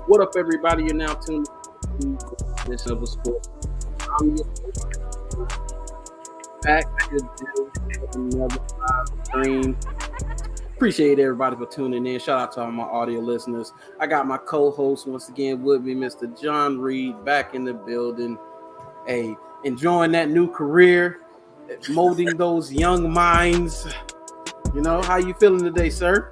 What up, everybody? You're now tuned to this of a sport. I'm your host, back to do another live stream. Appreciate everybody for tuning in. Shout out to all my audio listeners. I got my co-host once again with me, Mr. John Reid, back in the building. Hey, enjoying that new career, molding those young minds. You know, how you feeling today, sir?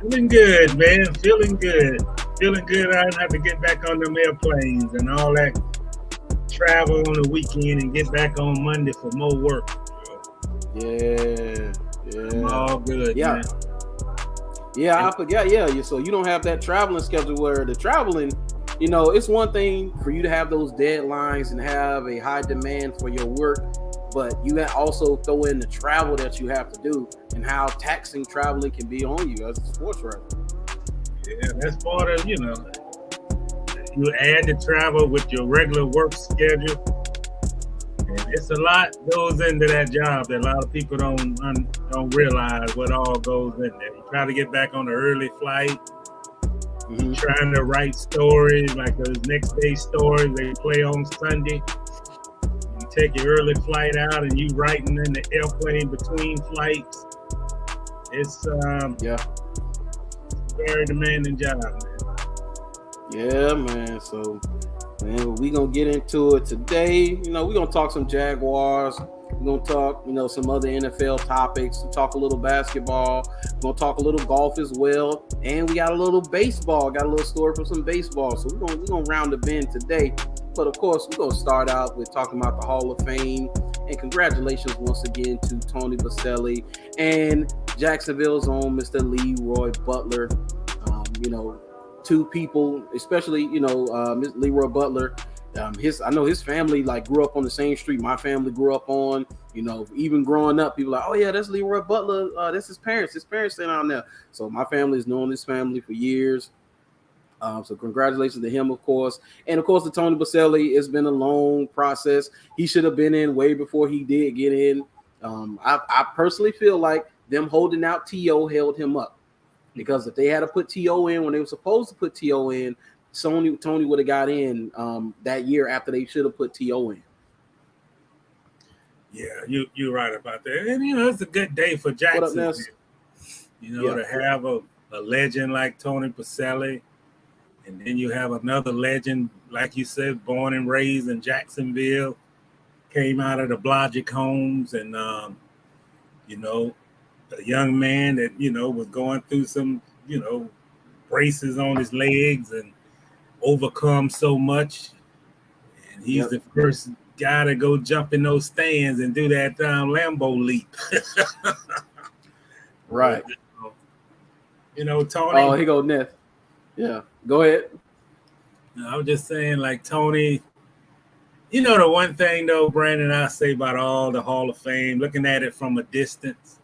Feeling good, man. Feeling good. Feeling good. I don't have to get back on them airplanes and all that travel on the weekend and get back on Monday for more work. Yeah. I'm all good, man. Yeah, I forgot. Yeah, so you don't have that traveling schedule where the traveling, you know, it's one thing for you to have those deadlines and have a high demand for your work, but you also throw in the travel that you have to do and how taxing traveling can be on you as a sports writer. Yeah, that's part of, you add the travel with your regular work schedule. And it's a lot goes into that job that a lot of people don't realize what all goes in there. You try to get back on the early flight. You're trying to write stories like those next day stories they play on Sunday. You take your early flight out and you writing in the airplane between flights. It's a very demanding job, man. Yeah, man. So, man, we gonna get into it today. You know, we're gonna talk some Jaguars. We're gonna talk, some other NFL topics. We'll talk a little basketball. We're gonna talk a little golf as well, and we got a little baseball. Got a little story for some baseball. So we're gonna round the bend today. But of course, we're gonna start out with talking about the Hall of Fame. And congratulations once again to Tony Boselli and Jacksonville's own Mr. Leroy Butler. Two people, especially Mr. Leroy Butler. I know his family grew up on the same street my family grew up on. Even growing up, people are like, oh yeah, that's Leroy Butler. That's his parents. His parents staying down there. So my family has known this family for years. So congratulations to him, of course. And of course, to Tony Boselli, it's been a long process. He should have been in way before he did get in. I personally feel like them holding out T.O. held him up. Because if they had to put T.O. in when they were supposed to put T.O. in, Tony would have got in that year after they should have put T.O. in. Yeah, you're right about that. And, it's a good day for Jacksonville. To have a legend like Tony Boselli. And then you have another legend, like you said, born and raised in Jacksonville, came out of the Blodgett homes and, a young man that, was going through some, braces on his legs and overcome so much. And he's the first guy to go jump in those stands and do that Lambeau leap. Right. Tony. Oh, he go Neth. Yeah, go ahead. I was just saying, Tony, the one thing, though, Brandon, I say about all the Hall of Fame, looking at it from a distance,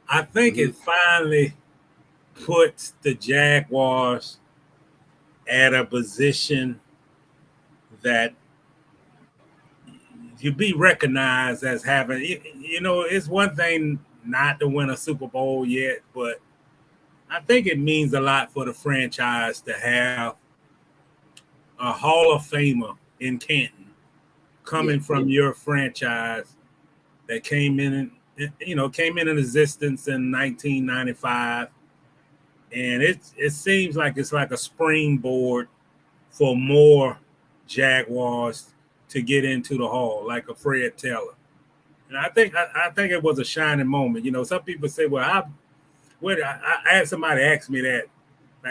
I think it finally puts the Jaguars at a position that you be recognized as having, it's one thing not to win a Super Bowl yet, but I think it means a lot for the franchise to have a Hall of Famer in Canton coming from your franchise that came in existence in 1995. And it seems like it's like a springboard for more Jaguars to get into the Hall, like a Fred Taylor. And I think it was a shining moment. Some people say, well, I had somebody ask me that,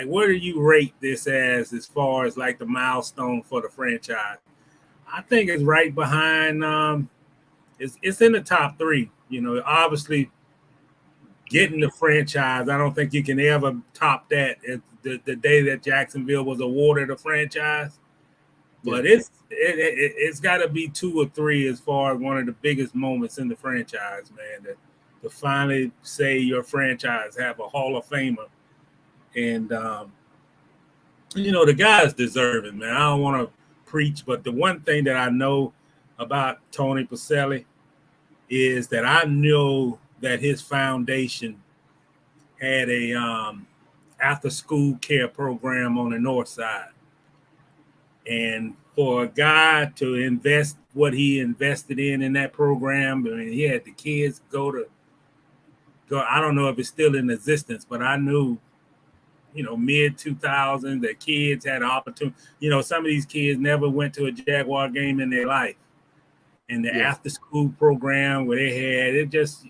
where do you rate this as far as the milestone for the franchise? I think it's right behind. It's in the top three. Obviously, getting the franchise, I don't think you can ever top that. The day that Jacksonville was awarded a franchise, but it's got to be 2 or 3 as far as one of the biggest moments in the franchise, man. To finally say your franchise have a Hall of Famer. And, the guy's deserving, man. I don't want to preach, but the one thing that I know about Tony Boselli is that I know that his foundation had a after school care program on the north side. And for a guy to invest what he invested in that program, I mean, he had the kids go. I don't know if it's still in existence, but I knew, mid 2000s, the kids had an opportunity. Some of these kids never went to a Jaguar game in their life. And the after school program where they had it, just,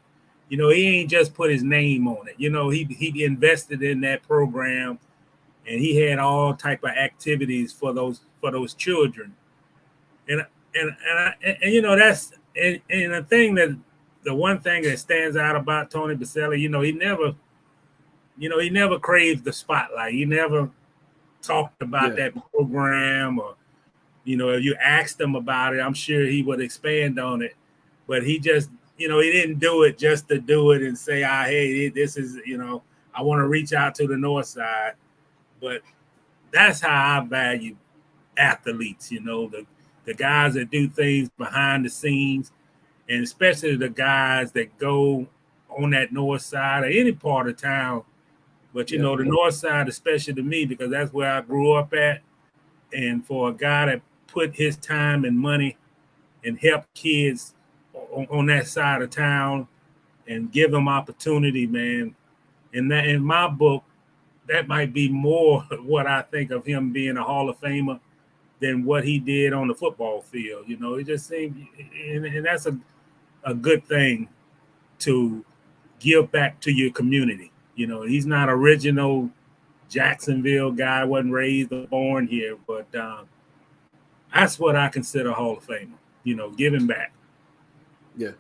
he ain't just put his name on it. He invested in that program, and he had all type of activities for those children. And that's and the one thing that stands out about Tony Boselli, he never craved the spotlight. He never talked about that program, or if you asked him about it, I'm sure he would expand on it. But he just, he didn't do it just to do it and say, hey, this is, I want to reach out to the north side. But that's how I value athletes, the guys that do things behind the scenes, and especially the guys that go on that north side or any part of town. But, the north side, especially to me, because that's where I grew up at. And for a guy that put his time and money and help kids on that side of town and give them opportunity, man. And that, in my book, that might be more what I think of him being a Hall of Famer than what he did on the football field. It just seemed, and that's a good thing to give back to your community. He's not original Jacksonville guy, wasn't raised or born here, but that's what I consider Hall of Famer, giving back. Yeah.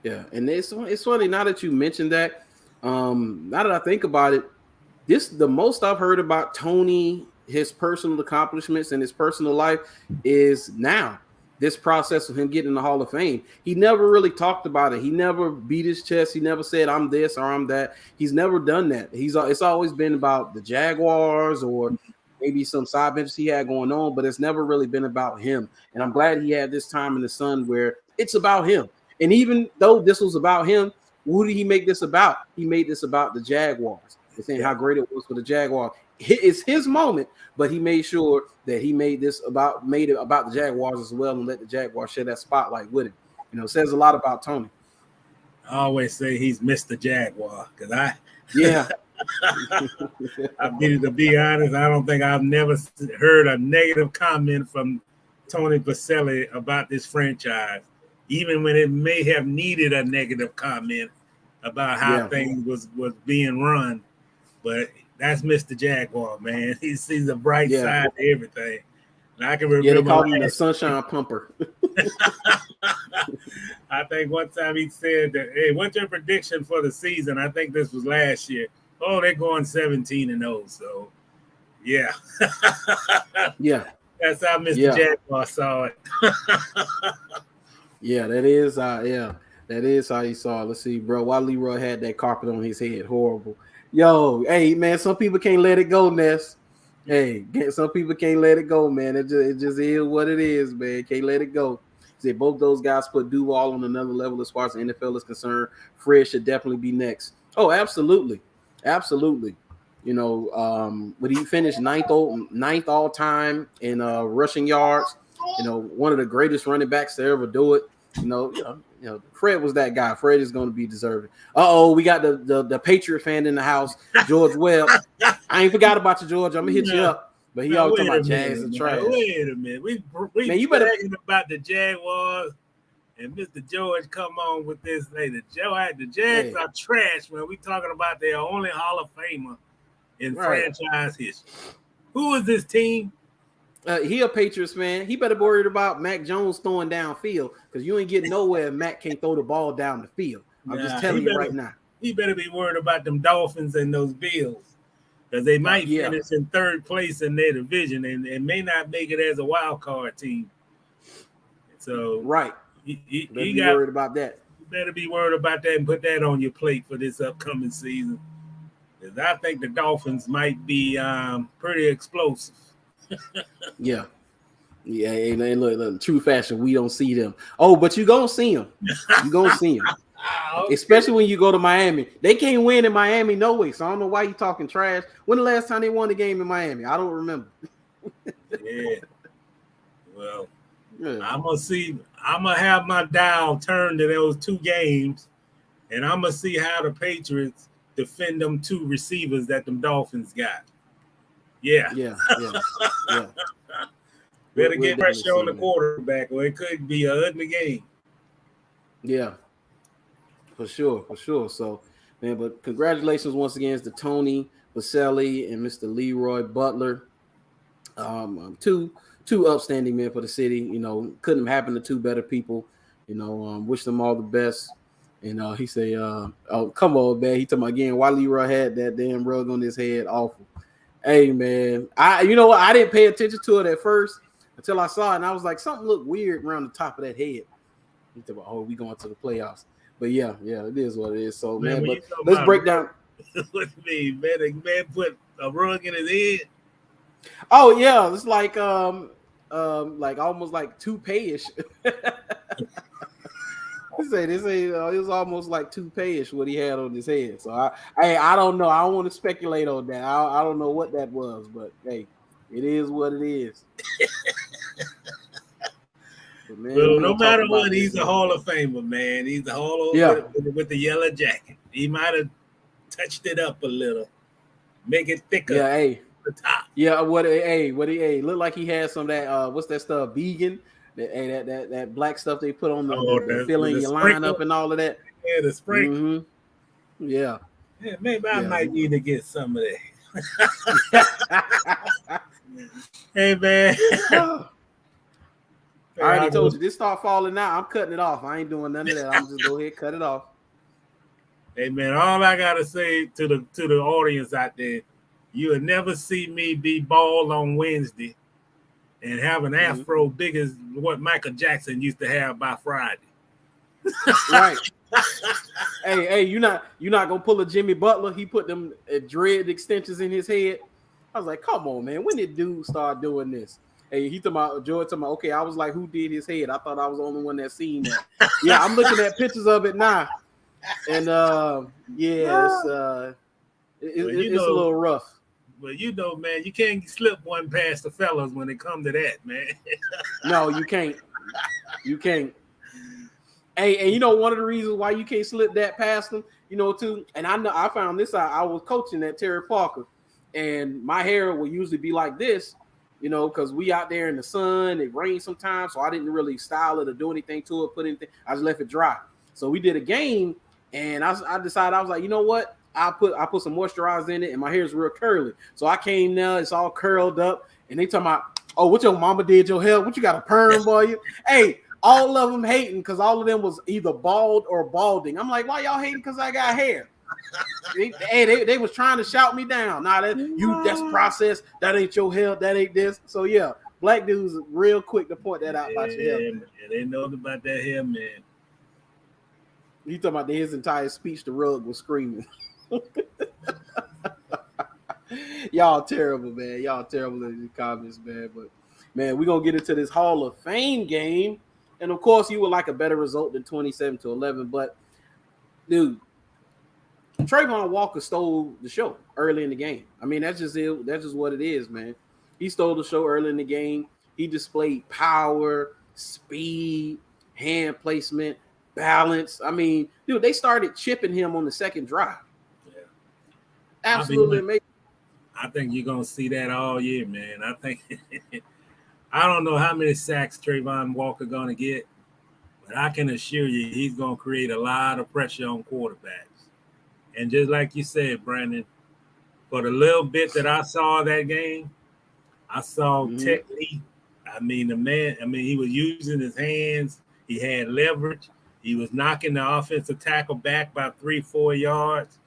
Yeah. And it's funny now that you mentioned that. Now that I think about it, the most I've heard about Tony, his personal accomplishments and his personal life is now. This process of him getting in the Hall of Fame. He never really talked about it. He never beat his chest. He never said, I'm this or I'm that. He's never done that. It's always been about the Jaguars or maybe some side ventures he had going on, but it's never really been about him. And I'm glad he had this time in the sun where it's about him. And even though this was about him, who did he make this about? He made this about the Jaguars. He's saying how great it was for the Jaguars. It's his moment, but he made sure that he made it about the Jaguars as well and let the Jaguars share that spotlight with him. It says a lot about Tony. I always say he's Mr. Jaguar because to be honest, I don't think I've never heard a negative comment from Tony Boselli about this franchise, even when it may have needed a negative comment about how things was being run. But that's Mr. Jaguar, man. He sees the bright side to everything. And I can remember they call him the sunshine pumper. I think one time he said that, hey, what's your prediction for the season? I think this was last year. Oh, they're going 17-0. So, yeah. Yeah. That's how Mr. Jaguar saw it. Yeah, that is how he saw it. Let's see, bro. Why Leroy had that carpet on his head? Horrible. Yo, hey, man, some people can't let it go, Ness. Hey, some people can't let it go, man. It just is what it is, man. Can't let it go. See, both those guys put Duval on another level as far as the NFL is concerned. Fred should definitely be next. Oh, absolutely. Absolutely. When he finished ninth all time in rushing yards, one of the greatest running backs to ever do it. Fred was that guy. Fred is going to be deserving. We got the Patriot fan in the house, George Webb. I ain't forgot about you, George. I'm gonna hit you up. But he always talking about Jags and trash. Wait a minute. We you better bragging about the Jaguars, and Mr. George come on with this later. The Jags are trash, man. We talking about their only Hall of Famer in franchise history. Who is this team? He a Patriots fan. He better be worried about Mac Jones throwing downfield because you ain't getting nowhere if Mac can't throw the ball down the field. I'm just telling you right now. He better be worried about them Dolphins and those Bills because they might finish in third place in their division and may not make it as a wild card team. So he got worried about that. You better be worried about that and put that on your plate for this upcoming season. Because I think the Dolphins might be pretty explosive. Yeah, and look, true fashion, we don't see them. Oh, but you gonna see them. You gonna see them. Okay. Especially when you go to Miami. They can't win in Miami no way. So I don't know why you talking trash. When the last time they won the game in Miami? I don't remember. Yeah. Well, Yeah. I'm gonna have my dial turned to those two games, and I'm gonna see how the Patriots defend them two receivers that them Dolphins got. Yeah. Better get pressure on the quarterback, or it could be an ugly game. Yeah, for sure. So, man, but congratulations once again to Tony Baselli and Mr. Leroy Butler. Two upstanding men for the city. You know, couldn't have happened to two better people. You know, wish them all the best. And he say, "Oh, come on, man." He told me again, why Leroy had that damn rug on his head? Awful. Hey, man, you know what? I didn't pay attention to it at first until I saw it, and I was like, something looked weird around the top of that head. He said, "Oh, we going to the playoffs." But yeah, it is what it is. So, man, but let's break down. What you mean, man? The man put a rug in his head. Oh yeah, it's like almost like toupee-ish. They say it was almost like toupee-ish what he had on his head. So I don't know. I don't want to speculate on that. I don't know what that was, but hey, it is what it is. But man, well, no matter what, he's a Hall of Famer, man. He's the Hall of with the yellow jacket. He might have touched it up a little, make it thicker. Yeah, hey. The top. Yeah, what he looked like he had some of that what's that stuff, vegan, that black stuff they put on the filling your lineup and all of that. Yeah, the sprinkle. Mm-hmm. Yeah, maybe I might need to get some of that. Hey man. I already told you, this start falling out. I'm cutting it off. I ain't doing none of that. I'm just go ahead, cut it off. Hey man, all I gotta say to the audience out there, you'll never see me be bald on Wednesday and have an afro big as what Michael Jackson used to have by Friday. Right. hey, you not gonna pull a Jimmy Butler? He put them dread extensions in his head. I was like, come on, man. When did dude start doing this? Hey, he George told me, okay, I was like, who did his head? I thought I was the only one that seen that. Yeah, I'm looking at pictures of it now. And it's a little rough. Well, you know, man, you can't slip one past the fellas when it comes to that, man. No, you can't. You can't. Hey, and you know one of the reasons why you can't slip that past them, you know, too. And I know I found this out. I was coaching at Terry Parker, and my hair will usually be like this, you know, because we out there in the sun. It rains sometimes, so I didn't really style it or do anything to it, put anything. I just left it dry. So we did a game, and I decided, I was like, you know what? I put some moisturizer in it, and my hair is real curly. So I came now, it's all curled up, and they talking about, oh, what your mama did your hair? What you got a perm, boy? Hey, all of them hating because all of them was either bald or balding. I'm like, why y'all hating because I got hair? They was trying to shout me down. Nah, that's process. That ain't your hair. That ain't this. So yeah, black dudes real quick to point that out about your hair. Yeah, they know about that hair, man. He talking about his entire speech. The rug was screaming. Y'all terrible, man. Y'all terrible in the comments, man. But man, we're gonna get into this Hall of Fame game. And of course, you would like a better result than 27-11. But dude, Trayvon Walker stole the show early in the game. I mean, that's just it. That's just what it is, man. He stole the show early in the game. He displayed power, speed, hand placement, balance. I mean, dude, they started chipping him on the second drive. Yeah. Absolutely amazing. I think you're gonna see that all year, man. I think I don't know how many sacks Trayvon Walker gonna get, but I can assure you he's gonna create a lot of pressure on quarterbacks. And just like you said, Brandon, for the little bit that I saw that game, I saw technique. I mean, he was using his hands. He had leverage. He was knocking the offensive tackle back by 3-4 yards.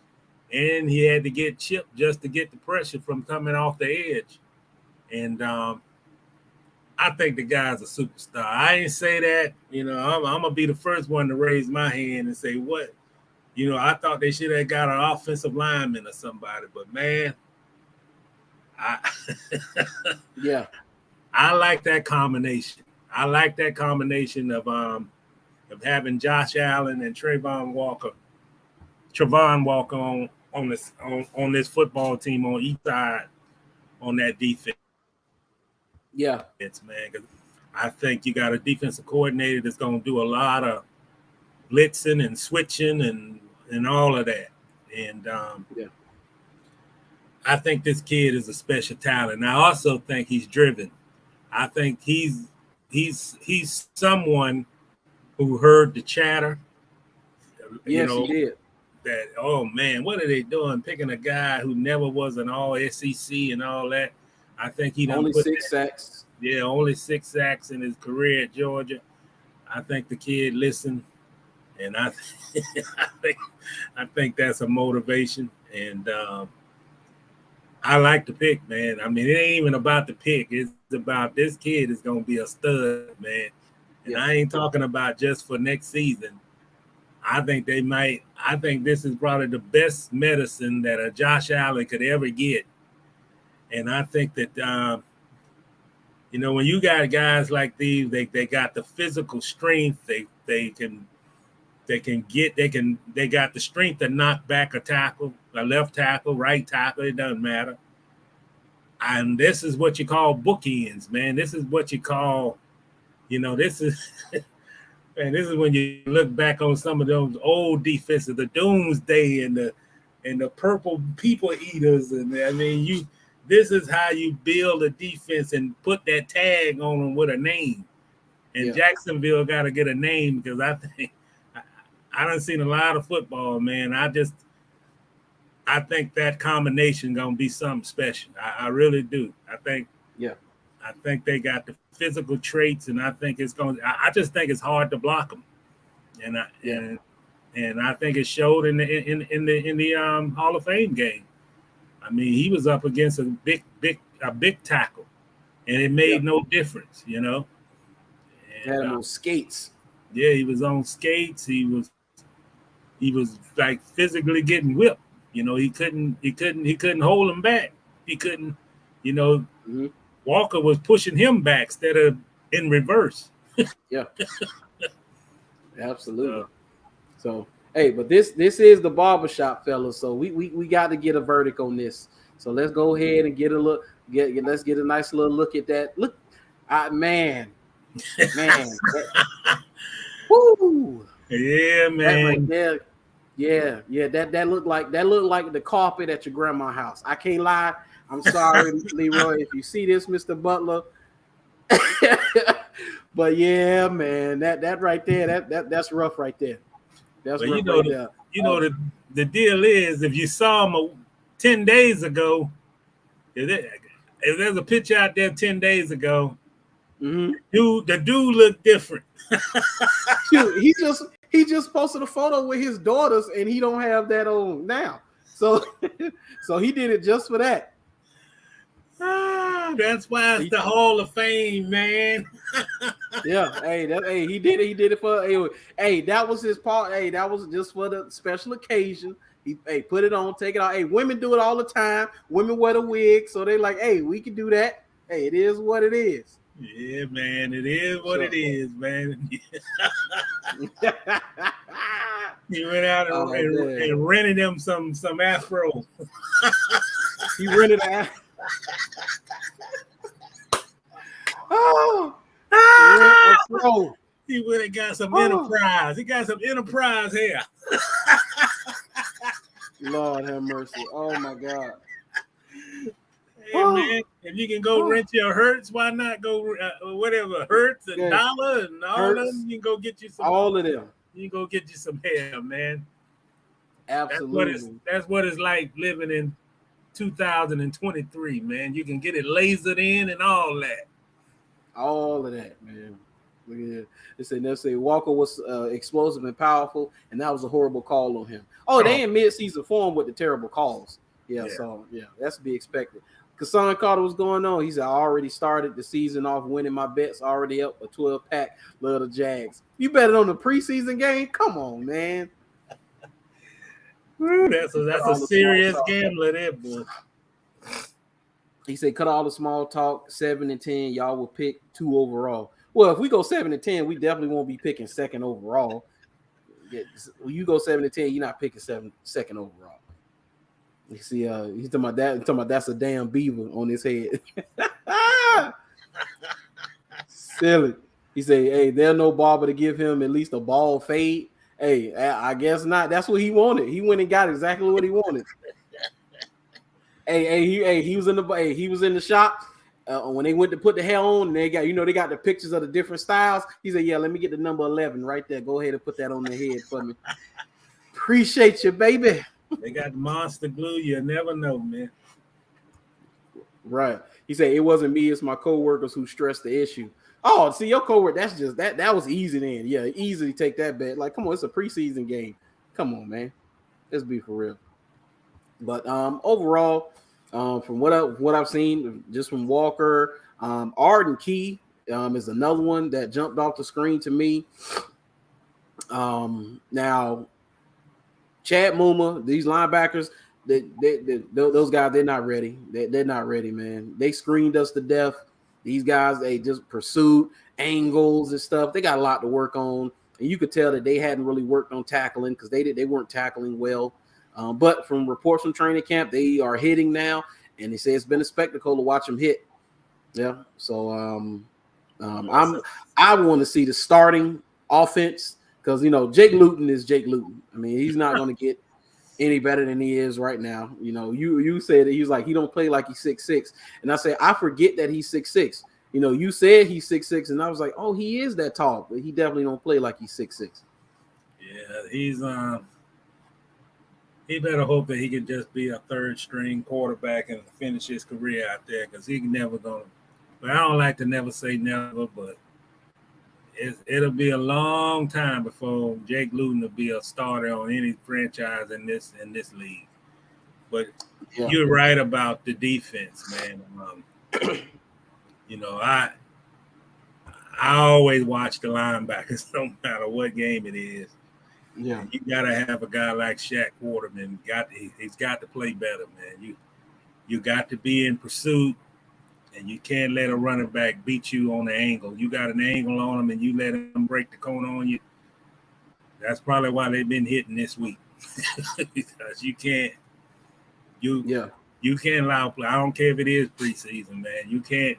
And he had to get chipped just to get the pressure from coming off the edge. And I think the guy's a superstar. I ain't say that. You know, I'm going to be the first one to raise my hand and say, what? You know, I thought they should have got an offensive lineman or somebody. But, man, I like that combination. I like that combination of of having Josh Allen and Travon Walker on this football team on each side on that defense. Yeah, it's man. I think you got a defensive coordinator that's going to do a lot of blitzing and switching and all of that. And I think this kid is a special talent. And I also think he's driven. I think he's someone who heard the chatter. Yes, he did. That, oh man, what are they doing? Picking a guy who never was an all SEC and all that. I think he done only 6 sacks. Yeah, only 6 sacks in his career at Georgia. I think the kid listened, and I think that's a motivation. And I like the pick, man. I mean, it ain't even about the pick. It's about this kid is going to be a stud, man. And I ain't talking about just for next season. I think this is probably the best medicine that a Josh Allen could ever get. And I think that, when you got guys like these, they got the physical strength. They got the strength to knock back a tackle, a left tackle, right tackle. It doesn't matter. And this is what you call bookends, man. This is what you call, this is when you look back on some of those old defenses, the Doomsday and the Purple People Eaters. And I mean, this is how you build a defense and put that tag on them with a name. And Jacksonville got to get a name because I think I done seen a lot of football, man. I think that combination gonna be something special. I really do. I think they got the physical traits, and I think it's going. I just think it's hard to block them, and I think it showed in the Hall of Fame game. I mean, he was up against a big tackle, and it made no difference, And, had him on skates. Yeah, he was on skates. He was like physically getting whipped. He couldn't hold him back. He couldn't, Walker was pushing him back instead of in reverse. Yeah. Absolutely. So, hey, but this is the barbershop, fellas. So we got to get a verdict on this. So let's go ahead and get a look. Let's get a nice little look at that. Look, man. Woo! Yeah, man. Right there. Yeah. That looked like the carpet at your grandma's house. I can't lie. I'm sorry, Leroy, if you see this, Mr. Butler. But yeah, man, that right there, that's rough right there. That's rough right there. The deal is, if you saw him 10 days ago, if there's a picture out there 10 days ago, the dude looked different. Dude, he just posted a photo with his daughters, and he don't have that on now. So he did it just for that. That's why it's the Hall of Fame, man. Yeah, he did it for. Hey, that was his part. Hey, that was just for the special occasion. He put it on, take it out. Hey, women do it all the time. Women wear the wig, so they like, hey, we can do that. Hey, it is what it is. Yeah, man, it is what it is, man. He went out and rented him some afro. He rented an afro. He went and got some Enterprise. He got some Enterprise hair. Lord have mercy. Oh my God. Hey, man, if you can go rent your Hertz, why not go whatever Hertz and Dollar and all of them? You can go get you some. All of them. You can go get you some hair, man. Absolutely. That's what it's like living in 2023, man. You can get it lasered in and all that. All of that, man. Look at it. They say Walker was explosive and powerful, and that was a horrible call on him. Oh, they in mid-season form with the terrible calls. Yeah, so that's to be expected. Kassan Carter was going on. He said, I already started the season off winning my bets, already up a 12-pack. Love the Jags. You betted on the preseason game? Come on, man. That's a serious gambler there, boy. He said, cut all the small talk, 7 and 10. Y'all will pick 2 overall. Well, if we go 7-10, we definitely won't be picking second overall. When you go 7-10, you're not picking second overall. You see, he's talking about that. Talking about that's a damn beaver on his head. Silly. He said, "Hey, there's no barber to give him at least a bald fade." Hey, I guess not. That's what he wanted. He went and got exactly what he wanted. He was in the shop when they went to put the hair on. They got the pictures of the different styles. He said, "Yeah, let me get the number 11 right there. Go ahead and put that on the head for me. Appreciate you, baby." They got monster glue. You never know, man. Right. He said, "It wasn't me. It's my coworkers who stressed the issue." Oh, see, your coworker. That's just that was easy then. Yeah, easy to take that bet. Like, come on, it's a preseason game. Come on, man. Let's be for real. But overall, from what I've seen, just from Walker, Arden Key is another one that jumped off the screen to me. Now, Chad Muma, these linebackers, those guys, they're not ready. They're not ready, man. They screened us to death. These guys, they just pursued angles and stuff. They got a lot to work on, and you could tell that they hadn't really worked on tackling because they weren't tackling well. But from reports from training camp, they are hitting now, and they say it's been a spectacle to watch them hit. Yeah, so I want to see the starting offense because Jake Luton is Jake Luton. I mean, he's not going to get any better than he is right now. You said that he was like he don't play like he's 6'6", and I said I forget that he's 6'6". You said he's 6'6", and I was like, oh, he is that tall, but he definitely don't play like he's 6'6". Yeah, he's he better hope that he can just be a third string quarterback and finish his career out there because he can never gonna. But I don't like to never say never, but it'll be a long time before Jake Luton will be a starter on any franchise in this league. But You're right about the defense, man. I always watch the linebackers, no matter what game it is. Yeah, and you gotta have a guy like Shaq Quarterman. He's got to play better, man. You got to be in pursuit, and you can't let a running back beat you on the angle. You got an angle on him, and you let him break the cone on you. That's probably why they've been hitting this week because you can't allow play. I don't care if it is preseason, man. You can't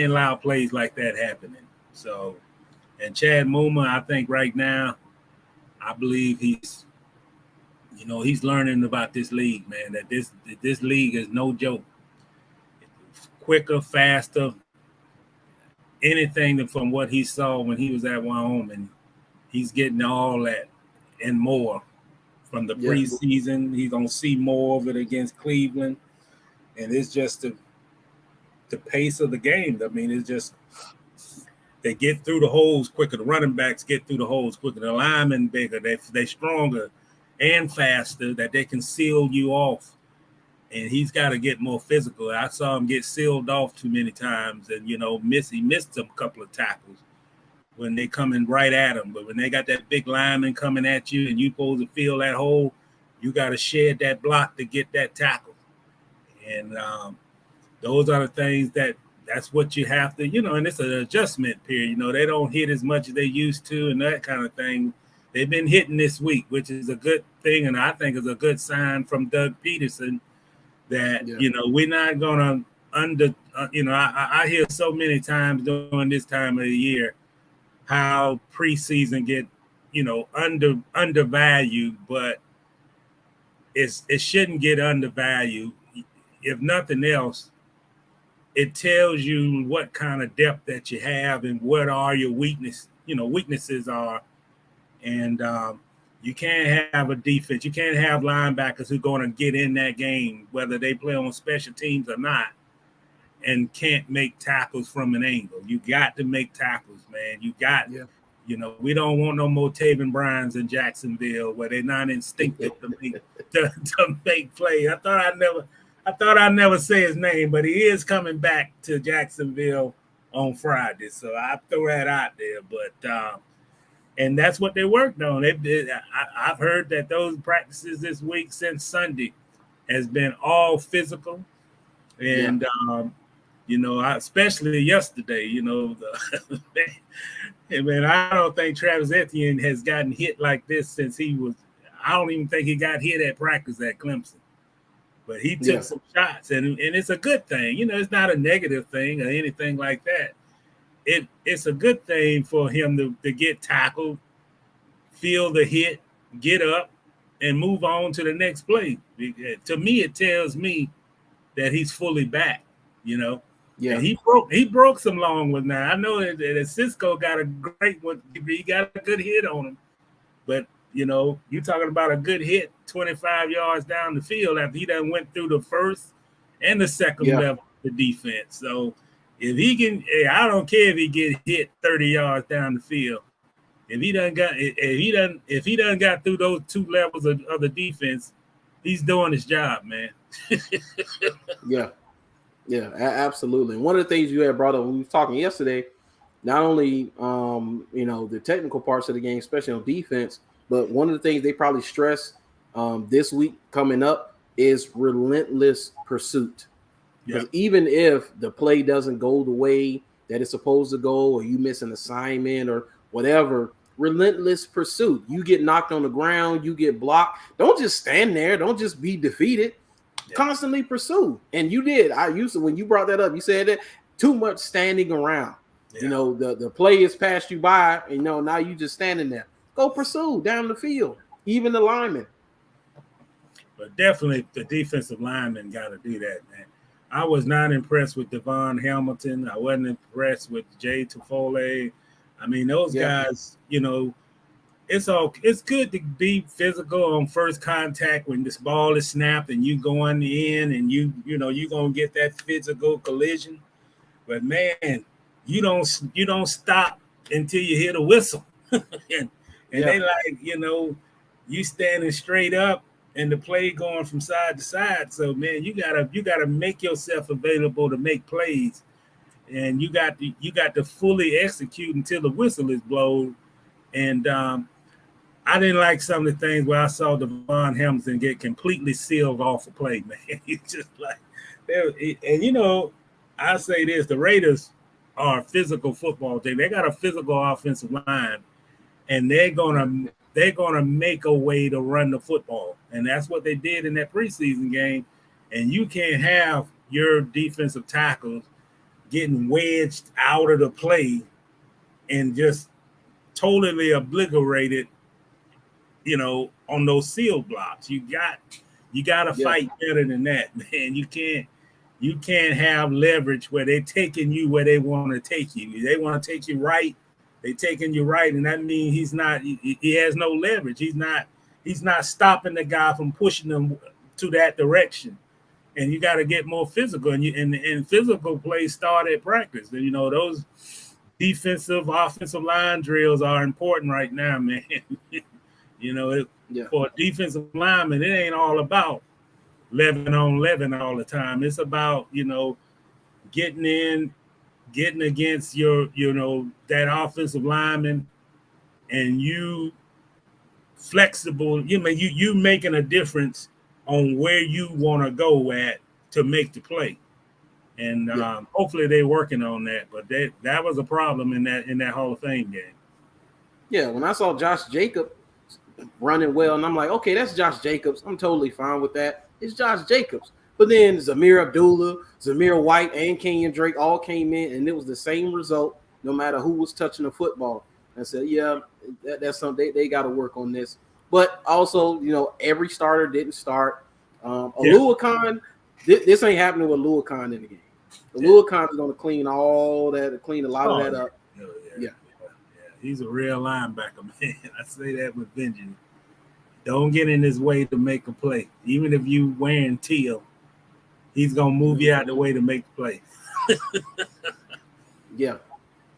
allow plays like that happening. So, and Chad Muma, I think right now, I believe he's learning about this league, man, that this league is no joke. Quicker, faster, anything from what he saw when he was at Wyoming. He's getting all that and more from the preseason. He's going to see more of it against Cleveland. And it's just the pace of the game. I mean, it's just they get through the holes quicker. The running backs get through the holes quicker. The linemen bigger. They're stronger and faster that they can seal you off. And he's got to get more physical. I saw him get sealed off too many times and, he missed a couple of tackles when they coming right at him. But when they got that big lineman coming at you and you supposed to fill that hole, you got to shed that block to get that tackle. And those are the things that's what you have to, and it's an adjustment period. They don't hit as much as they used to and that kind of thing. They've been hitting this week, which is a good thing, and I think is a good sign from Doug Peterson that, we're not going to I hear so many times during this time of the year how preseason get, undervalued, but it shouldn't get undervalued. If nothing else, it tells you what kind of depth that you have and what are your weaknesses are. And you can't have a defense. You can't have linebackers who are going to get in that game, whether they play on special teams or not, and can't make tackles from an angle. You got to make tackles, man. We don't want no more Taven Bryans in Jacksonville where they're not instinctive to make plays. I thought I'd never say his name, but he is coming back to Jacksonville on Friday. So I throw that out there. But and that's what they worked on. I've heard that those practices this week since Sunday has been all physical. And Especially yesterday, man, I don't think Travis Etienne has gotten hit like this since I don't even think he got hit at practice at Clemson. But he took some shots, and it's a good thing. It's not a negative thing or anything like that. It's a good thing for him to get tackled, feel the hit, get up, and move on to the next play. To me, it tells me that he's fully back, Yeah. And he broke some long ones now. I know that Cisco got a great one. He got a good hit on him. But, you're talking about a good hit 25 yards down the field after he done went through the first and the second level of the defense. So if he can, I don't care if he get hit 30 yards down the field. If he done got through those two levels of the defense, he's doing his job, man. Yeah, absolutely. And one of the things you had brought up when we were talking yesterday, not only the technical parts of the game, especially on defense, but one of the things they probably stress this week coming up is relentless pursuit. Because even if the play doesn't go the way that it's supposed to go, or you miss an assignment or whatever, relentless pursuit. You get knocked on the ground, you get blocked. Don't just stand there. Don't just be defeated. Constantly pursue. And you did. When you brought that up, you said that too much standing around. The play is passed you by, and now you just standing there. Go pursue down the field, even the linemen. But definitely the defensive linemen got to do that, man. I was not impressed with Devon Hamilton. I wasn't impressed with Jay Tufole. I mean, those guys, it's good to be physical on first contact when this ball is snapped and you going in and you're gonna get that physical collision. But man, you don't stop until you hear the whistle. and they you standing straight up and the play going from side to side. So man, you gotta make yourself available to make plays. And you got to fully execute until the whistle is blown. And I didn't like some of the things where I saw Devon Hamilton get completely sealed off a play, man. It's just like, I say this: the Raiders are a physical football team. They got a physical offensive line, and they're gonna make a way to run the football, and that's what they did in that preseason game. And you can't have your defensive tackles getting wedged out of the play and just totally obliterated, on those seal blocks. You got to fight better than that, man. You can't have leverage where they're taking you where they want to take you. They want to take you right. They're taking you right, and that means he has no leverage. He's not stopping the guy from pushing them to that direction. And you got to get more physical, and physical plays start at practice. And those defensive, offensive line drills are important right now, man. For a defensive lineman, it ain't all about 11 on 11 all the time. It's about getting against your that offensive lineman, and you flexible. You making a difference on where you want to go at to make the play. And hopefully they're working on that. But that was a problem in that Hall of Fame game. Yeah, when I saw Josh Jacobs running well, and I'm like, okay, that's Josh Jacobs. I'm totally fine with that. It's Josh Jacobs. But then Zamir Abdullah, Zamir White, and Kenyon Drake all came in, and it was the same result no matter who was touching the football. I said, that's something they got to work on this. But also, every starter didn't start. Oluokun, this ain't happening with Oluokun in the game. Oluokun is going to clean a lot of that up. Yeah. He's a real linebacker, man. I say that with vengeance. Don't get in his way to make a play. Even if you wearing teal, he's going to move you out the way to make the play. Yeah,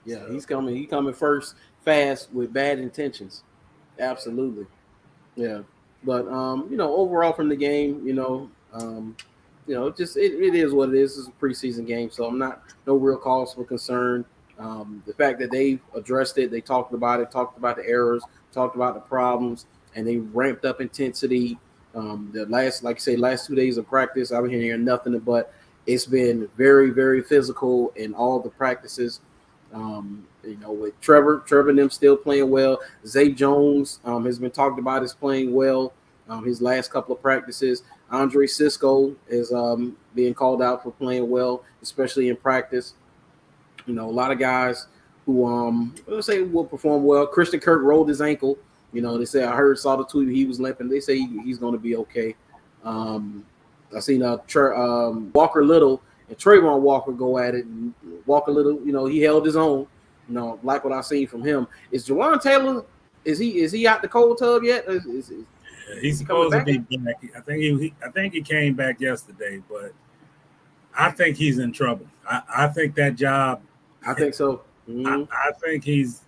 he's coming. He's coming first, fast, with bad intentions. Absolutely. Yeah, but overall from the game, just it is what it is. It's a preseason game, so I'm no real cause for concern. The fact that they addressed it, they talked about the errors, talked about the problems, and they ramped up intensity. The last 2 days of practice, I've been hearing nothing but it's been very, very physical in all the practices. With Trevor and them still playing well. Zay Jones has been talked about as playing well. His last couple of practices. Andre Cisco is being called out for playing well, especially in practice. A lot of guys who let's say will perform well. Christian Kirk rolled his ankle. They say saw the tweet he was limping. They say he's going to be okay. I seen Walker Little and Trayvon Walker go at it. And Walker Little, he held his own. Like what I seen from him. Is Jawan Taylor? Is he out the cold tub yet? He's supposed to be back. I think he came back yesterday, but I think he's in trouble. I think that job. I think so. Mm-hmm. I think he's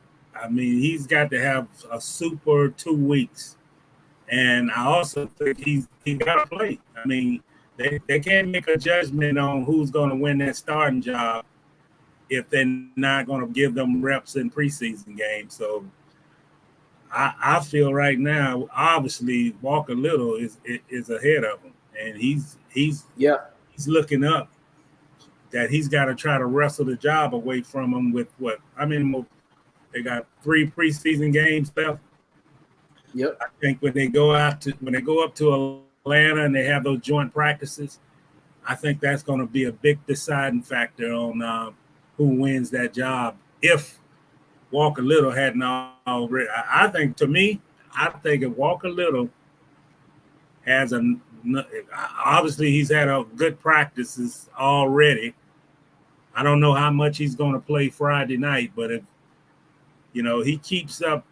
got to have a super 2 weeks, and I also think he got to play. They can't make a judgment on who's going to win that starting job if they're not going to give them reps in preseason games. So I feel right now, obviously Walker Little is ahead of him, and he's looking up that he's got to try to wrestle the job away from him with they got 3 preseason games left. Yep. I think when they go up to Atlanta and they have those joint practices, I think that's going to be a big deciding factor on who wins that job. If Walker Little hadn't already, I think if Walker Little has obviously he's had a good practices already. I don't know how much he's going to play Friday night, but if he keeps up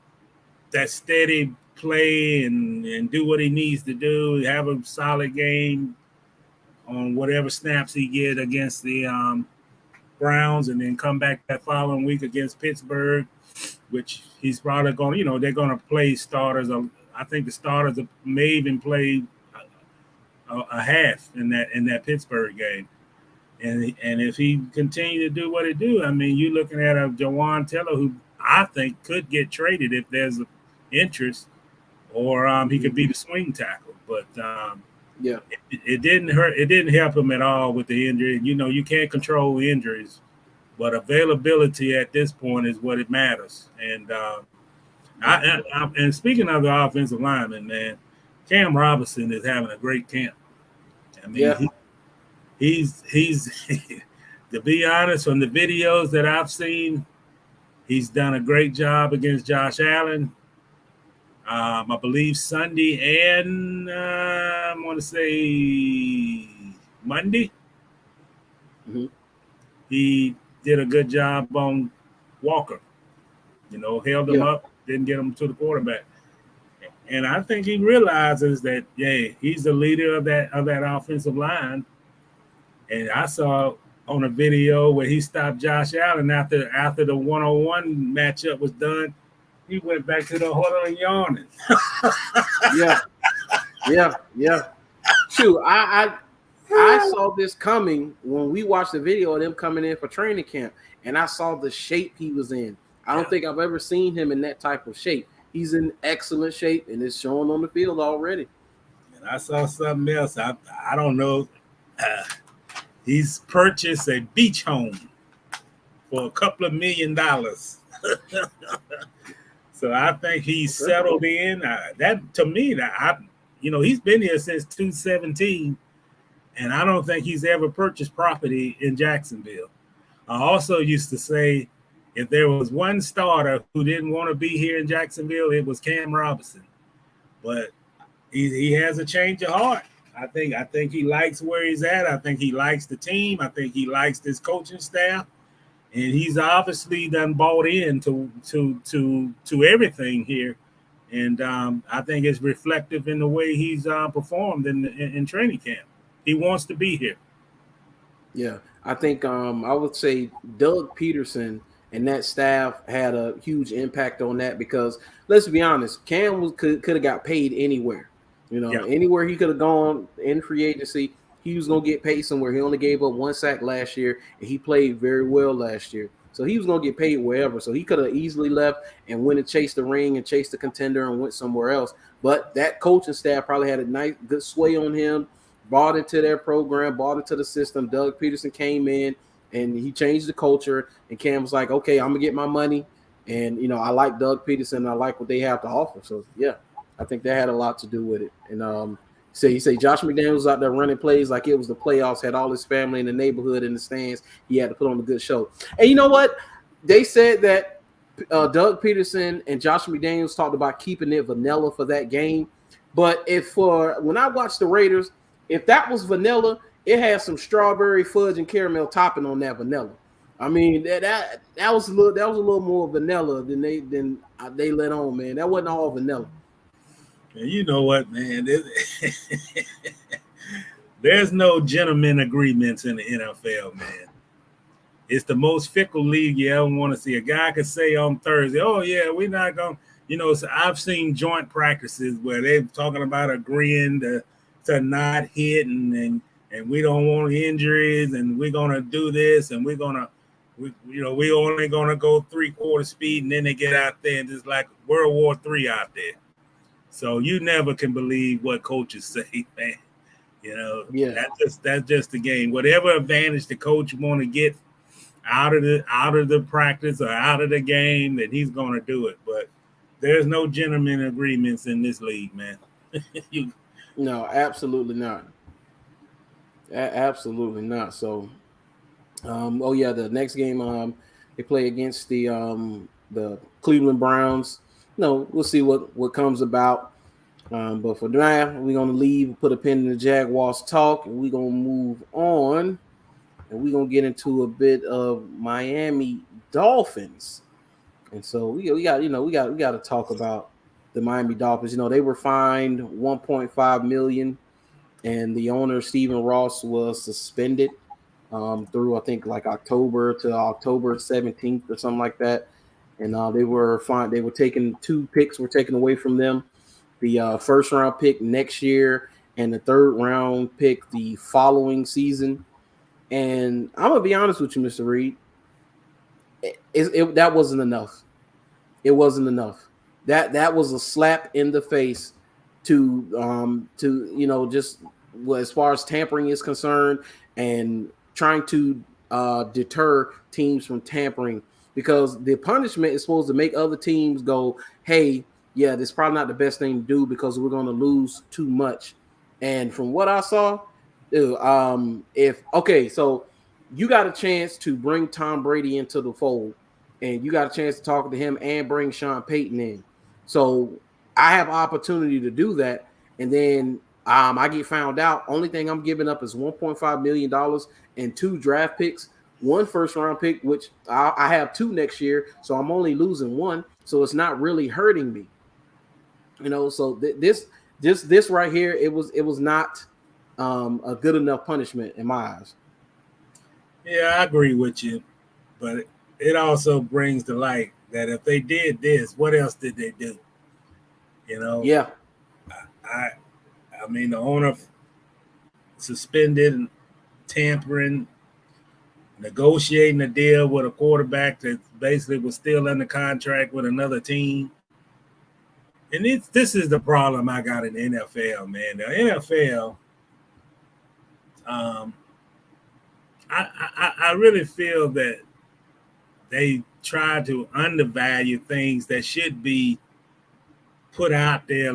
that steady play and do what he needs to do, have a solid game on whatever snaps he get against the Browns, and then come back that following week against Pittsburgh, which he's probably going to, they're going to play starters. I think the starters may even play a half in that Pittsburgh game. And if he continue to do what he do, you're looking at a Jawan Taylor who I think could get traded if there's interest, or he could be the swing tackle. But it didn't hurt. It didn't help him at all with the injury. You can't control injuries, but availability at this point is what it matters. And and speaking of the offensive lineman, man, Cam Robinson is having a great camp. He's to be honest, from the videos that I've seen, he's done a great job against Josh Allen. I believe Sunday and I want to say Monday. Mm-hmm. He did a good job on Walker. Held him up, didn't get him to the quarterback. And I think he realizes that, he's the leader of that offensive line. And I saw on a video where he stopped Josh Allen after the one-on-one matchup was done. He went back to the huddle and yawning. Yeah. Shoot, I saw this coming when we watched the video of them coming in for training camp, and I saw the shape he was in. I don't think I've ever seen him in that type of shape. He's in excellent shape, and it's showing on the field already. And I saw something else. I don't know. He's purchased a beach home for a couple of $1 million. So I think he's settled in. That to me, he's been here since 2017, and I don't think he's ever purchased property in Jacksonville. I also used to say, if there was one starter who didn't want to be here in Jacksonville, it was Cam Robinson. But he has a change of heart. I think he likes where he's at. I think he likes the team. I think he likes this coaching staff. And he's obviously done bought in to everything here. And I think it's reflective in the way he's performed in training camp. He wants to be here. Yeah. I think I would say Doug Peterson and that staff had a huge impact on that, because let's be honest, Cam could have got paid anywhere. Anywhere he could have gone in free agency, he was going to get paid somewhere. He only gave up 1 sack last year, and he played very well last year. So he was going to get paid wherever. So he could have easily left and went and chased the ring and chased the contender and went somewhere else. But that coaching staff probably had a nice, good sway on him. bought into their program, bought into the system. Doug Peterson came in and he changed the culture. And Cam was like, okay, I'm gonna get my money. And I like Doug Peterson. I like what they have to offer. So yeah, I think that had a lot to do with it. And he say Josh McDaniels was out there running plays like it was the playoffs, had all his family in the neighborhood in the stands. He had to put on a good show. And you know what? They said that Doug Peterson and Josh McDaniels talked about keeping it vanilla for that game. But when I watched the Raiders, if that was vanilla, it had some strawberry fudge and caramel topping on that vanilla. I mean that was a little more vanilla than they let on, man. That wasn't all vanilla. And you know what, man? There's no gentleman agreements in the NFL, man. It's the most fickle league you ever want to see. A guy could say on Thursday, "Oh yeah, we're not going." So I've seen joint practices where they're talking about agreeing to not hit and we don't want injuries and we're gonna do this and we only gonna go 3/4 speed, and then they get out there and it's like World War III out there. So you never can believe what coaches say, man. Yeah. That's just the game. Whatever advantage the coach want to get out of the practice or out of the game, that he's gonna do it. But there's no gentleman agreements in this league, man. No, absolutely not. Absolutely not. So, the next game they play against the Cleveland Browns. We'll see what comes about. But for now, we're gonna leave, put a pin in the Jaguars talk, and we're gonna move on, and we're gonna get into a bit of Miami Dolphins. And so we got to talk about the Miami Dolphins. They were fined $1.5 million, and the owner Stephen Ross was suspended through I think like October to October 17th or something like that. And they were fined. They were taking 2 picks were taken away from them. The first round pick next year and the third round pick the following season. And I'm gonna be honest with you, Mr. Reid. That wasn't enough. It wasn't enough. That was a slap in the face to just as far as tampering is concerned and trying to deter teams from tampering, because the punishment is supposed to make other teams go, hey, yeah, this is probably not the best thing to do because we're going to lose too much. And from what I saw, so you got a chance to bring Tom Brady into the fold, and you got a chance to talk to him and bring Sean Payton in. So I have opportunity to do that, and then I get found out. Only thing I'm giving up is $1.5 million and 2 draft picks, 1 first-round pick, which I have 2 next year, so I'm only losing 1. So it's not really hurting me. So this right here, it was not a good enough punishment in my eyes. Yeah, I agree with you, but it also brings to light that if they did this, what else did they do? Yeah. I mean, the owner suspended, tampering, negotiating a deal with a quarterback that basically was still under contract with another team. And this is the problem I got in the NFL, man. The NFL, I really feel that they try to undervalue things that should be put out there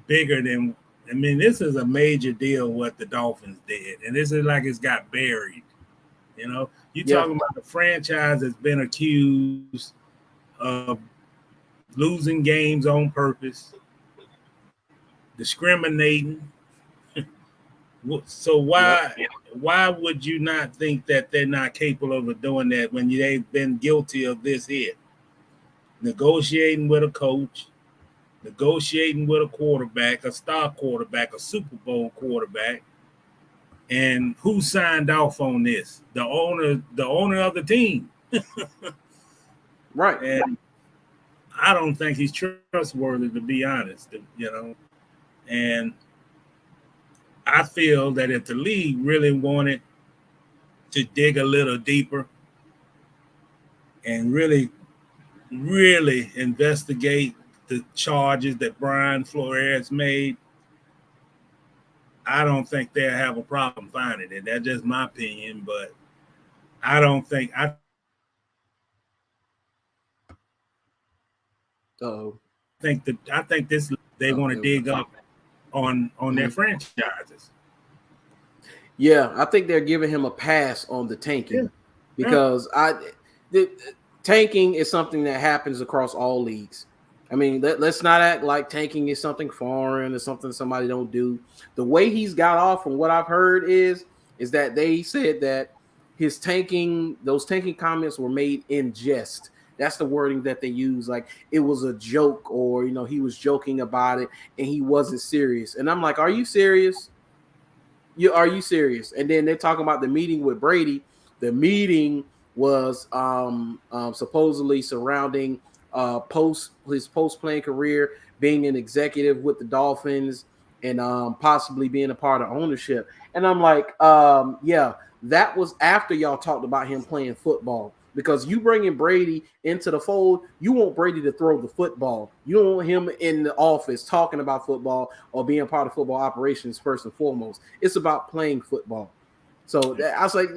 bigger than. I mean, this is a major deal what the Dolphins did, and this is like it's got buried. Talking about the franchise that's been accused of losing games on purpose, discriminating. So why would you not think that they're not capable of doing that when they've been guilty of this here? Negotiating with a coach, negotiating with a quarterback, a star quarterback, a Super Bowl quarterback. And who signed off on this? The owner of the team. Right. And I don't think he's trustworthy, to be honest, And I feel that if the league really wanted to dig a little deeper and really, really investigate the charges that Brian Flores made, I don't think they'll have a problem finding it. That's just my opinion, but I don't think I think this they want to dig up on their franchises. Yeah, I think they're giving him a pass on the tanking because tanking is something that happens across all leagues. I mean, let's not act like tanking is something foreign or something somebody don't do. The way he's got off, from what I've heard, is that they said that those tanking comments were made in jest. That's the wording that they use. Like it was a joke, or he was joking about it and he wasn't serious. And I'm like, are you serious? Are you serious? And then they're talking about the meeting with Brady. The meeting was supposedly surrounding his post-playing career, being an executive with the Dolphins, and possibly being a part of ownership. And I'm like, yeah, that was after y'all talked about him playing football. Because you bringing Brady into the fold, you want Brady to throw the football. You don't want him in the office talking about football or being part of football operations first and foremost. It's about playing football. So I was like,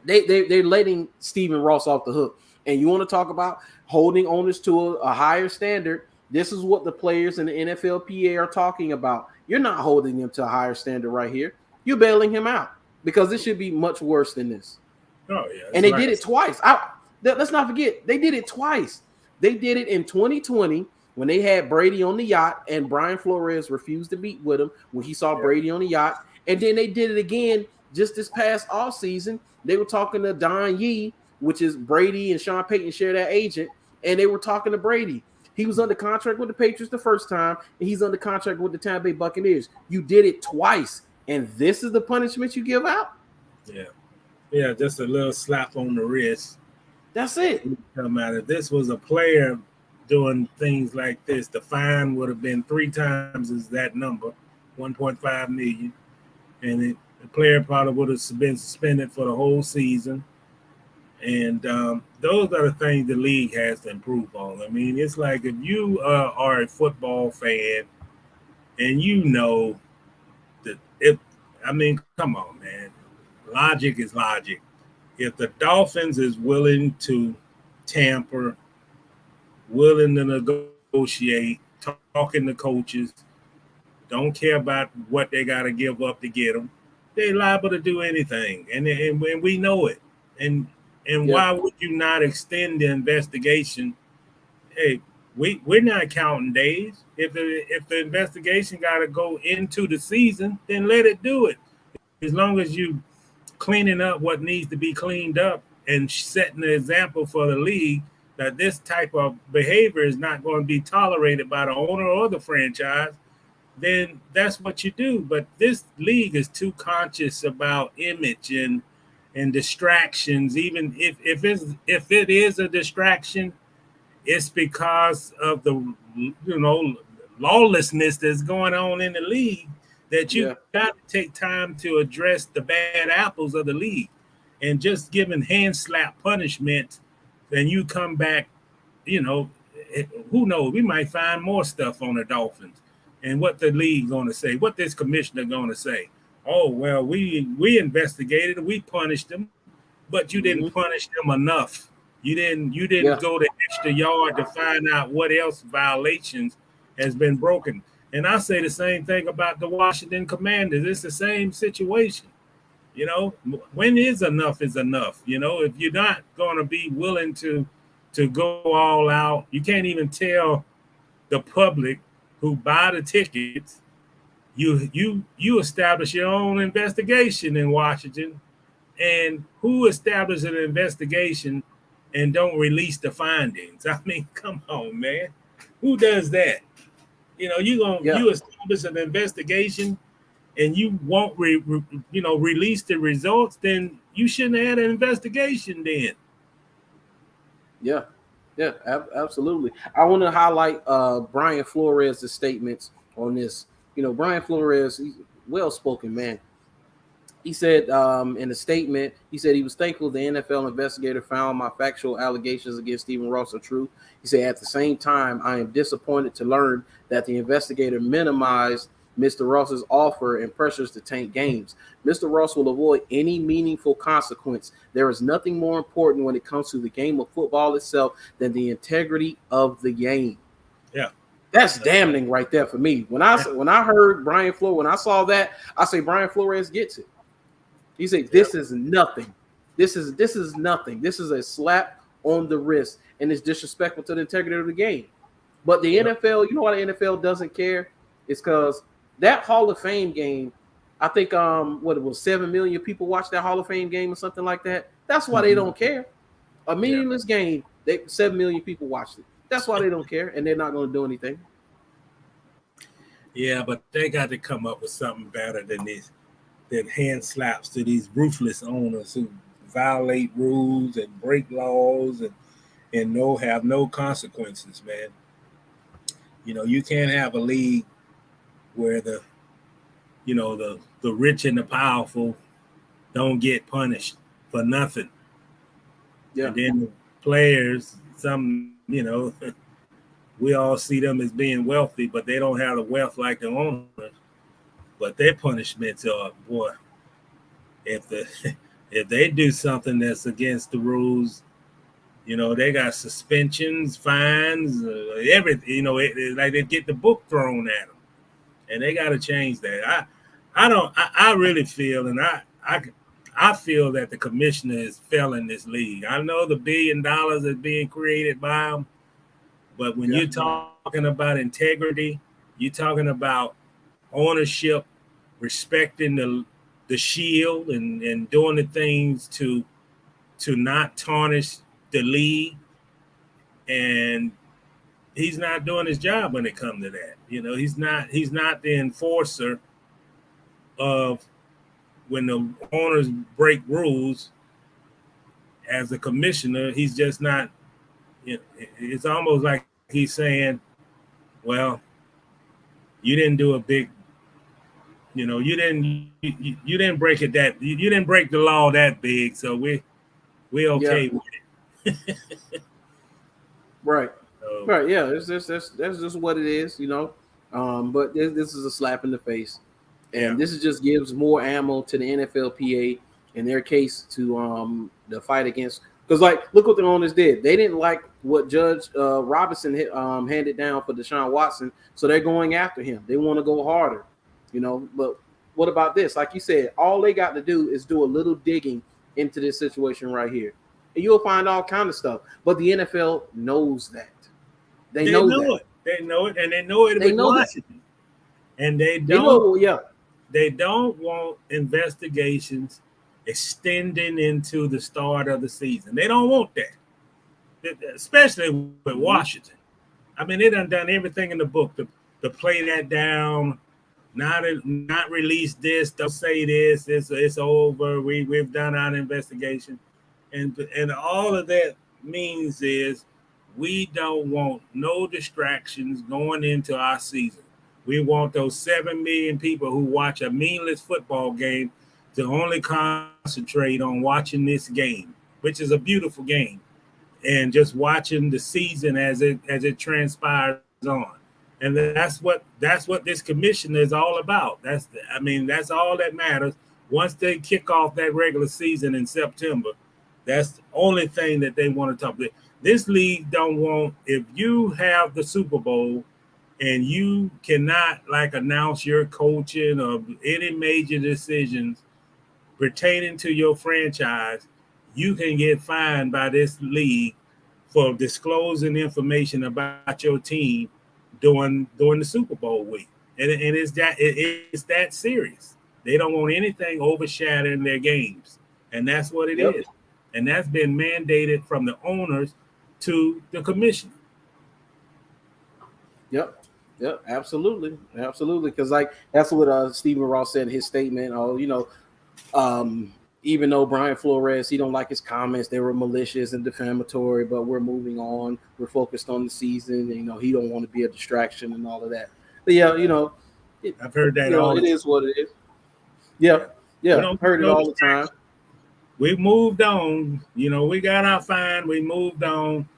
they're letting Stephen Ross off the hook. And you want to talk about holding owners to a higher standard? This is what the players in the NFLPA are talking about. You're not holding him to a higher standard right here. You're bailing him out because this should be much worse than this. Oh, yeah. And they did it twice. Let's not forget, they did it twice. They did it in 2020 when they had Brady on the yacht and Brian Flores refused to meet with him when he saw Brady on the yacht. And then they did it again just this past offseason. They were talking to Don Yee, which is Brady and Sean Payton share that agent, and they were talking to Brady. He was under contract with the Patriots the first time, and he's under contract with the Tampa Bay Buccaneers. You did it twice, and this is the punishment you give out? Yeah. Yeah, just a little slap on the wrist. That's it. If this was a player doing things like this, the fine would have been 3 times as that number, 1.5 million. And the player probably would have been suspended for the whole season. And those are the things the league has to improve on. I mean, it's like if you are a football fan and you know that come on, man. Logic is logic. If the Dolphins is willing to tamper, willing to negotiate, talking to coaches, don't care about what they got to give up to get them, they're liable to do anything. And we know it. And why would you not extend the investigation? Hey, we're not counting days. If the investigation got to go into the season, then let it do it. As long as you cleaning up what needs to be cleaned up and setting the example for the league that this type of behavior is not going to be tolerated by the owner or the franchise, then that's what you do. But this league is too conscious about image and distractions. Even if it is a distraction, it's because of the lawlessness that's going on in the league, that you got to take time to address the bad apples of the league. And just giving hand slap punishment, then you come back, who knows? We might find more stuff on the Dolphins. And what the league going to say, what this commissioner going to say. Oh, well, we investigated, we punished them, but you didn't punish them enough. You didn't go the extra yard to find out what else violations has been broken. And I say the same thing about the Washington Commanders. It's the same situation. When is enough is enough. If you're not going to be willing to go all out, you can't even tell the public who buy the tickets. You establish your own investigation in Washington, and who establishes an investigation and don't release the findings? I mean, come on, man. Who does that? You establish an investigation and you won't release the results, then you shouldn't have had an investigation then. Yeah, absolutely. I want to highlight Brian Flores' statements on this. Brian Flores, he's a well-spoken man. He said in a statement, he said he was thankful the NFL investigator found my factual allegations against Stephen Ross are true. He said, at the same time, I am disappointed to learn that the investigator minimized Mr. Ross's offer and pressures to tank games. Mr. Ross will avoid any meaningful consequence. There is nothing more important when it comes to the game of football itself than the integrity of the game. Yeah. That's damning right there for me. When I heard Brian Flores, when I saw that, I say Brian Flores gets it. He said, "This is nothing. This is nothing. This is a slap on the wrist, and it's disrespectful to the integrity of the game." But the NFL, you know why the NFL doesn't care? It's because that Hall of Fame game, I think what it was, 7 million people watched that Hall of Fame game or something like that. That's why they don't care. A meaningless game, 7 million people watched it. That's why they don't care, and they're not going to do anything. Yeah, but they got to come up with something better than this, than hand slaps to these ruthless owners who violate rules and break laws and have no consequences, man. You know, you can't have a league where the rich and the powerful don't get punished for nothing. Yeah. And then the players, we all see them as being wealthy, but they don't have the wealth like the owners. But their punishments are, boy, if they do something that's against the rules, they got suspensions, fines, everything. Like they get the book thrown at them, and they got to change that. I really feel, and I feel that the commissioner is failing this league. I know the $1 billion is being created by him, but when you're talking about integrity, you're talking about ownership, respecting the shield and doing the things to not tarnish the league, and he's not doing his job when it comes to that. He's not the enforcer of when the owners break rules. As a commissioner, he's just not. It's almost like he's saying, well, you didn't do a big, you didn't break it that, you didn't break the law that big, so we okay with it. Right. Right. Yeah. That's just what it is, but this is a slap in the face, and this just gives more ammo to the NFLPA in their case to the fight against. Because, look what the owners did. They didn't like what Judge Robinson handed down for Deshaun Watson, so they're going after him. They want to go harder, But what about this? Like you said, all they got to do is do a little digging into this situation right here, and you'll find all kind of stuff. But the NFL knows that. They know it. They know it, and they know it with Washington. And they don't want investigations extending into the start of the season. They don't want that, especially with Washington. I mean, they done everything in the book to play that down, not release this, don't say this, it's over, we've done our investigation. And all of that means is we don't want no distractions going into our season. We want those 7 million people who watch a meaningless football game to only concentrate on watching this game, which is a beautiful game, and just watching the season as it transpires on. And that's what this commission is all about. That's all that matters. Once they kick off that regular season in September, that's the only thing that they want to talk about. This league don't want, if you have the Super Bowl and you cannot announce your coaching or any major decisions pertaining to your franchise, you can get fined by this league for disclosing information about your team during the Super Bowl week. And it's that serious. They don't want anything overshadowing their games. And that's what it is. And that's been mandated from the owners to the commissioner. Yep, absolutely. Because that's what Stephen Ross said in his statement. Even though Brian Flores, he don't like his comments, they were malicious and defamatory, but we're moving on. We're focused on the season. And, he don't want to be a distraction and all of that. But I've heard that. It is what it is. Yeah. I've heard it all the time. We moved on. We got our fine. We moved on.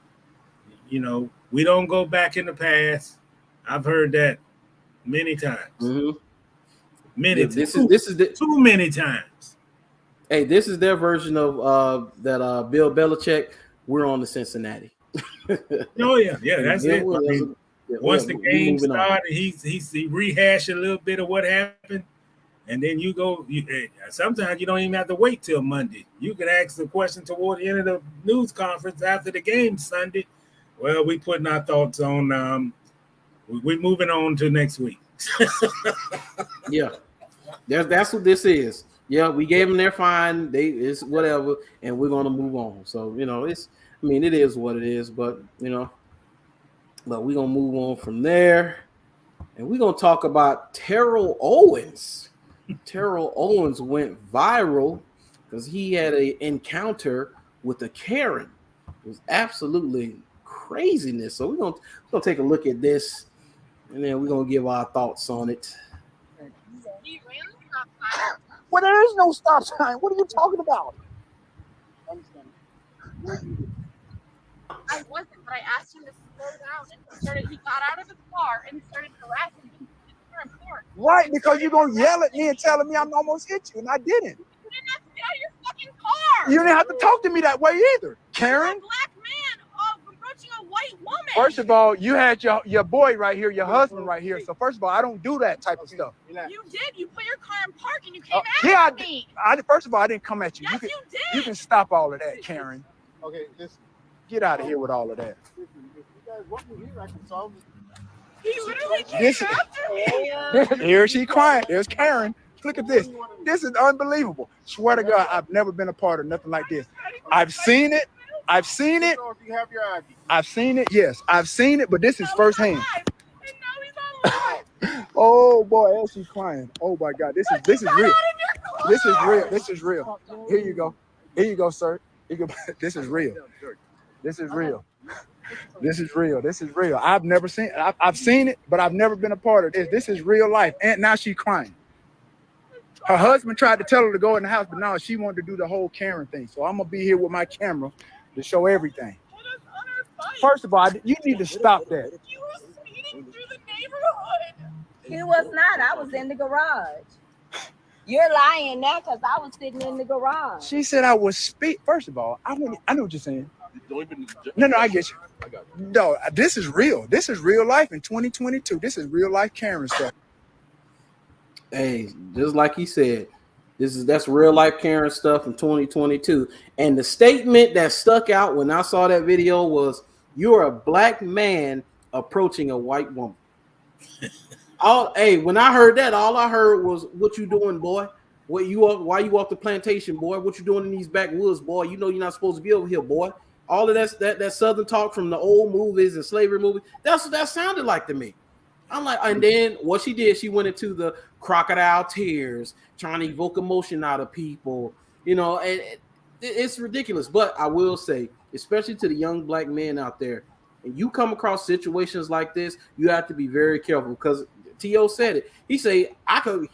We don't go back in the past. I've heard that many times. Mm-hmm. This is too many times. Hey, this is their version of Bill Belichick. We're on to Cincinnati. Oh yeah, that's it. Once the game started, he rehashed a little bit of what happened, and then you go. Sometimes you don't even have to wait till Monday. You can ask the question toward the end of the news conference after the game Sunday. Well, we putting our thoughts on. We're moving on to next week. Yeah, that's what this is. Yeah, we gave them their fine. It's whatever, and we're gonna move on. So it is what it is. But but we're gonna move on from there, and we're gonna talk about Terrel Owens. Terrel Owens went viral because he had an encounter with a Karen. It was absolutely craziness. So we're gonna take a look at this, and then we're gonna give our thoughts on it. Well, there is no stop sign. What are you talking about? I wasn't, but I asked him to slow down, and he got out of his car and started harassing me. Right, because you're gonna yell at me and telling me I'm almost hit you, and I didn't. You didn't have to get out of your fucking car. You didn't have to talk to me that way either, Karen. You're a black man approaching a white woman. First of all, you had your boy right here, your husband right here. So first of all, I don't do that type of stuff. You did. You put your car in park and you came at me. First of all, I didn't come at you. Yes, you did. You can stop all of that, Karen. Okay, listen. Get out of here with all of that. If you guys want me here, I can solve this. He literally came after me. Here she crying. There's Karen. Look at this. This is unbelievable. Swear to God, I've never been a part of nothing like this. I've seen it. I've seen it. I've seen it. Yes, I've seen it, but this is firsthand. Oh boy, else she's crying. Oh my God, this is real. This is real. This is real. Here you go. Here you go, sir. This is real. This is real. This is real. This is real. I've never seen it. I've seen it, but I've never been a part of this. This is real life. And now she's crying. Her husband tried to tell her to go in the house, but now she wanted to do the whole Karen thing. So I'm gonna be here with my camera to show everything. First of all, you need to stop that. You were speeding through the neighborhood. He was not. I was in the garage. You're lying now because I was sitting in the garage. She said I was speed. First of all, I know what you're saying. No, I get you. No, this is real. This is real life in 2022. This is real life Karen stuff. Hey, just like he said, that's real life Karen stuff in 2022. And the statement that stuck out when I saw that video was, "You're a black man approaching a white woman." When I heard that, all I heard was, "What you doing, boy? Why you off the plantation, boy? What you doing in these backwoods, boy? You know you're not supposed to be over here, boy." All of that southern talk from the old movies and slavery movies. That's what that sounded like to me. I'm like, and then what she did, she went into the crocodile tears, trying to evoke emotion out of people, and it's ridiculous. But I will say, especially to the young black men out there, and you come across situations like this, you have to be very careful because T.O. said it. He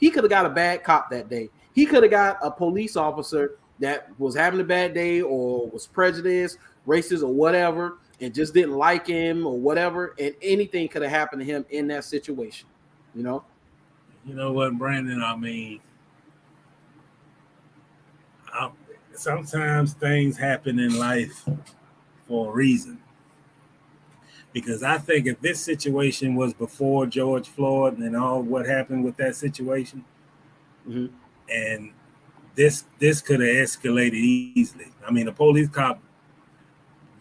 could have got a bad cop that day. He could have got a police officer that was having a bad day or was prejudiced, racist or whatever, and just didn't like him or whatever, and anything could have happened to him in that situation, You know what, Brandon? I mean, sometimes things happen in life for a reason. Because I think if this situation was before George Floyd and all what happened with that situation, and this could have escalated easily. I mean, the police cop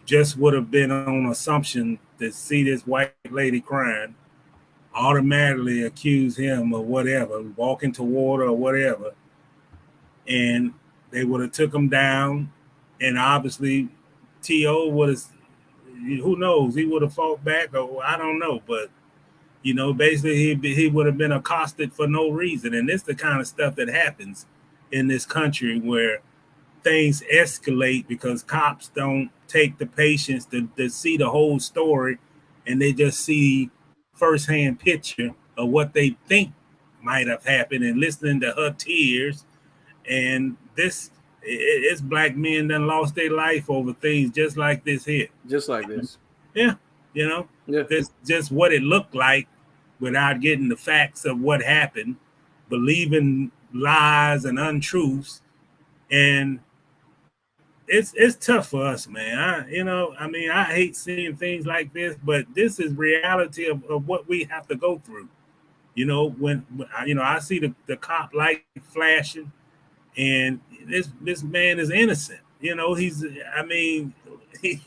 just would have been on assumption to see this white lady crying, automatically accuse him of whatever, walking toward her or whatever, and they would have took him down, and obviously T.O. would have, who knows, he would have fought back, or I don't know, but basically he would have been accosted for no reason. And it's the kind of stuff that happens in this country where things escalate because cops don't take the patience to see the whole story, and they just see firsthand picture of what they think might have happened and listening to her tears. And it's black men that lost their life over things just like this here. Just like this. Yeah. That's just what it looked like without getting the facts of what happened. believing lies and untruths, and it's tough for us, man. I hate seeing things like this, but this is reality of what we have to go through. When I see the cop light flashing, and this man is innocent. He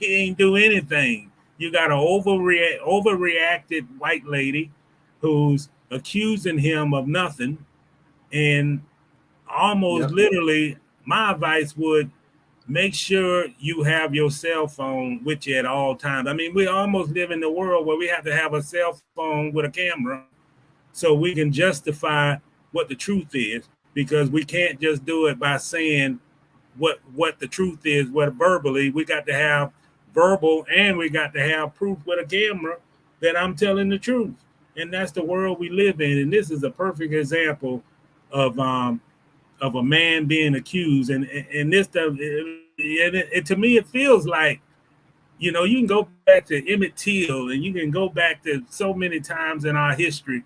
ain't do anything. You got an overreacted white lady who's accusing him of nothing, and almost literally, my advice would make sure you have your cell phone with you at all times. I mean, we almost live in the world where we have to have a cell phone with a camera so we can justify what the truth is, because we can't just do it by saying what the truth is, what verbally. We got to have verbal, and we got to have proof with a camera that I'm telling the truth. And that's the world we live in. And this is a perfect example of a man being accused. And this stuff, to me, it feels like, you can go back to Emmett Till, and you can go back to so many times in our history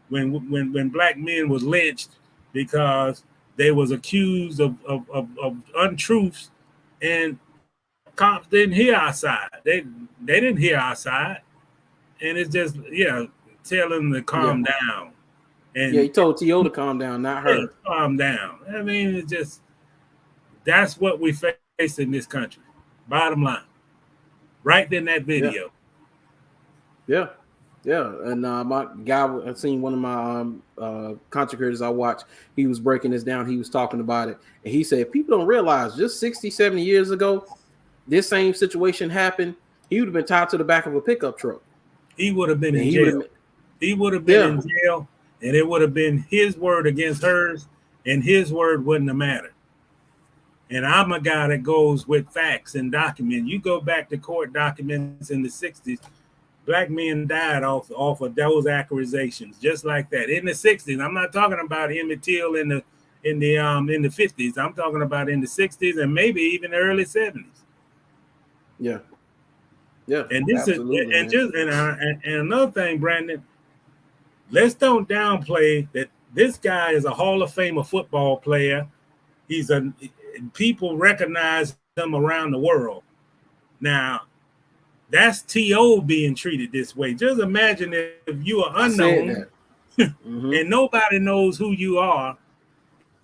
when black men was lynched because they was accused of untruths, and cops didn't hear our side. They didn't hear our side. And it's just, tell them to calm down. And he told T.O. to calm down, not her. Calm down. I mean, it's just, that's what we face in this country. Bottom line. Right in that video. Yeah. And my guy, I seen one of my content creators I watched, he was breaking this down. He was talking about it. And he said, people don't realize just 60, 70 years ago, this same situation happened. He would have been tied to the back of a pickup truck. He would have been in jail. He would have been in jail, and it would have been his word against hers, and his word wouldn't have mattered. And I'm a guy that goes with facts and documents. You go back to court documents in the 60s, black men died off of those accusations, just like that. In the 60s, I'm not talking about Emmett Till in the 50s. I'm talking about in the 60s and maybe even the early 70s. Yeah. And this is and another thing, Brandon. Let's don't downplay that this guy is a Hall of Famer football player. People recognize him around the world. Now, that's T.O. being treated this way. Just imagine if you are unknown and nobody knows who you are.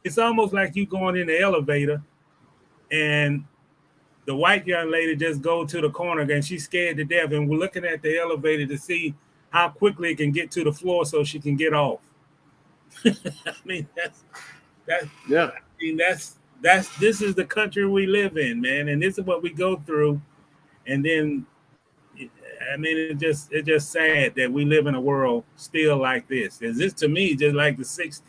It's almost like you going in the elevator and the white young lady just go to the corner and she's scared to death, and we're looking at the elevator to see how quickly it can get to the floor so she can get off. I mean, this is the country we live in, man, and this is what we go through. And then, I mean, it's just sad that we live in a world still like this. Because this, to me, just like the 60s,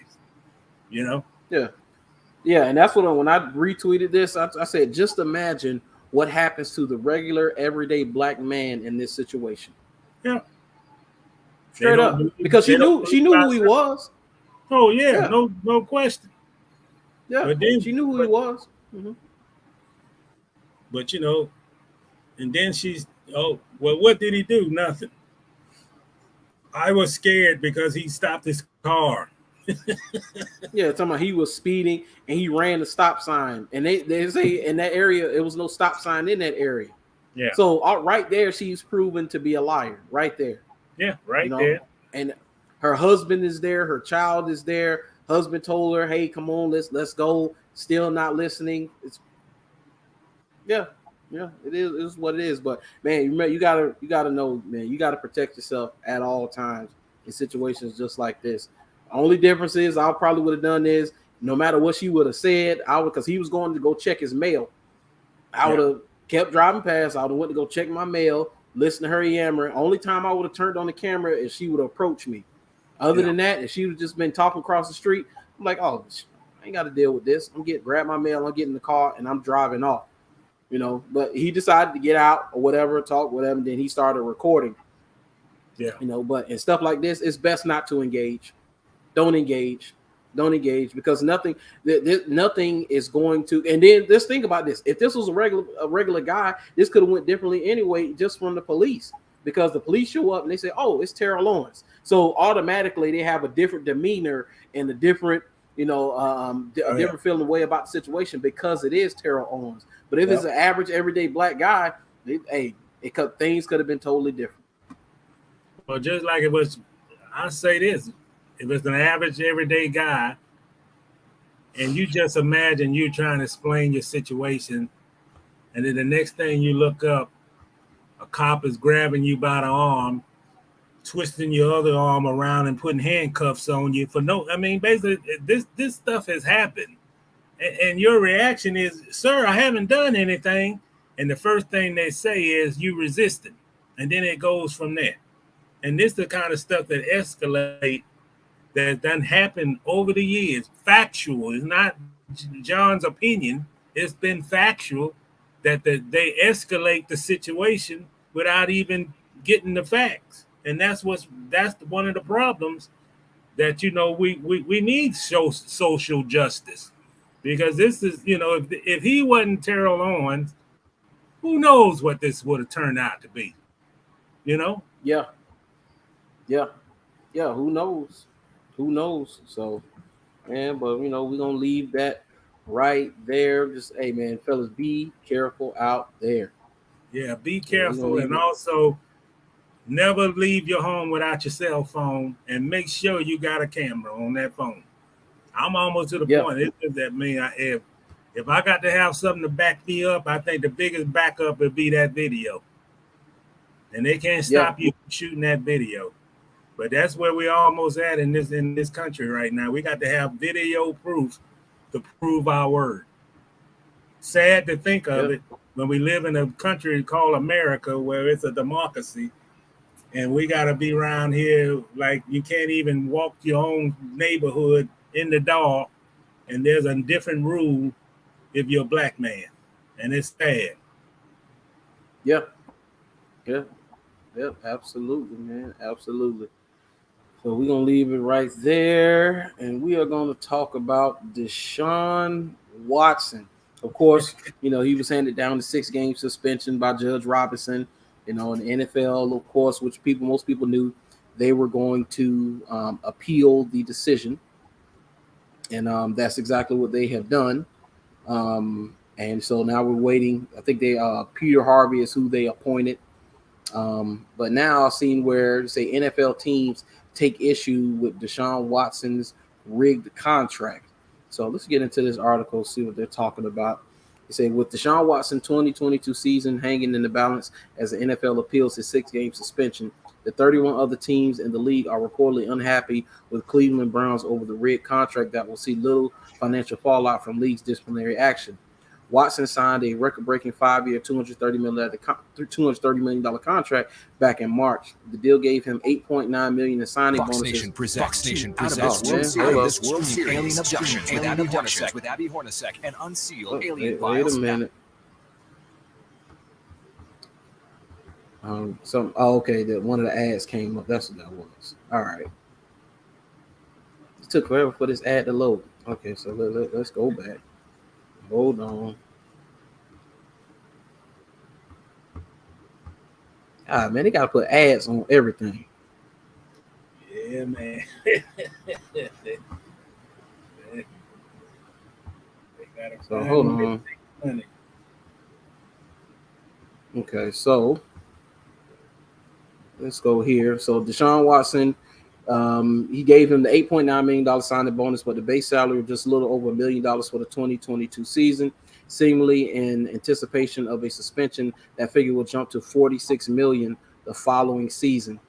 Yeah, and that's what when I retweeted this, I said, just imagine what happens to the regular, everyday black man in this situation. Yeah, straight up, because she knew who he was. Oh yeah, no question. Yeah, but then she knew who he was. Mm-hmm. But and then she's, what did he do? Nothing. I was scared because he stopped his car. Yeah, talking about he was speeding and he ran the stop sign, and they say in that area it was no stop sign in that area. Yeah. So right there, she's proven to be a liar. Right there. Yeah, there. And her husband is there. Her child is there. Husband told her, "Hey, come on, let's go." Still not listening. It is what it is. But man, you gotta know, man, you gotta protect yourself at all times in situations just like this. Only difference is I probably would have done is no matter what she would have said, because he was going to go check his mail. I would have kept driving past. I would have went to go check my mail, listen to her yammer. Only time I would have turned on the camera is she would have approached me. Other than that, if she would have just been talking across the street, I'm like, oh, I ain't got to deal with this. Grab my mail, I'm getting in the car, and I'm driving off. But he decided to get out or whatever, talk, whatever, and then he started recording. Yeah. But in stuff like this, it's best not to engage. Don't engage because nothing is going to. And then just think about this: if this was a regular guy, this could have went differently anyway, just from the police. because the police show up and they say, "Oh, it's Terrel Owens." So automatically they have a different demeanor and a different, a different feeling way about the situation because it is Terrel Owens. But if it's an average everyday black guy, things could have been totally different. Well, just like it was, I say this: if it's an average everyday guy, and you just imagine you trying to explain your situation, and then the next thing you look up, a cop is grabbing you by the arm, twisting your other arm around and putting handcuffs on you for basically this stuff has happened. And your reaction is, "Sir, I haven't done anything." And the first thing they say is you resisted. And then it goes from there. And this is the kind of stuff that escalate that done happened over the years. Factual. It's not John's opinion. It's been factual that they escalate the situation without even getting the facts. And that's one of the problems that, we need social justice, because this is, if he wasn't Terrell Owens, who knows what this would have turned out to be, Yeah. Who knows? So, man, but we're gonna leave that right there. Just, hey, man, fellas, be careful out there. Yeah, be careful, and also never leave your home without your cell phone, and make sure you got a camera on that phone. I'm almost to the point. It's just that, man, if I got to have something to back me up, I think the biggest backup would be that video. And they can't stop you from shooting that video. But that's where we're almost at in this country right now. We got to have video proof to prove our word. Sad to think of it when we live in a country called America, where it's a democracy, and we got to be around here like you can't even walk your own neighborhood in the dark, and there's a different rule if you're a black man, and it's sad. Yeah, absolutely, man, absolutely. So we're gonna leave it right there, and we are going to talk about Deshaun Watson. Of course, he was handed down to 6-game suspension by Judge Robinson. In the NFL, of course, which most people knew, they were going to appeal the decision, and that's exactly what they have done. And so now we're waiting. I think Peter Harvey is who they appointed. But now I've seen where, say, NFL teams take issue with Deshaun Watson's rigged contract. So let's get into this article, see what they're talking about. They say, with Deshaun Watson 2022 season hanging in the balance as the NFL appeals his 6-game suspension, the 31 other teams in the league are reportedly unhappy with Cleveland Browns over the rigged contract that will see little financial fallout from league's disciplinary action. Watson signed a record-breaking 5-year, $230 million contract back in March. The deal gave him $8.9 million in signing bonuses. Fox Nation presents this World Series Alien Abductions with Abby Hornacek and Unsealed Alien Files. Wait a minute. Okay, that one of the ads came up. That's what that was. All right. It took forever for this ad to load. Okay, so let's go back. Hold on. Man, they gotta put ads on everything. Yeah, man. So hold on. Okay, so let's go here. So Deshaun Watson, he gave him the $8.9 million signing bonus, but the base salary was just a little over $1 million for the 2022 season, seemingly in anticipation of a suspension. That figure will jump to $46 million the following season.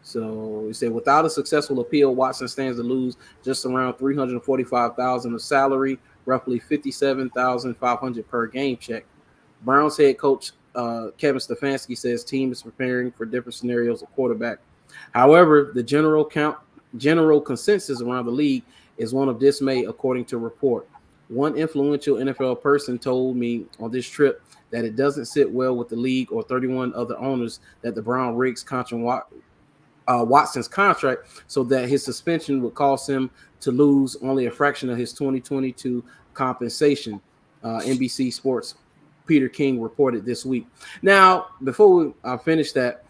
So he said, without a successful appeal, Watson stands to lose just around $345,000 of salary, roughly $57,500 per game check. Browns head coach Kevin Stefanski says team is preparing for different scenarios of quarterback. However, the general consensus around the league is one of dismay, according to report. One influential NFL person told me on this trip that it doesn't sit well with the league or 31 other owners that the Brown rigs Watson's contract so that his suspension would cause him to lose only a fraction of his 2022 compensation. NBC Sports Peter King reported this week. Now, before I finish that,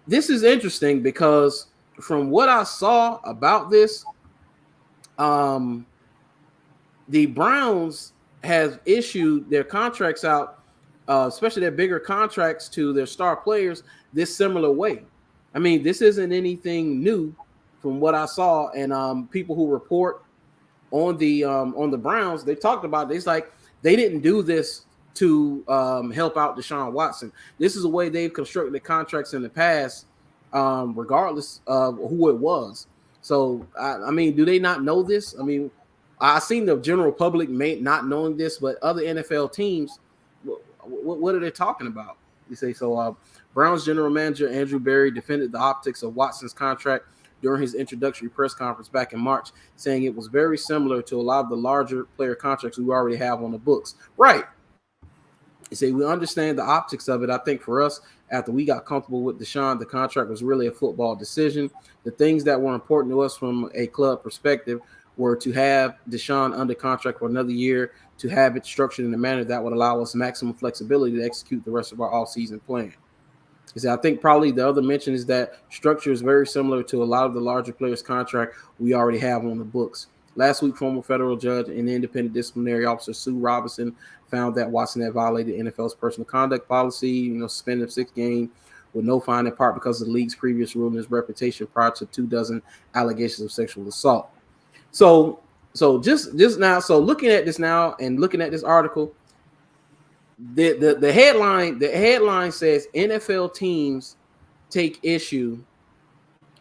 this is interesting because from what I saw about this, the Browns has issued their contracts out, especially their bigger contracts to their star players, this similar way. I mean, this isn't anything new from what I saw, and people who report on the Browns, they talked about it. It's like they didn't do this to help out Deshaun Watson. This is a way they've constructed the contracts in the past, regardless of who it was. So, I mean, do they not know this? I mean, I've seen the general public not knowing this, but other NFL teams, what are they talking about? You say so. Browns general manager Andrew Berry defended the optics of Watson's contract during his introductory press conference back in March, saying it was very similar to a lot of the larger player contracts we already have on the books. Right. You say we understand the optics of it. I think for us, after we got comfortable with Deshaun, the contract was really a football decision. The things that were important to us from a club perspective were to have Deshaun under contract for another year, to have it structured in a manner that would allow us maximum flexibility to execute the rest of our offseason plan. I think probably the other mention is that structure is very similar to a lot of the larger players' contract we already have on the books. Last week, former federal judge and independent disciplinary officer Sue Robinson found that Watson had violated NFL's personal conduct policy, suspended 6 games with no fine, in part because of the league's previous rule and his reputation prior to 24 allegations of sexual assault. So just now, so looking at this now and looking at this article, the headline says NFL teams take issue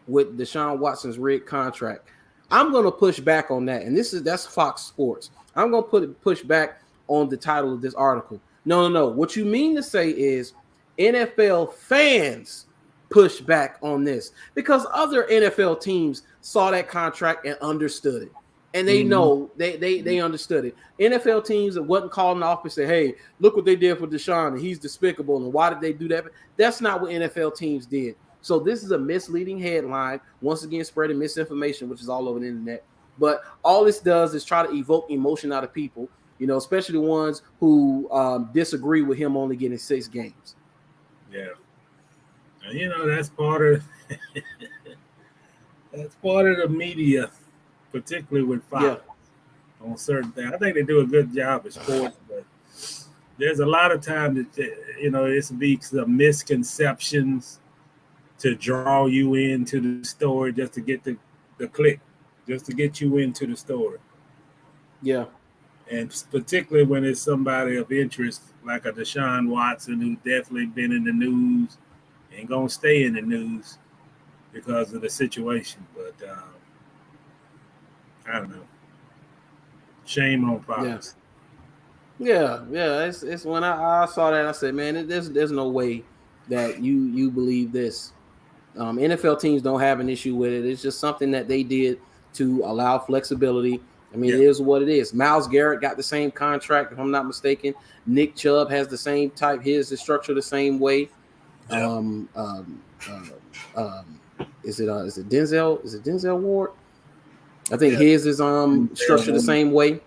with Deshaun Watson's rigged contract. I'm going to push back on that, and that's Fox Sports. I'm going to push back on the title of this article. No. What you mean to say is NFL fans push back on this because other NFL teams saw that contract and understood it. And they know they understood it. NFL teams that wasn't calling the office and say, hey, look what they did for Deshaun, and he's despicable. And why did they do that? That's not what NFL teams did. So this is a misleading headline, once again, spreading misinformation, which is all over the internet. But all this does is try to evoke emotion out of people, especially the ones who disagree with him only getting 6 games. Yeah. And, that's part of the media, particularly with Fox on certain things. I think they do a good job of sports, but there's a lot of times that, it speaks of misconceptions to draw you into the story just to get the click, just to get you into the story. Yeah. And particularly when it's somebody of interest, like a Deshaun Watson, who's definitely been in the news and going to stay in the news because of the situation. But I don't know. Shame on Fox. Yeah. It's when I saw that, I said, man, there's no way that you believe this. NFL teams don't have an issue with it. It's just something that they did to allow flexibility. I mean, It is what it is. Myles Garrett got the same contract, if I'm not mistaken. Nick Chubb has the same type. His is structured the same way. Yeah. Is it Denzel? Is it Denzel Ward? I think his is structured the same way.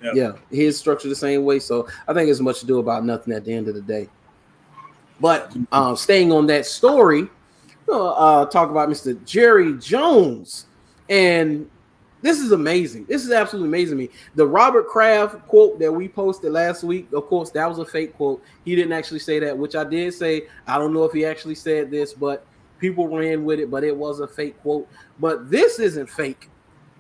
Yeah, his structured the same way. So I think it's much ado about nothing at the end of the day. But staying on that story, talk about Mr. Jerry Jones. And this is amazing. This is absolutely amazing to me. The Robert Kraft quote that we posted last week, of course, that was a fake quote. He didn't actually say that, which I did say. I don't know if he actually said this, but people ran with it, but it was a fake quote. But this isn't fake.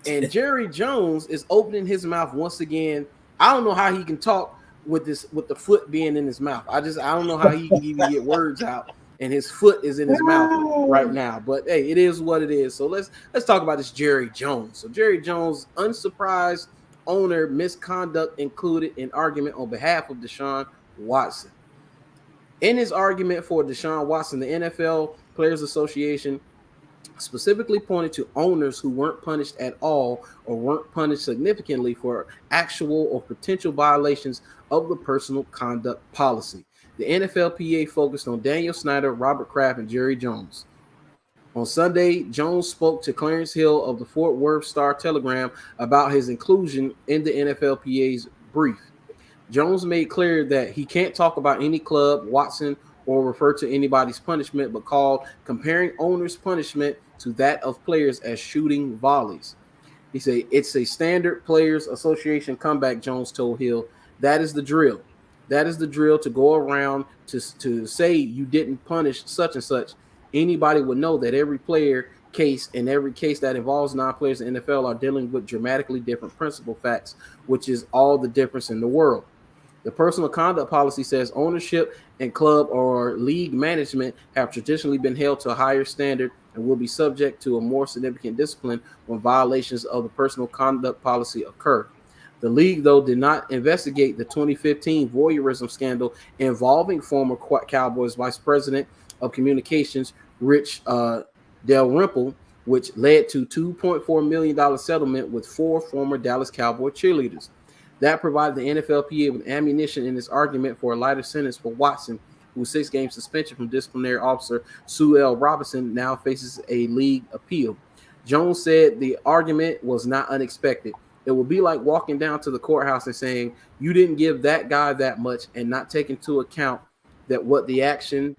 And Jerry Jones is opening his mouth once again. I don't know how he can talk with the foot being in his mouth. I don't know how he can even get words out, and his foot is in his mouth right now. But hey, it is what it is. So let's talk about this Jerry Jones. So Jerry Jones, unsurprised owner misconduct included in argument on behalf of Deshaun Watson. In his argument for Deshaun Watson, the NFL Players Association specifically pointed to owners who weren't punished at all or weren't punished significantly for actual or potential violations of the personal conduct policy. The NFLPA focused on Daniel Snyder, Robert Kraft, and Jerry Jones. On Sunday, Jones spoke to Clarence Hill of the Fort Worth Star-Telegram about his inclusion in the NFLPA's brief. Jones made clear that he can't talk about any club, Watson, or refer to anybody's punishment, but called comparing owners' punishment to that of players as shooting volleys. He said, it's a standard players association comeback, Jones told Hill. That is the drill. That is the drill to go around to say you didn't punish such and such. Anybody would know that every player case and every case that involves non-players in the NFL are dealing with dramatically different principal facts, which is all the difference in the world. The personal conduct policy says ownership and club or league management have traditionally been held to a higher standard and will be subject to a more significant discipline when violations of the personal conduct policy occur. The league, though, did not investigate the 2015 voyeurism scandal involving former Cowboys vice president of communications, Rich Dalrymple, which led to $2.4 million settlement with 4 former Dallas Cowboy cheerleaders. That provided the NFLPA with ammunition in its argument for a lighter sentence for Watson, whose 6-game suspension from disciplinary officer Sue L. Robinson now faces a league appeal. Jones said the argument was not unexpected. It would be like walking down to the courthouse and saying, you didn't give that guy that much and not take into account that what the action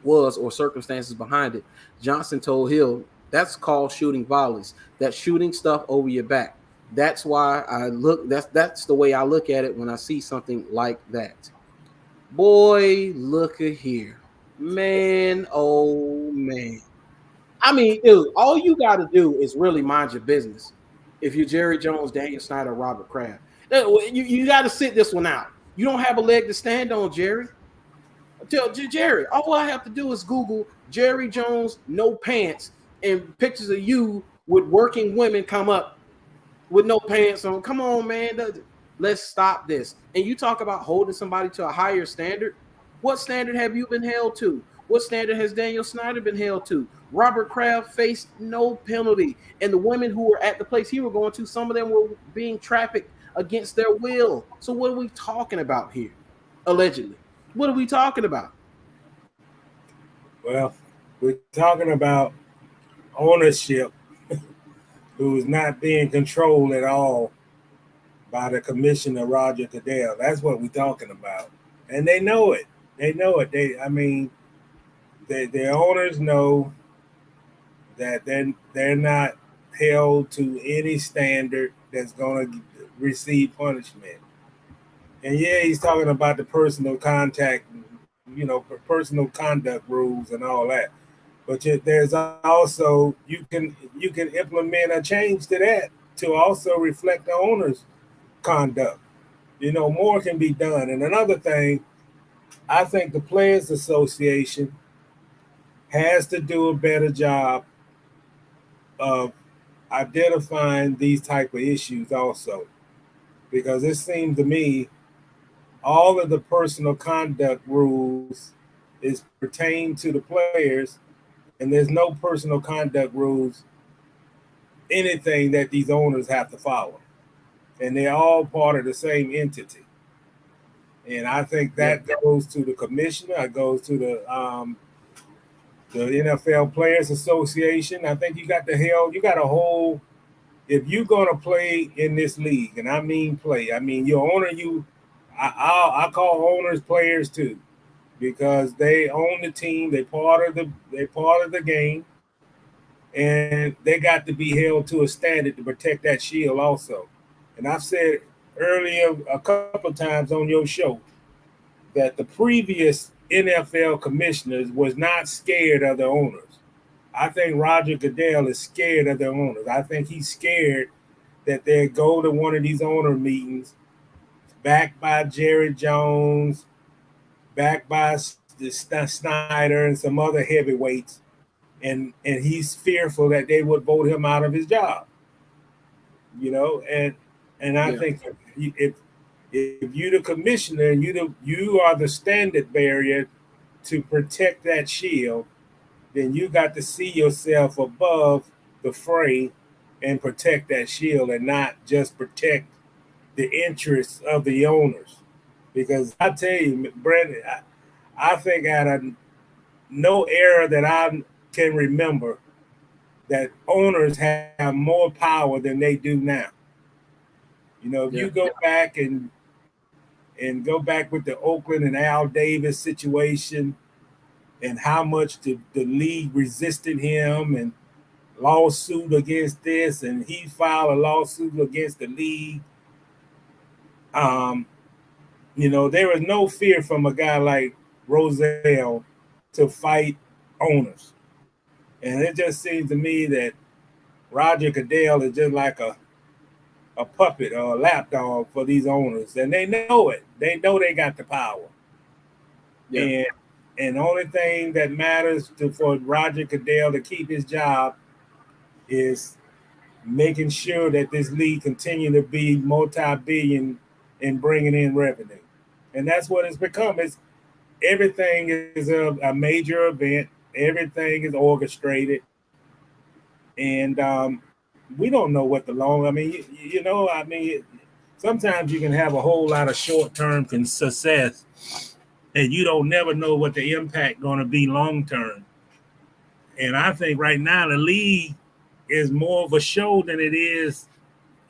was or circumstances behind it. Johnson told Hill, that's called shooting volleys. That's shooting stuff over your back. That's why I look, that's the way I look at it when I see something like that. Boy, look at here. Man, oh man. I mean, dude, all you got to do is really mind your business. If you're Jerry Jones, Daniel Snyder, Robert Kraft, you got to sit this one out. You don't have a leg to stand on, Jerry. Tell Jerry, all I have to do is Google Jerry Jones, no pants, and pictures of you with working women come up with no pants on. Come on, man. Let's stop this. And you talk about holding somebody to a higher standard. What standard have you been held to? What standard has Daniel Snyder been held to? Robert Kraft faced no penalty. And the women who were at the place he was going to, some of them were being trafficked against their will. So what are we talking about here? Allegedly. What are we talking about? Well, we're talking about ownership who is not being controlled at all by the commissioner, Roger Goodell. That's what we're talking about. And they know it. They know it. Their owners know that they're not held to any standard that's going to receive punishment. And yeah, he's talking about the personal contact, personal conduct rules and all that. But there's also you can implement a change to that to also reflect the owner's conduct. More can be done. And another thing, I think the Players Association has to do a better job of identifying these type of issues also, because it seems to me all of the personal conduct rules is pertain to the players, and there's no personal conduct rules, anything that these owners have to follow. And they're all part of the same entity. And I think that goes to the commissioner, it goes to the NFL Players Association. I think you got a whole, if you're going to play in this league, and I mean play, I mean your owner, I call owners players too, because they own the team, they're part of the game, and they got to be held to a standard to protect that shield also. And I've said earlier a couple of times on your show that the previous NFL commissioners was not scared of the owners. I think Roger Goodell is scared of the owners. I think he's scared that they go to one of these owner meetings backed by Jerry Jones, backed by Snyder and some other heavyweights, and he's fearful that they would vote him out of his job. And I think if you're the commissioner and you are the standard bearer to protect that shield, then you got to see yourself above the fray and protect that shield, and not just protect the interests of the owners. Because I tell you, Brandon, I think out of no era that I can remember that owners have more power than they do now. If you go back and and go back with the Oakland and Al Davis situation and how much the league resisted him and lawsuit against this, and he filed a lawsuit against the league. There is no fear from a guy like Rozelle to fight owners. And it just seems to me that Roger Goodell is just like a puppet or a lapdog for these owners. And they know it. They know they got the power. Yeah. And the only thing that matters for Roger Goodell to keep his job is making sure that this league continue to be multi-billion and bringing in revenue. And that's what it's become. Everything is a major event. Everything is orchestrated. And we don't know what sometimes you can have a whole lot of short-term success and you don't never know what the impact going to be long-term. And I think right now the league is more of a show than it is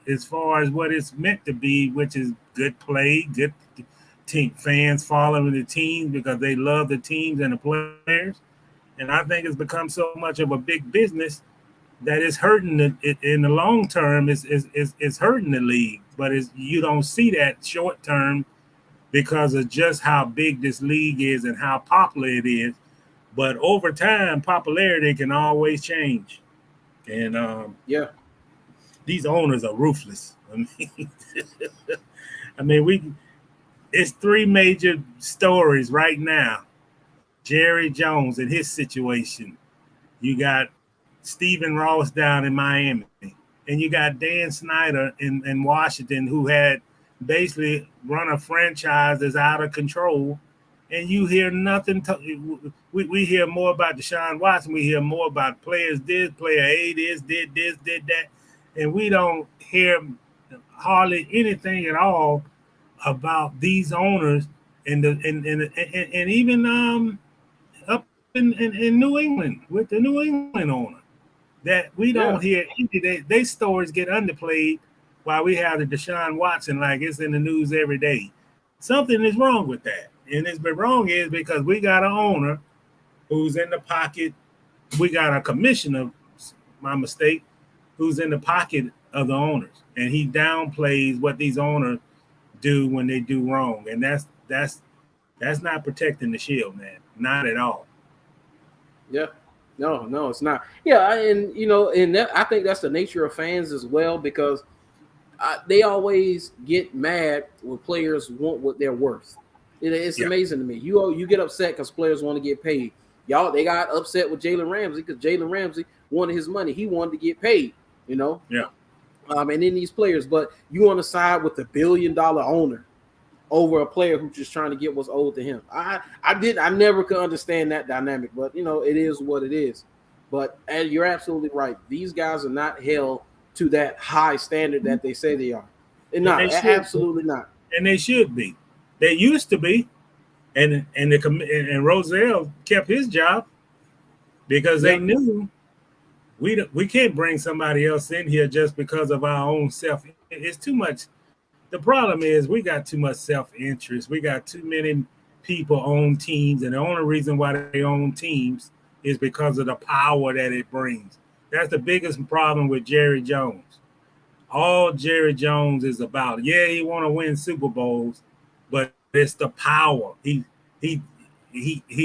as far as what it's meant to be, which is good play, good team, fans following the teams because they love the teams and the players. And I think it's become so much of a big business that it's hurting it in the long term. It's hurting the league, but you don't see that short term because of just how big this league is and how popular it is. But over time, popularity can always change. And these owners are ruthless. It's three major stories right now. Jerry Jones and his situation. You got Stephen Ross down in Miami. And you got Dan Snyder in Washington, who had basically run a franchise that's out of control. And you hear nothing. We hear more about Deshaun Watson. We hear more about players did, player A did that. And we don't hear hardly anything at all about these owners and even up in New England with the New England owner that we don't hear any. They stories get underplayed while we have the Deshaun Watson like it's in the news every day. Something is wrong with that. And it's been wrong is because we got an owner who's in the pocket. We got a commissioner, my mistake, who's in the pocket of the owners. And he downplays what these owners do when they do wrong. And that's not protecting the shield, man. Not at all. Yeah. No, it's not. Yeah, and I think that's the nature of fans as well, because they always get mad when players want what they're worth. It's amazing to me. You get upset because players want to get paid. They got upset with Jalen Ramsey because Jalen Ramsey wanted his money. He wanted to get paid, Yeah. And then these players, but you want to side with the $1 billion owner over a player who's just trying to get what's owed to him. I never could understand that dynamic, but it is what it is. But you're absolutely right. These guys are not held to that high standard that they say they are. They're not. Absolutely not. And they should be. They used to be. And Rozelle kept his job because they knew we can't bring somebody else in here just because of our own self. It's too much. The problem is we got too much self-interest. We got too many people own teams, and the only reason why they own teams is because of the power that it brings. That's the biggest problem with Jerry Jones. All Jerry Jones is about, he want to win Super Bowls, but it's the power. He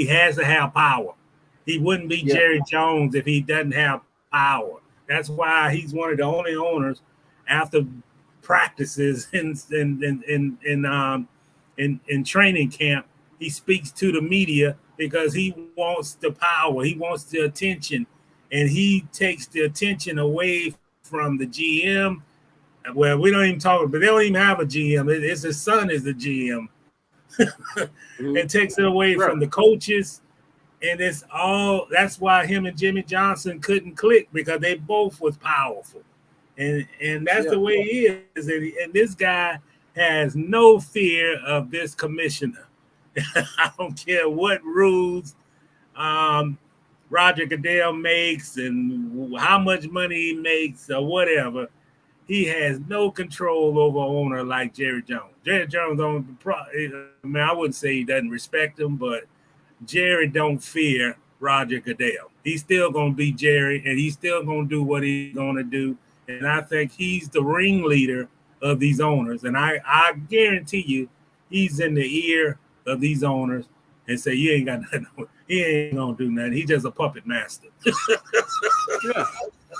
has to have power. He wouldn't be Jerry Jones if he doesn't have power. That's why he's one of the only owners after practices in training camp. He speaks to the media because he wants the power. He wants the attention, and he takes the attention away from the GM. Well, we don't even talk, but they don't even have a GM. It's his son is the GM. And takes it away from the coaches. And it's all, that's why him and Jimmy Johnson couldn't click, because they both was powerful. And that's the way he is. And this guy has no fear of this commissioner. I don't care what rules Roger Goodell makes and how much money he makes or whatever. he has no control over an owner like Jerry Jones. Jerry Jones I wouldn't say he doesn't respect him, but Jerry don't fear Roger Goodell. He's still going to be Jerry, and he's still going to do what he's going to do. And I think he's the ringleader of these owners. And I guarantee you he's in the ear of these owners and say, you ain't got nothing. He ain't going to do nothing. He's just a puppet master. Yeah.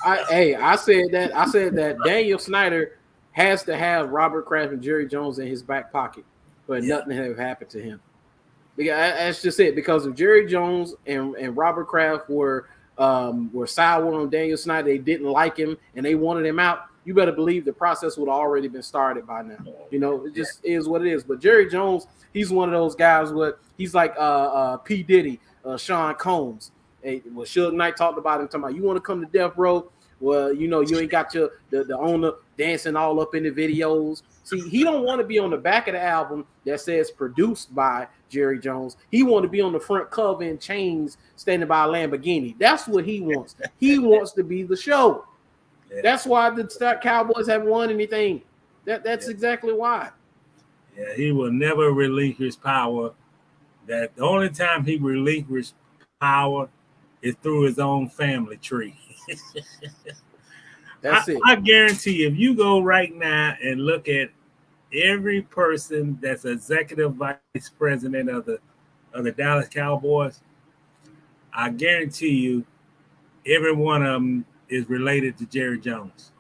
I said that Daniel Snyder has to have Robert Kraft and Jerry Jones in his back pocket, but nothing have happened to him. Because that's just it. Because if Jerry Jones and Robert Kraft were sour on Daniel Snyder, they didn't like him and they wanted him out, you better believe the process would have already been started by now. You know, it just is what it is. But Jerry Jones, he's one of those guys where he's like P. Diddy, Sean Combs. Hey, well, Suge Knight talked about him, talking about, you want to come to death row? Well, you know, you ain't got the owner dancing all up in the videos. See, he don't want to be on the back of the album that says produced by Jerry Jones. He want to be on the front cover in chains standing by a Lamborghini. That's what he wants. He wants to be the show. Yeah. That's why the Cowboys haven't won anything. That's exactly why. Yeah, he will never relinquish power. That the only time he relinquished power is through his own family tree. That's it. I guarantee if you go right now and look at every person that's executive vice president of the Dallas Cowboys, I guarantee you every one of them is related to Jerry Jones.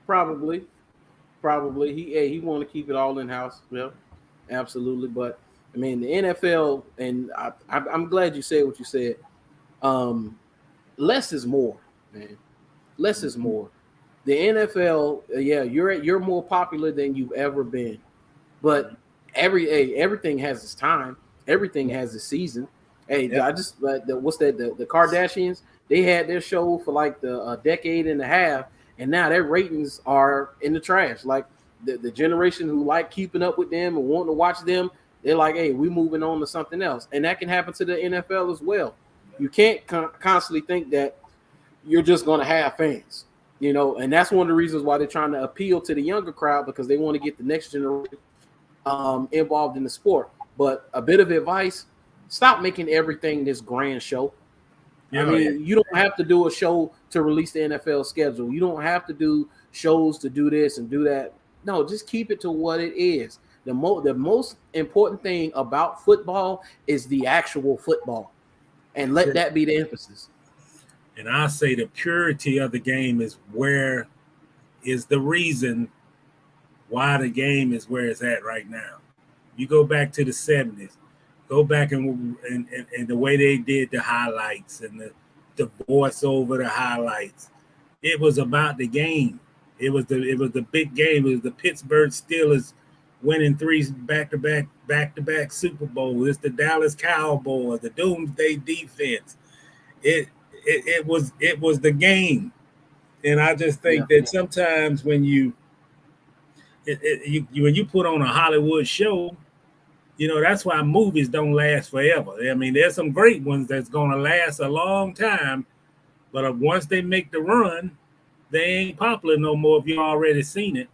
Probably. He want to keep it all in house. Yeah, absolutely. But I mean, the NFL, and I'm glad you said what you said. Less is more, man. Less is more. The NFL, you're more popular than you've ever been, but everything has its time. Everything has its season. Hey, I just the Kardashians, they had their show for like a decade and a half, and now their ratings are in the trash. Like the generation who like keeping up with them and wanting to watch them, they're like, hey, we moving on to something else. And that can happen to the NFL as well. You can't constantly think that you're just going to have fans, you know, and that's one of the reasons why they're trying to appeal to the younger crowd, because they want to get the next generation involved in the sport. But a bit of advice, stop making everything this grand show. I mean, you don't have to do a show to release the NFL schedule. You don't have to do shows to do this and do that. No, just keep it to what it is. The most important thing about football is the actual football, and let that be the emphasis. And I say the purity of the game is the reason why the game is where it's at right now. You go back to the 70s, go back and the way they did the highlights and the voice over the highlights. It was about the game. It was the big game. It was the Pittsburgh Steelers winning 3 back-to-back Super Bowls. It's the Dallas Cowboys, the Doomsday Defense. It was the game, and I just think that sometimes when you put on a Hollywood show, you know, that's why movies don't last forever. I mean, there's some great ones that's going to last a long time, but once they make the run, they ain't popular no more if you've already seen it.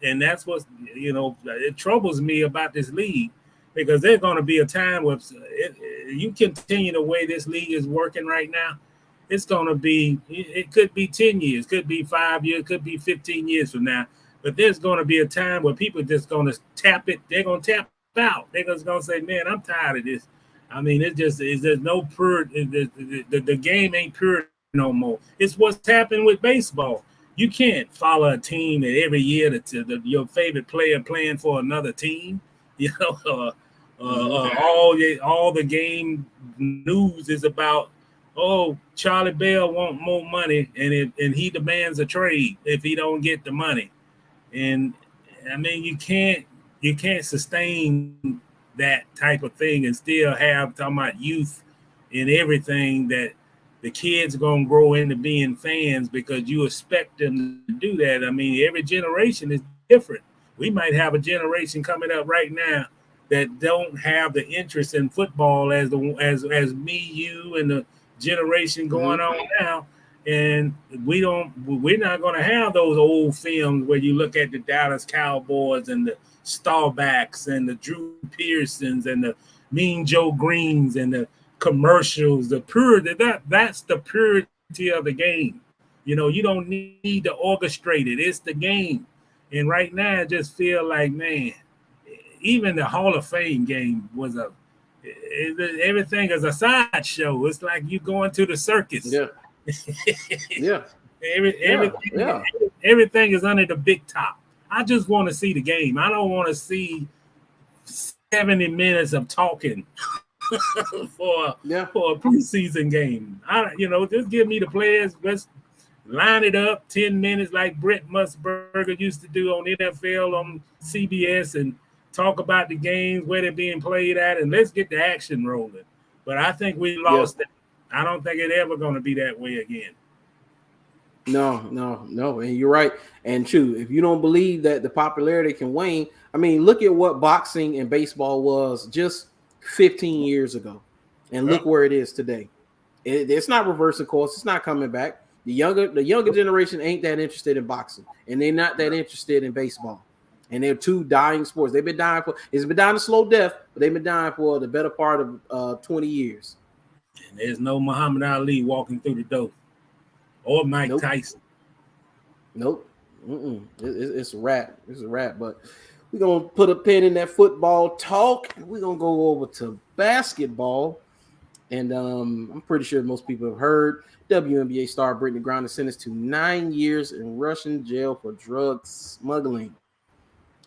And that's what, you know, it troubles me about this league, because there's going to be a time where you continue the way this league is working right now, it's going to be, it could be 10 years, could be 5 years, could be 15 years from now. But there's going to be a time where people just going to tap it. They're going to tap out. They're just going to say, man, I'm tired of this. I mean, there's no pure, the game ain't pure no more. It's what's happened with baseball. You can't follow a team that every year your favorite player playing for another team. You know, all the game news is about, Charlie Bell want more money, and he demands a trade if he don't get the money. And I mean, you can't sustain that type of thing and still have talking about youth and everything that the kids are going to grow into being fans, because you expect them to do that. I mean, every generation is different. We might have a generation coming up right now that don't have the interest in football as me, you, and the generation going on now. And we're not going to have those old films where you look at the Dallas Cowboys and the Starbacks and the Drew Pearsons and the Mean Joe Greens and the commercials, the purity. That's the purity of the game. You know, you don't need to orchestrate it. It's the game. And right now, I just feel like, man, even the Hall of Fame game was everything is a sideshow. It's like you going to the circus. Yeah. Yeah. Everything is under the big top. I just want to see the game. I don't want to see 70 minutes of talking for a preseason game. Just give me the players. Let's line it up 10 minutes like Brett Musburger used to do on NFL on CBS and talk about the games, where they're being played at, and let's get the action rolling. But I think we lost that. I don't think it's ever going to be that way again. No. And you're right. And true, if you don't believe that the popularity can wane, I mean, look at what boxing and baseball was just 15 years ago. And look where it is today. It's not reversing course. It's not coming back. The younger generation ain't that interested in boxing, and they're not that interested in baseball. And they're two dying sports. It's been dying a slow death, but they've been dying for the better part of 20 years. And there's no Muhammad Ali walking through the door, or Mike Tyson. Nope. It's a wrap. It's a wrap. But we're gonna put a pin in that football talk. We're gonna go over to basketball, and I'm pretty sure most people have heard WNBA star Brittney Griner sentenced to 9 years in Russian jail for drug smuggling.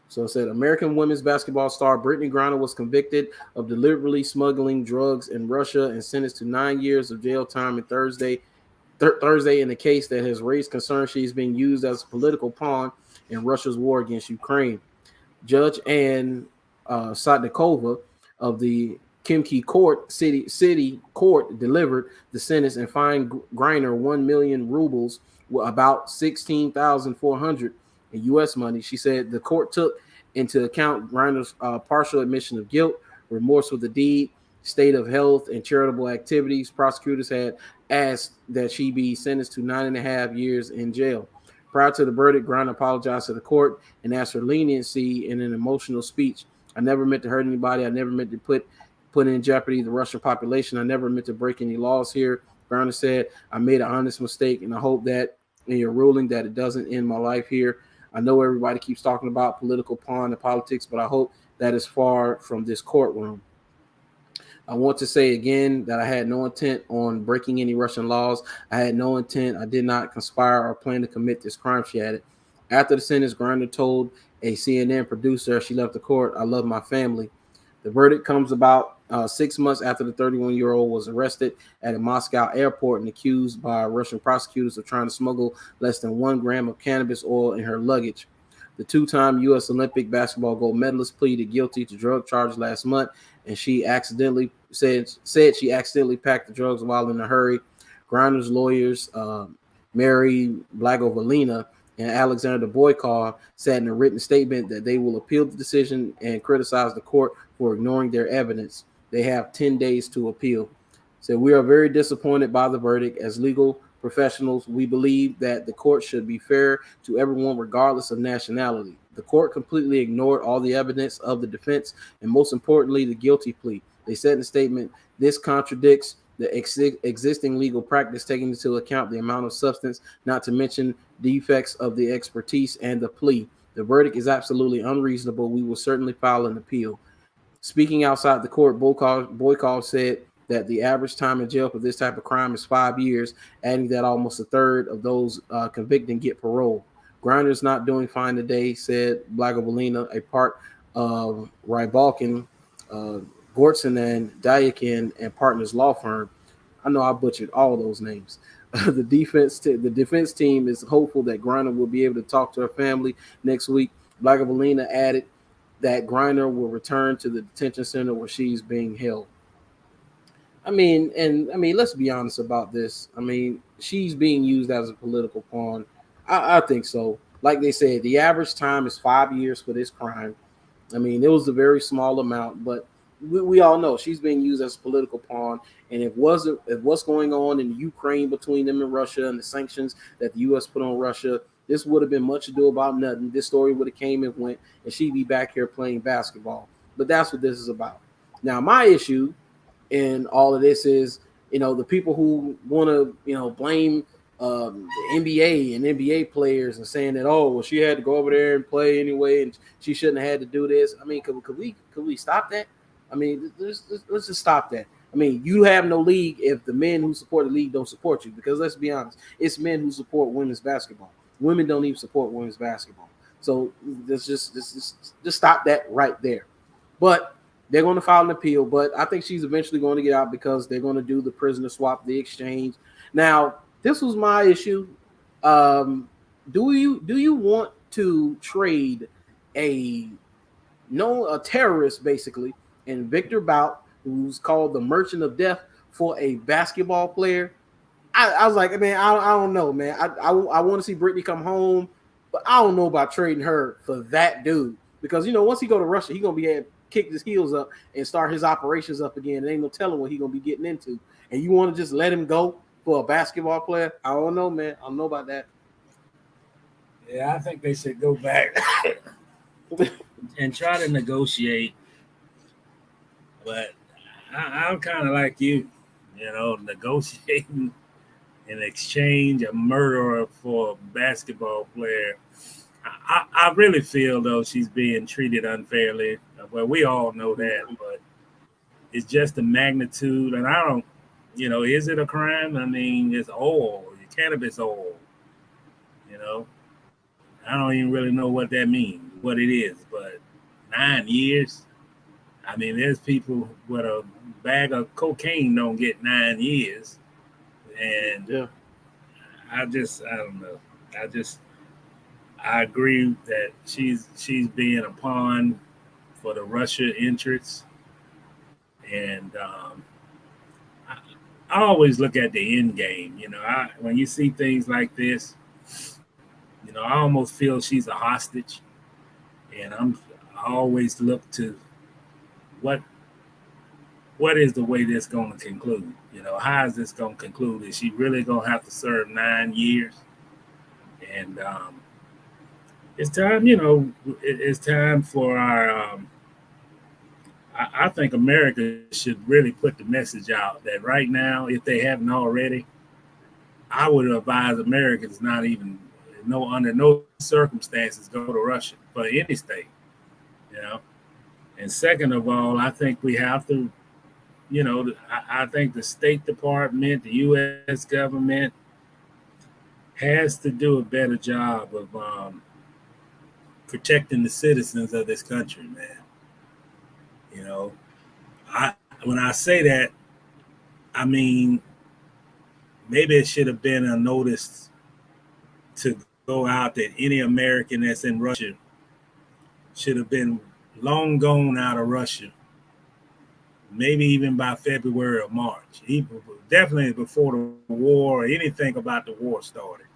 So it said American women's basketball star Brittney Griner was convicted of deliberately smuggling drugs in Russia and sentenced to 9 years of jail time on Thursday in a case that has raised concern she's being used as a political pawn in Russia's war against Ukraine. Judge Ann Sotnikova of the Kimki Court City Court delivered the sentence and fined Griner 1 million rubles, about 16,400 in U.S. money. She said the court took into account Griner's partial admission of guilt, remorse for the deed, state of health, and charitable activities. Prosecutors had asked that she be sentenced to 9.5 years in jail. Prior to the verdict, Griner apologized to the court and asked for leniency in an emotional speech. I never meant to hurt anybody. I never meant to put in jeopardy the Russian population. I never meant to break any laws here. Griner said, I made an honest mistake, and I hope that in your ruling that it doesn't end my life here. I know everybody keeps talking about political pawn and politics, but I hope that is far from this courtroom. I want to say again that I had no intent on breaking any Russian laws. I had no intent. I did not conspire or plan to commit this crime, she added. After the sentence, Griner told a CNN producer she left the court, I love my family. The verdict comes about 6 months after the 31-year-old was arrested at a Moscow airport and accused by Russian prosecutors of trying to smuggle less than 1 gram of cannabis oil in her luggage. The two-time U.S. Olympic basketball gold medalist pleaded guilty to drug charges last month, and she accidentally said she accidentally packed the drugs while in a hurry. Griner's lawyers, Mary Blagovalina and Alexander Boykar, said in a written statement that they will appeal the decision and criticize the court for ignoring their evidence. They have 10 days to appeal. So we are very disappointed by the verdict. As legal professionals, we believe that the court should be fair to everyone regardless of nationality. The court completely ignored all the evidence of the defense and, most importantly, the guilty plea. They said in a statement, this contradicts the existing legal practice, taking into account the amount of substance, not to mention defects of the expertise and the plea. The verdict is absolutely unreasonable. We will certainly file an appeal. Speaking outside the court, Boykar said that the average time in jail for this type of crime is 5 years, adding that almost a third of those convicted get parole. Griner's not doing fine today, said Blagovalina, a part of Rybalkin, Gortson and Dyakin and Partners law firm. I know I butchered all those names. The defense team is hopeful that Griner will be able to talk to her family next week. Blagovalina added that Griner will return to the detention center where she's being held. I mean, let's be honest about this. I mean, she's being used as a political pawn. I think so. Like they said, the average time is 5 years for this crime. I mean, it was a very small amount, but we all know she's being used as a political pawn. And if what's going on in Ukraine between them and Russia and the sanctions that the U.S. put on Russia, this would have been much ado about nothing. This story would have came and went, and she'd be back here playing basketball. But that's what this is about. Now, my issue in all of this is, the people who want to, blame the NBA and NBA players and saying that, oh, well, she had to go over there and play anyway, and she shouldn't have had to do this. I mean, could we stop that? I mean, let's just stop that. I mean, you have no league if the men who support the league don't support you, because let's be honest, it's men who support women's basketball. Women don't even support women's basketball. So let's just stop that right there. But they're going to file an appeal, but I think she's eventually going to get out because they're going to do the prisoner swap, the exchange. Now, this was my issue. Do you want to trade a terrorist, basically, and Victor Bout, who's called the Merchant of Death, for a basketball player? I was like, man, I don't know, man. I want to see Brittney come home, but I don't know about trading her for that dude, because once he go to Russia, he's gonna be kick his heels up and start his operations up again. There ain't no telling what he's gonna be getting into. And you want to just let him go for a basketball player? I don't know, man. I don't know about that. Yeah, I think they should go back and try to negotiate. But I'm kind of like you, negotiating in exchange a murderer for a basketball player. I really feel, though, she's being treated unfairly. Well, we all know that, but it's just the magnitude. And I don't, is it a crime? I mean, it's oil, cannabis oil. I don't even really know what that means, what it is. But 9 years, I mean, there's people with a bag of cocaine don't get 9 years. And yeah. I don't know. I agree that she's being a pawn for the Russia interests. And I always look at the end game. When you see things like this, I almost feel she's a hostage. And I always look to what is the way this going to conclude? How is this going to conclude? Is she really going to have to serve 9 years? And it's time, it's time for our I think America should really put the message out that right now, if they haven't already, I would advise Americans not even, under no circumstances, go to Russia for any state, And second of all, I think we have to, I think the State Department, the U.S. government has to do a better job of protecting the citizens of this country, man. When I say that, I mean, maybe it should have been a notice to go out that any American that's in Russia should have been long gone out of Russia, maybe even by February or March, definitely before the war or anything about the war started.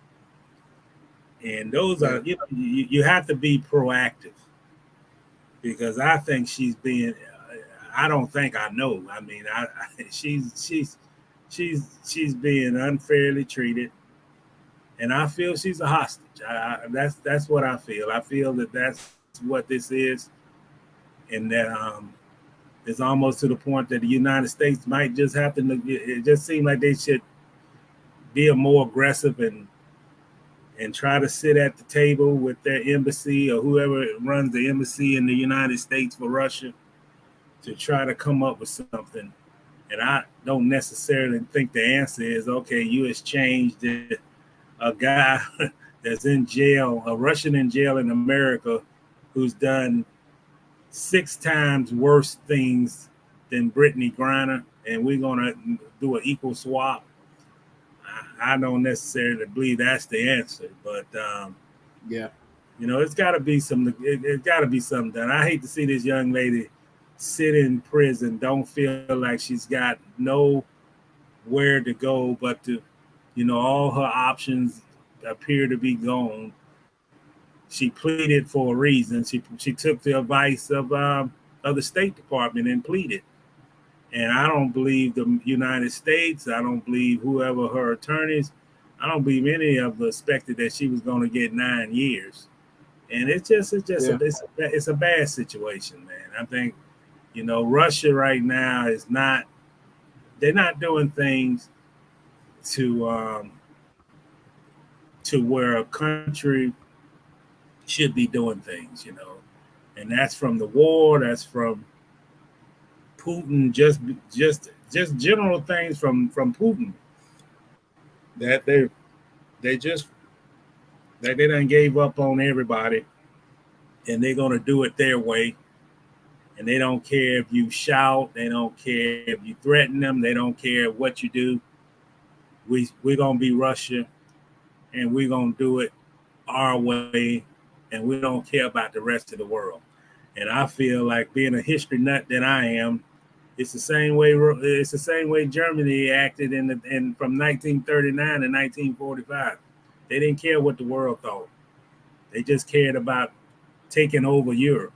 And those are, you have to be proactive, because I think she's being, I don't think I know. I mean, she's being unfairly treated, and I feel she's a hostage. That's what I feel. I feel that that's what this is, and that it's almost to the point that the United States might just have to. It just seems like they should be more aggressive and try to sit at the table with their embassy or whoever runs the embassy in the United States for Russia to try to come up with something. And I don't necessarily think the answer is, okay, you exchanged a guy that's in jail, a Russian in jail in America who's done 6 times worse things than Brittney Griner, and we're going to do an equal swap. I don't necessarily believe that's the answer, but yeah, it's got to be some. It's got to be something done. I hate to see this young lady sit in prison, don't feel like she's got nowhere to go, but to, all her options appear to be gone. She pleaded for a reason. She took the advice of of the State Department and pleaded. And I don't believe the United States. I don't believe whoever her attorneys. I don't believe any of them expected that she was going to get 9 years. And it's a bad situation, man. I think, Russia right now is not. They're not doing things to where a country should be doing things, and that's from the war. That's from Putin, just general things from Putin that they done gave up on everybody, and they're gonna do it their way, and they don't care if you shout, they don't care if you threaten them, they don't care what you do. We're gonna be Russia, and we're gonna do it our way, and we don't care about the rest of the world. And I feel like, being a history nut that I am, it's the same way Germany acted from 1939 to 1945. They didn't care what the world thought. They just cared about taking over Europe.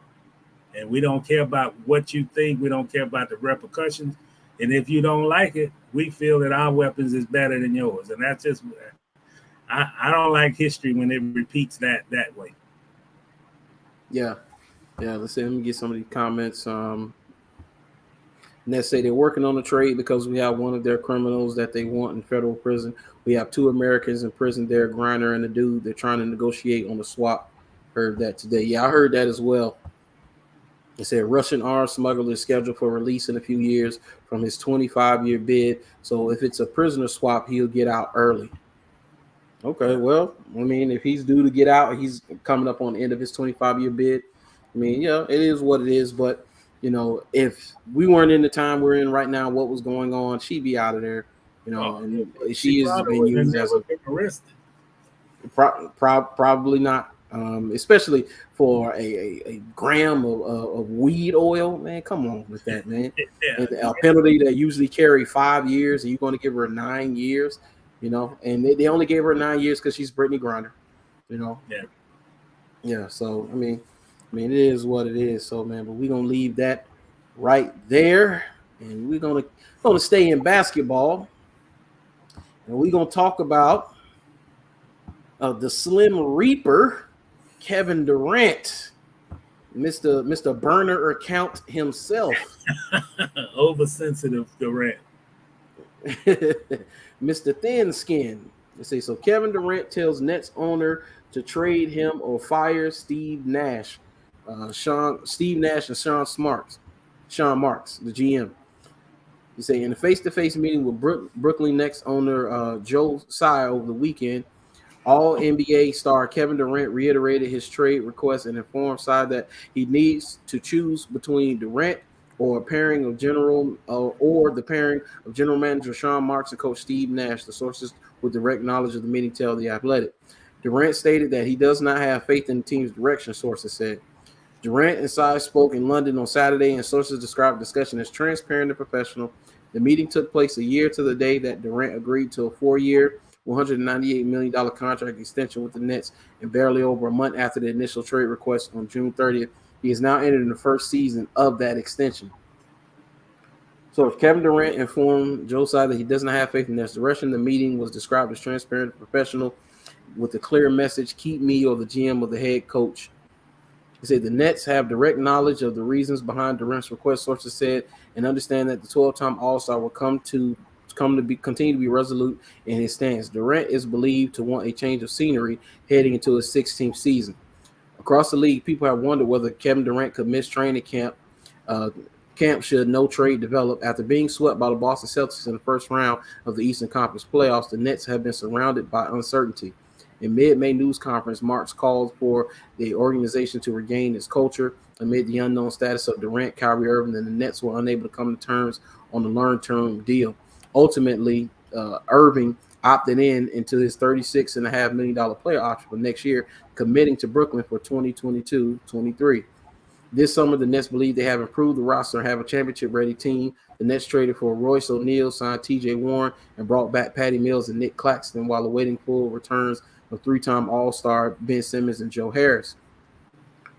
And we don't care about what you think. We don't care about the repercussions. And if you don't like it, we feel that our weapons is better than yours. And that's just, I don't like history when it repeats that way. Yeah. Let's see. Let me get some of these comments. And they say they're working on the trade because we have one of their criminals that they want in federal prison. We have 2 Americans in prison there, Griner and the dude. They're trying to negotiate on the swap. Heard that today. Yeah, I heard that as well. They said Russian arms smuggler is scheduled for release in a few years from his 25-year bid. So if it's a prisoner swap, he'll get out early. Okay, well, I mean, if he's due to get out, he's coming up on the end of his 25-year bid. I mean, yeah, it is what it is. But, if we weren't in the time we're in right now, what was going on, she'd be out of there, and she has been used as arrested. Probably not, especially for a gram of weed oil, man. Come on with that, man. Yeah. A penalty that usually carry 5 years, and you're going to give her 9 years, and they only gave her 9 years because she's Brittney Griner, Yeah. So, I mean, it is what it is. So, man, but we're going to leave that right there. And we're going to stay in basketball. And we're going to talk about the Slim Reaper, Kevin Durant, Mr. Burner account himself. Oversensitive Durant. Mr. Thin Skin. They say, so Kevin Durant tells Nets owner to trade him or fire Steve Nash. Steve Nash and Sean Marks, the GM. You say in a face-to-face meeting with Brooklyn Nets owner Joe Tsai over the weekend, all NBA star Kevin Durant reiterated his trade request and informed Tsai that he needs to choose between Durant or the pairing of general manager Sean Marks and coach Steve Nash. The sources with direct knowledge of the meeting tell The Athletic. Durant stated that he does not have faith in the team's direction, sources said. Durant and Tsai spoke in London on Saturday, and sources described the discussion as transparent and professional. The meeting took place a year to the day that Durant agreed to a 4-year, $198 million contract extension with the Nets, and barely over a month after the initial trade request on June 30th, he is now entered in the first season of that extension. So if Kevin Durant informed Joe Tsai that he does not have faith in this direction, the meeting was described as transparent and professional with a clear message, keep me or the GM or the head coach. He said the Nets have direct knowledge of the reasons behind Durant's request, sources said, and understand that the 12-time All-Star will continue to be resolute in his stance. Durant is believed to want a change of scenery heading into his 16th season. Across the league, people have wondered whether Kevin Durant could miss training camp. Camp should no trade develop. After being swept by the Boston Celtics in the first round of the Eastern Conference playoffs, the Nets have been surrounded by uncertainty. In mid-May news conference, Marks called for the organization to regain its culture amid the unknown status of Durant, Kyrie Irving, and the Nets were unable to come to terms on the long-term deal. Ultimately, Irving opted into his $36.5 million player option for next year, committing to Brooklyn for 2022-23. This summer, the Nets believe they have improved the roster and have a championship-ready team. The Nets traded for Royce O'Neal, signed T.J. Warren, and brought back Patty Mills and Nick Claxton while awaiting full returns of 3-time All-Star Ben Simmons and Joe Harris.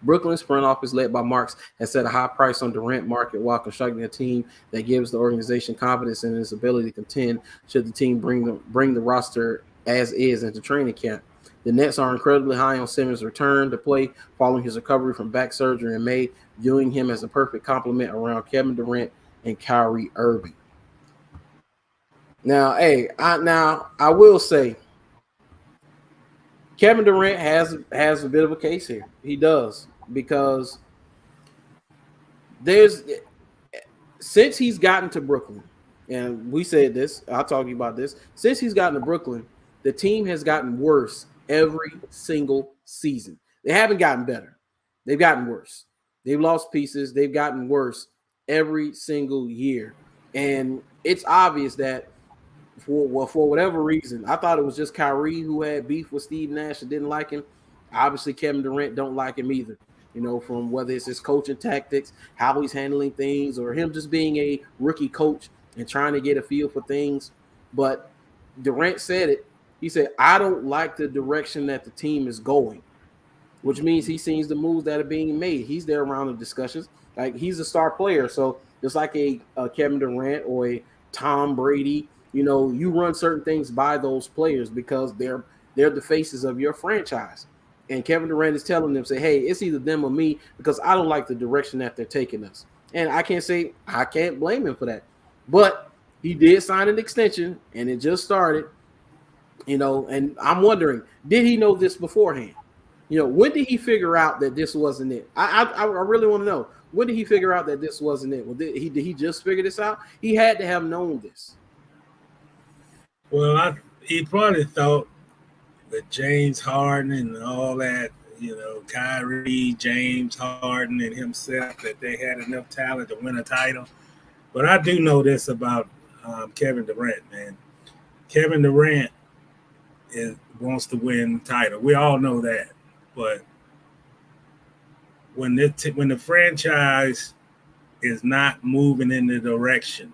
Brooklyn's front office, led by Marks, has set a high price on Durant market while constructing a team that gives the organization confidence in its ability to contend should the team bring the roster as is into training camp. The Nets are incredibly high on Simmons' return to play following his recovery from back surgery in May, viewing him as a perfect complement around Kevin Durant and Kyrie Irving. Now, I will say Kevin Durant has a bit of a case here. He does, because since he's gotten to Brooklyn, and we said this, I'll talk to you about this. Since he's gotten to Brooklyn, the team has gotten worse every single season. They haven't gotten better. They've gotten worse. They've lost pieces. They've gotten worse every single year. And it's obvious that for whatever reason, I thought it was just Kyrie who had beef with Steve Nash and didn't like him. Obviously, Kevin Durant don't like him either. You know, from whether it's his coaching tactics, how he's handling things, or him just being a rookie coach and trying to get a feel for things. But Durant said it. He said, I don't like the direction that the team is going, which means he sees the moves that are being made. He's there around the discussions. Like, he's a star player. So just like a Kevin Durant or a Tom Brady, you know, you run certain things by those players because they're the faces of your franchise. And Kevin Durant is telling them, say, hey, it's either them or me, because I don't like the direction that they're taking us. And I can't blame him for that. But he did sign an extension, and it just started, you know, and I'm wondering, did he know this beforehand? You know, when did he figure out that this wasn't it? I really want to know. When did he figure out that this wasn't it? Well, did he just figure this out? He had to have known this. Well, he probably thought with James Harden and all that, you know, Kyrie, James Harden, and himself, that they had enough talent to win a title. But I do know this about Kevin Durant, man. Kevin Durant wants to win the title. We all know that. But when the franchise is not moving in the direction,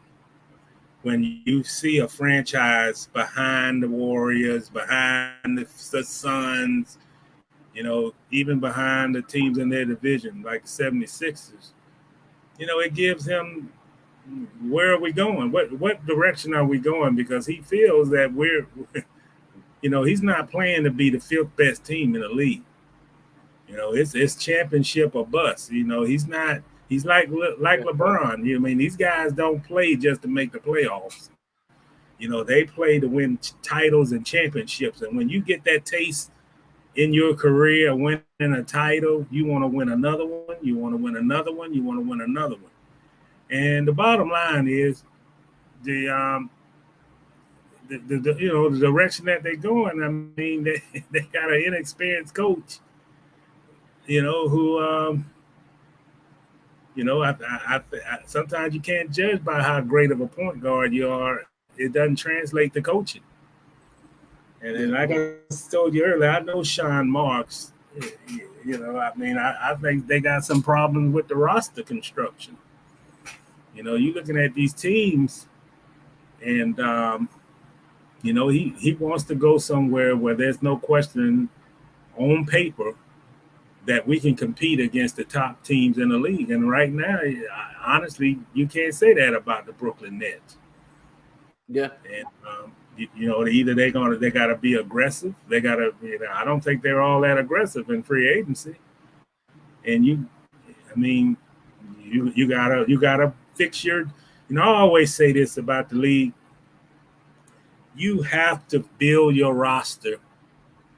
when you see a franchise behind the Warriors, behind the Suns, you know, even behind the teams in their division, like the 76ers, you know, it gives him, where are we going? What direction are we going? Because he feels that you know, he's not playing to be the fifth best team in the league. You know, it's championship or bust. You know, he's not. He's like LeBron. You know, I mean, these guys don't play just to make the playoffs. You know, they play to win titles and championships. And when you get that taste in your career, winning a title, you want to win another one. You want to win another one. You want to win another one. And the bottom line is the you know, the direction that they're going. I mean, they got an inexperienced coach, you know, who you know, I sometimes you can't judge by how great of a point guard you are. It doesn't translate to coaching. And like I told you earlier, I know Sean Marks. You know, I mean, I think they got some problems with the roster construction. You know, you're looking at these teams, and you know, he wants to go somewhere where there's no question on paper that we can compete against the top teams in the league. And right now, honestly, you can't say that about the Brooklyn Nets. Yeah. And, you know, either they got to be aggressive. They got to, you know, I don't think they're all that aggressive in free agency. And you gotta fix your, you know, I always say this about the league. You have to build your roster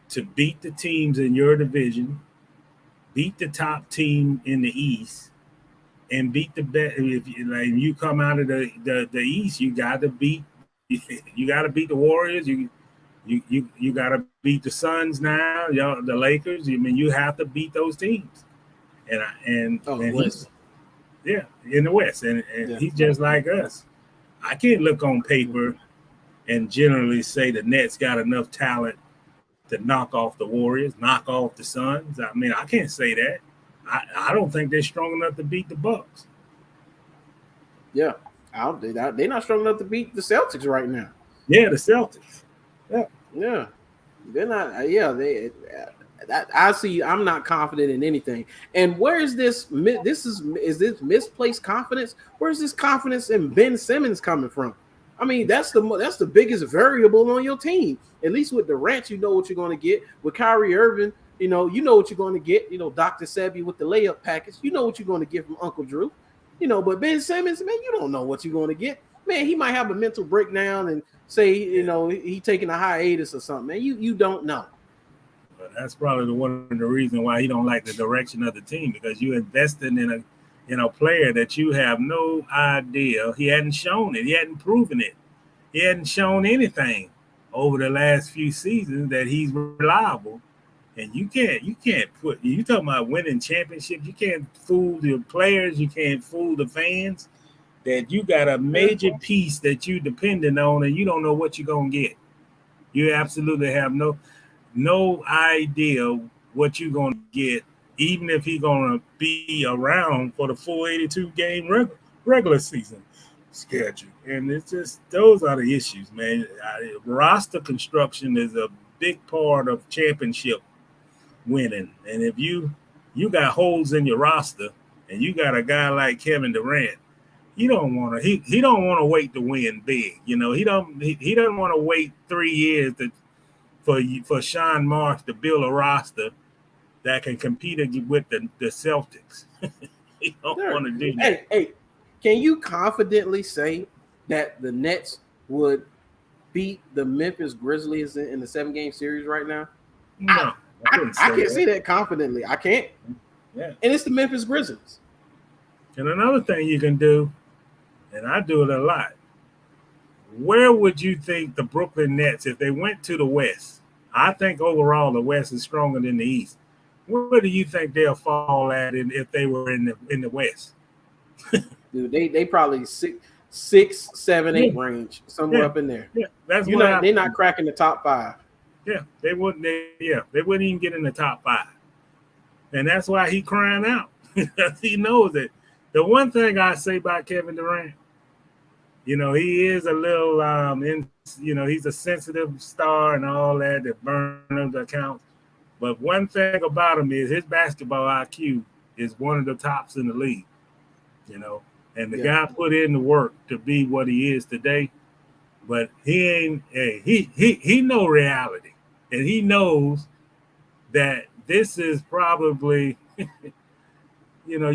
to beat the teams in your division, beat the top team in the East, and beat the best. If you come out of the East, you got to beat the Warriors. You got to beat the Suns now. The Lakers. I mean, you have to beat those teams. And he's, yeah, in the West, and he's just like us. I can't look on paper and generally say the Nets got enough talent to knock off the Warriors, knock off the Suns. I mean, I can't say that. I don't think they're strong enough to beat the Bucks. Yeah, they're not strong enough to beat the Celtics right now. Yeah, the Celtics. Yeah, they're not. Yeah, I'm not confident in anything. And where is this? Is this misplaced confidence? Where's this confidence in Ben Simmons coming from? I mean, that's the biggest variable on your team. At least with Durant, you know what you're going to get. With Kyrie Irving, you know what you're going to get. You know, Dr. Sebi with the layup package, you know what you're going to get from Uncle Drew. You know, but Ben Simmons, man, you don't know what you're going to get. Man, he might have a mental breakdown and say, you know, he taking a hiatus or something. Man, you don't know. But that's probably one of the reasons why he don't like the direction of the team, because you invested in a player that you have no idea. He hadn't shown it. He hadn't proven it. He hadn't shown anything over the last few seasons that he's reliable. And you talking about winning championships. You can't fool the players. You can't fool the fans that you got a major piece that you depending on and you don't know what you're going to get. You absolutely have no idea what you're going to get, even if he's going to be around for the full 82-game regular season schedule. And it's just, those are the issues, man. Roster construction is a big part of championship winning. And if you got holes in your roster and you got a guy like Kevin Durant, he don't want to wait to win big. You know, he doesn't want to wait 3 years for Sean Marks to build a roster that can compete with the Celtics. He don't want to do that. Hey, can you confidently say that the Nets would beat the Memphis Grizzlies in the 7-game series right now? No, I can't say that confidently. I can't. Yeah. And it's the Memphis Grizzlies. And another thing you can do, and I do it a lot, where would you think the Brooklyn Nets, if they went to the West, I think overall the West is stronger than the East. Where do you think they'll fall at if they were in the West? Dude, they probably 6, 7, 8 range, somewhere up in there. Yeah, that's they're not cracking the top 5. Yeah, they wouldn't. They wouldn't even get in the top 5, and that's why he crying out. He knows it. The one thing I say about Kevin Durant, you know, he is a little he's a sensitive star and all that burn up the accounts. But one thing about him is his basketball IQ is one of the tops in the league, you know. And the guy put in the work to be what he is today. But he ain't. He know reality, and he knows that this is probably, you know,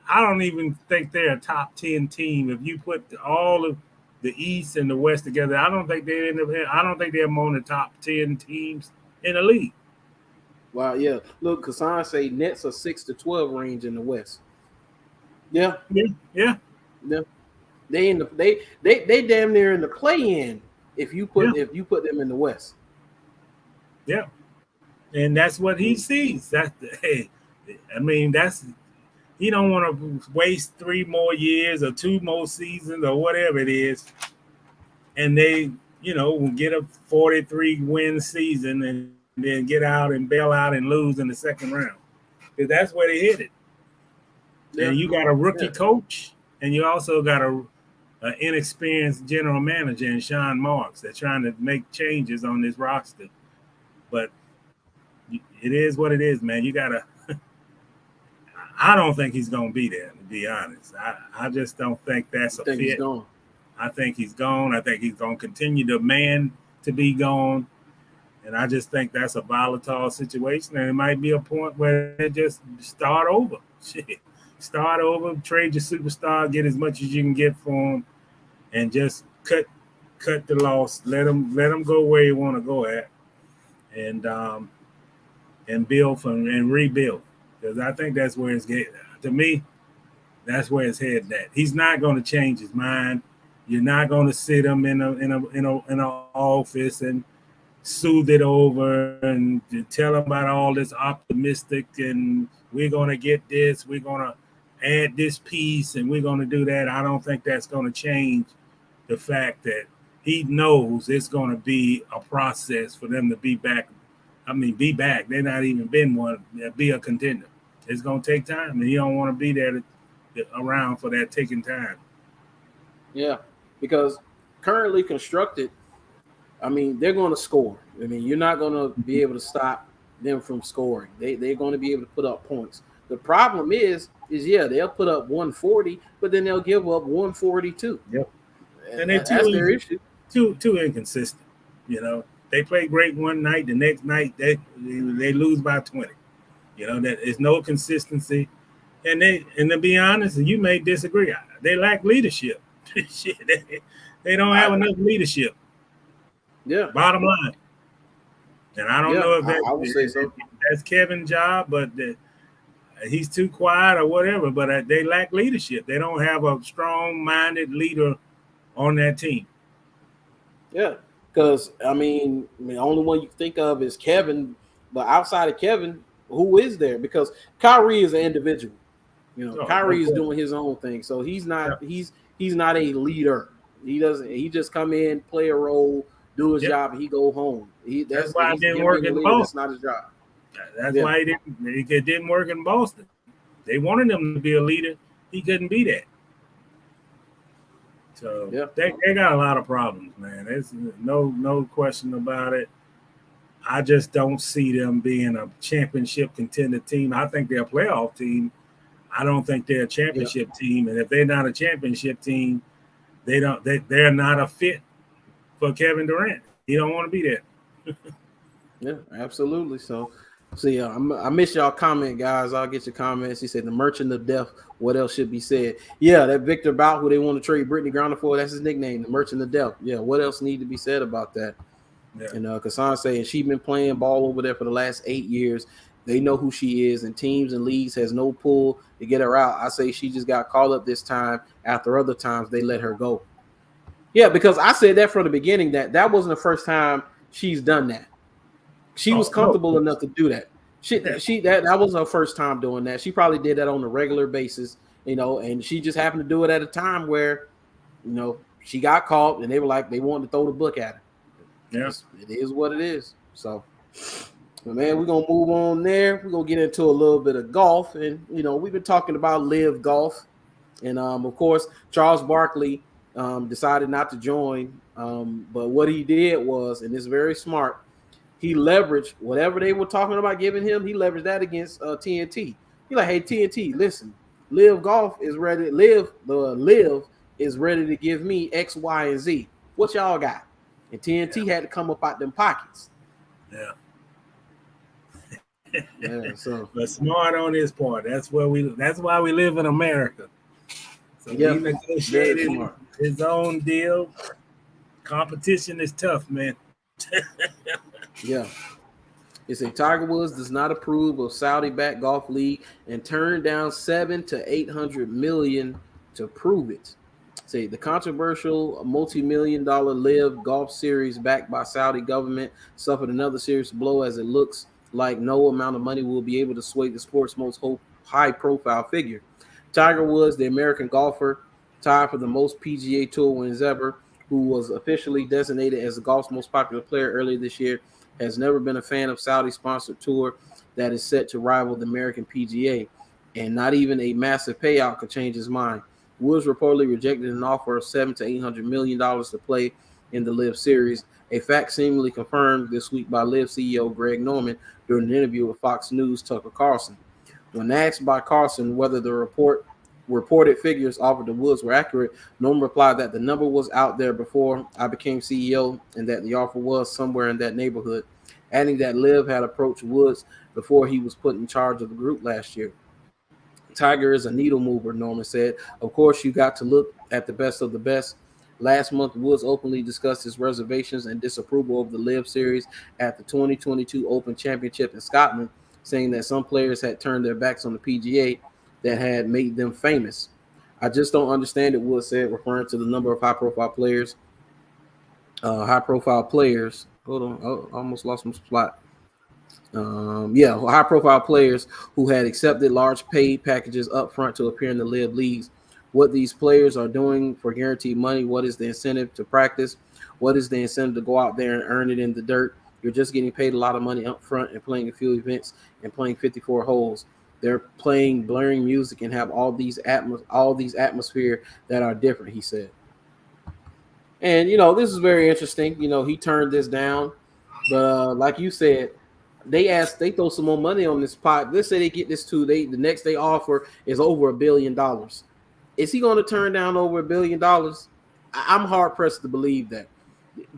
I don't even think they're a top 10 team. If you put all of the East and the West together, I don't think they're among the top 10 teams in the league. Wow, yeah. Look, Kassan say Nets are 6 to 12 range in the West. Yeah. Yeah. They damn near in the play-in if you put them in the West. Yeah. And that's what he sees. He don't want to waste 3 more years or 2 more seasons or whatever it is. And they, you know, will get a 43-win season and then get out and bail out and lose in the second round. Because that's where they hit it. Yeah. And you got a rookie coach, and you also got an inexperienced general manager in Sean Marks that's trying to make changes on this roster. But it is what it is, man. You got to – I don't think he's going to be there, to be honest. I just don't think that's a fit. I think he's gone. I think he's going to continue to demand to be gone. And I just think that's a volatile situation. And it might be a point where they just start over. Start over, trade your superstar, get as much as you can get for him, and just cut the loss. Let him go where you want to go at, and build and rebuild. Because I think that's where it's getting. To me, that's where it's headed at. He's not going to change his mind. You're not going to sit him in an office and soothe it over and tell him about all this optimistic and we're going to get this, we're going to add this piece and we're going to do that. I don't think that's going to change the fact that he knows it's going to be a process for them to be back. Be back. They're not even been one, be a contender. It's going to take time, and you don't want to be there around for that taking time. Yeah, because currently constructed, they're going to score. You're not going to be able to stop them from scoring. They're going to be able to put up points. The problem is they'll put up 140, but then they'll give up 142. Yep. And that's their issue. Too inconsistent. You know, they play great one night, the next night they lose by 20. You know, that is no consistency. And to be honest, and you may disagree, they lack leadership. Shit, they don't have enough leadership. Yeah. Bottom line. And I don't know if I would say so. That's Kevin's job, but he's too quiet or whatever. But they lack leadership. They don't have a strong-minded leader on that team. Yeah, because I mean, the only one you think of is Kevin. But outside of Kevin, who is there? Because Kyrie is an individual. You know, Kyrie is doing his own thing, so he's not he's not a leader. He just come in, play a role, do his job, and he go home. That's why it didn't work in Boston. That's not his job. That's why it didn't work in Boston. They wanted him to be a leader. He couldn't be that. So they got a lot of problems, man. There's no question about it. I just don't see them being a championship contender team. I think they're a playoff team. I don't think they're a championship team. And if they're not a championship team, they're not a fit for Kevin Durant. He don't want to be there. Yeah, absolutely. So I miss y'all comment, guys. I'll get your comments. He said the merchant of death. What else should be said? Yeah, that Victor Bout, who they want to trade Brittney Griner for, that's his nickname, the merchant of death. Yeah, what else need to be said about that? Yeah. And Kassan saying she's been playing ball over there for the last 8 years. They know who she is, and teams and leagues has no pull to get her out. I say she just got called up this time after other times they let her go. Yeah, because I said that from the beginning that wasn't the first time she's done that. She was comfortable enough to do that. That wasn't her first time doing that. She probably did that on a regular basis, and she just happened to do it at a time where, she got caught and they were like, they wanted to throw the book at her. Yes, it is what it is. So, man, we're gonna move on there. We're gonna get into a little bit of golf, and we've been talking about live golf, and of course, Charles Barkley decided not to join. But what he did was, and it's very smart, he leveraged whatever they were talking about giving him. He leveraged that against TNT. He's like, hey, TNT, listen, live golf is ready. Live is ready to give me X, Y, and Z. What y'all got? And TNT had to come up out them pockets. Yeah. Yeah. So, but smart on his part. That's why we live in America. So he negotiated his own deal. Competition is tough, man. Yeah. It's a Tiger Woods does not approve of Saudi-backed golf league and turned down $700 to $800 million to prove it. Say the controversial multi-million-dollar live golf series backed by Saudi government suffered another serious blow as it looks like no amount of money will be able to sway the sport's most high-profile figure. Tiger Woods, the American golfer, tied for the most PGA Tour wins ever, who was officially designated as the golf's most popular player earlier this year, has never been a fan of Saudi-sponsored tour that is set to rival the American PGA, and not even a massive payout could change his mind. Woods reportedly rejected an offer of $700 to $800 million to play in the LIV Series, a fact seemingly confirmed this week by LIV CEO Greg Norman during an interview with Fox News' Tucker Carlson. When asked by Carlson whether the reported figures offered to Woods were accurate, Norman replied that the number was out there before I became CEO and that the offer was somewhere in that neighborhood, adding that LIV had approached Woods before he was put in charge of the group last year. Tiger is a needle mover, Norman said. Of course, you got to look at the best of the best. Last month, Woods openly discussed his reservations and disapproval of the LIV Series at the 2022 Open Championship in Scotland, saying that some players had turned their backs on the PGA that had made them famous. I just don't understand it, Woods said, referring to the number of high-profile players. Hold on, I almost lost my spot. High-profile players who had accepted large paid packages up front to appear in the LIV leagues. What these players are doing for guaranteed money, what is the incentive to practice? What is the incentive to go out there and earn it in the dirt? You're just getting paid a lot of money up front and playing a few events and playing 54 holes. They're playing blaring music and have all these atmosphere that are different, he said. And, this is very interesting. He turned this down. But like you said, they throw some more money on this pot. Let's say they get this too. The next they offer is over $1 billion. Is he going to turn down over $1 billion? I'm hard pressed to believe that.